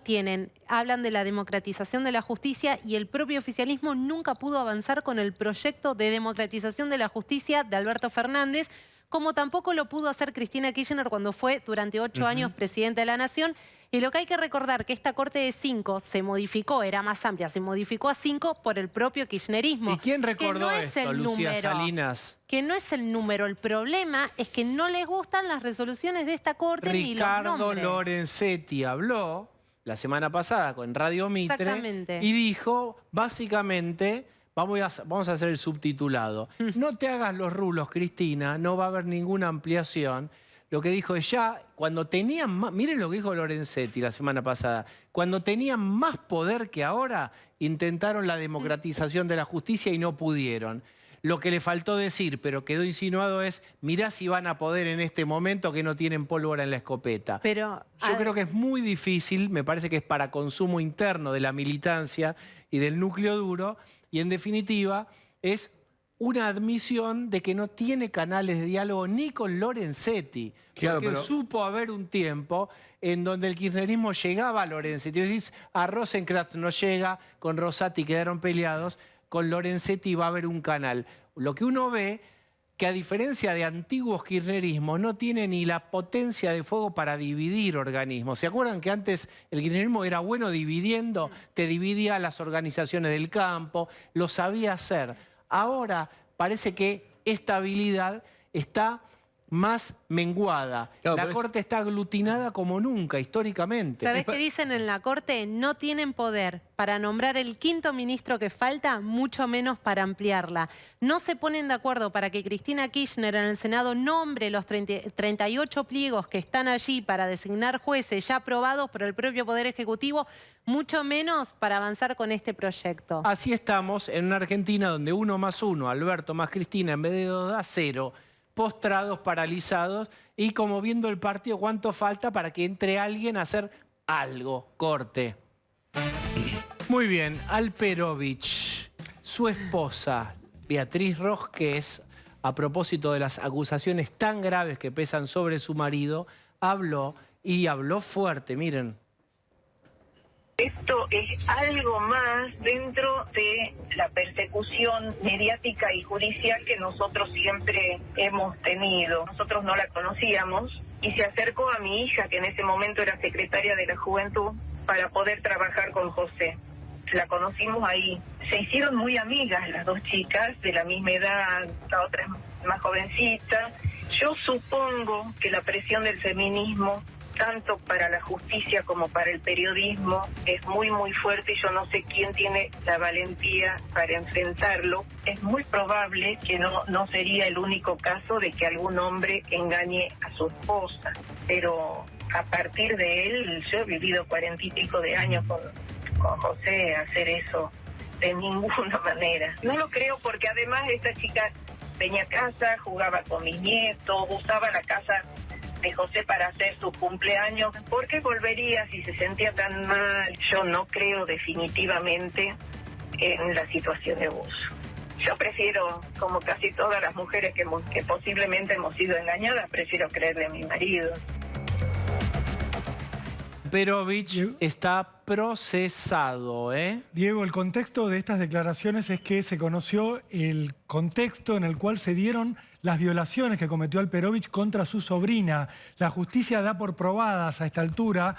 hablan de la democratización de la justicia y el propio oficialismo nunca pudo avanzar con el proyecto de democratización de la justicia de Alberto Fernández, como tampoco lo pudo hacer Cristina Kirchner cuando fue durante 8 años presidenta de la Nación. Y lo que hay que recordar, que esta Corte de 5 se modificó, era más amplia, se modificó a 5 por el propio kirchnerismo. ¿Y quién recordó esto, Lucía Salinas? Que no es el número, el problema es que no les gustan las resoluciones de esta Corte ni los nombres. Ricardo Lorenzetti habló la semana pasada con Radio Mitre y dijo, básicamente... Vamos a hacer el subtitulado. No te hagas los rulos, Cristina, no va a haber ninguna ampliación. Lo que dijo es cuando tenían más, miren lo que dijo Lorenzetti la semana pasada, cuando tenían más poder que ahora, intentaron la democratización de la justicia y no pudieron. Lo que le faltó decir, pero quedó insinuado, es, mirá si van a poder en este momento que no tienen pólvora en la escopeta. Pero, yo creo que es muy difícil, me parece que es para consumo interno de la militancia y del núcleo duro, y en definitiva es una admisión de que no tiene canales de diálogo ni con Lorenzetti. Porque supo haber un tiempo en donde el kirchnerismo llegaba a Lorenzetti. Es decir, a Rosenkrantz no llega, con Rosati quedaron peleados, con Lorenzetti va a haber un canal. Lo que uno ve, que a diferencia de antiguos kirchnerismos, no tiene ni la potencia de fuego para dividir organismos. ¿Se acuerdan que antes el kirchnerismo era bueno dividiendo? Te dividía las organizaciones del campo, lo sabía hacer. Ahora parece que esta habilidad está más menguada. La Corte está aglutinada como nunca, históricamente. ¿Sabés qué dicen en la Corte? No tienen poder para nombrar el 5º ministro que falta, mucho menos para ampliarla. No se ponen de acuerdo para que Cristina Kirchner en el Senado nombre los 38 pliegos que están allí para designar jueces ya aprobados por el propio Poder Ejecutivo, mucho menos para avanzar con este proyecto. Así estamos en una Argentina donde 1 más 1, Alberto más Cristina, en vez de 2 da 0. Postrados, paralizados, y como viendo el partido, ¿cuánto falta para que entre alguien a hacer algo? Corte. Muy bien, Alperovich, su esposa, Beatriz Rosqués, a propósito de las acusaciones tan graves que pesan sobre su marido, habló y habló fuerte, miren. Esto es algo más dentro de la persecución mediática y judicial que nosotros siempre hemos tenido. Nosotros no la conocíamos y se acercó a mi hija, que en ese momento era secretaria de la Juventud, para poder trabajar con José. La conocimos ahí. Se hicieron muy amigas las dos chicas, de la misma edad, la otra es más jovencita. Yo supongo que la presión del feminismo, tanto para la justicia como para el periodismo, es muy fuerte y yo no sé quién tiene la valentía para enfrentarlo. Es muy probable que no sería el único caso de que algún hombre engañe a su esposa, pero a partir de él, yo he vivido 40 y pico de años con José, hacer eso de ninguna manera. No lo creo, porque además esta chica venía a casa, jugaba con mis nietos, usaba la casa de José para hacer su cumpleaños. ¿Por qué volvería si se sentía tan mal? Yo no creo definitivamente en la situación de abuso. Yo prefiero, como casi todas las mujeres que posiblemente hemos sido engañadas, prefiero creerle a mi marido. Alperovich está procesado, ¿eh? Diego, el contexto de estas declaraciones es que se conoció el contexto en el cual se dieron las violaciones que cometió Alperovich contra su sobrina. La justicia da por probadas a esta altura,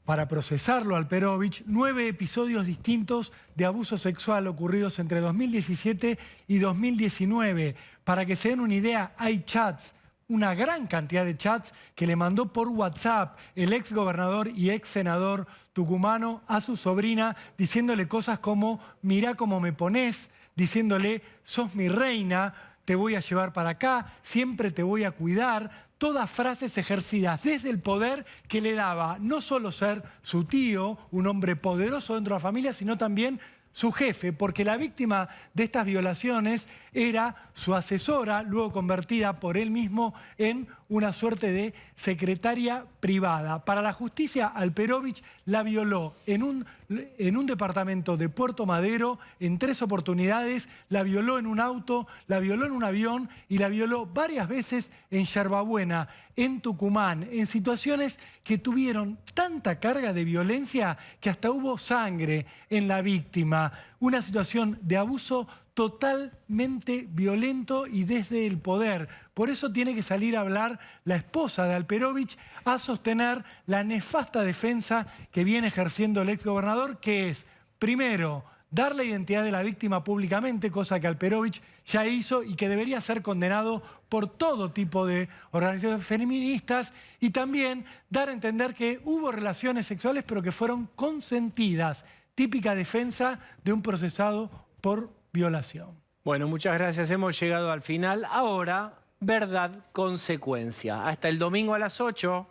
para procesarlo a Alperovich, 9 episodios distintos de abuso sexual ocurridos entre 2017 y 2019. Para que se den una idea, hay chats, una gran cantidad de chats que le mandó por WhatsApp el ex gobernador y ex senador tucumano a su sobrina, diciéndole cosas como, mirá cómo me ponés, diciéndole, sos mi reina, te voy a llevar para acá, siempre te voy a cuidar, todas frases ejercidas desde el poder que le daba no solo ser su tío, un hombre poderoso dentro de la familia, sino también su jefe, porque la víctima de estas violaciones era su asesora, luego convertida por él mismo en una suerte de secretaria privada. Para la justicia, Alperovich la violó en un departamento de Puerto Madero en 3 oportunidades, la violó en un auto, la violó en un avión y la violó varias veces en Yerbabuena, en Tucumán, en situaciones que tuvieron tanta carga de violencia que hasta hubo sangre en la víctima. Una situación de abuso totalmente violento y desde el poder. Por eso tiene que salir a hablar la esposa de Alperovich a sostener la nefasta defensa que viene ejerciendo el exgobernador, que es, primero, dar la identidad de la víctima públicamente, cosa que Alperovich ya hizo y que debería ser condenado por todo tipo de organizaciones feministas, y también dar a entender que hubo relaciones sexuales pero que fueron consentidas, típica defensa de un procesado por violación. Bueno, muchas gracias. Hemos llegado al final. Ahora, verdad, consecuencia. Hasta el domingo a las 8.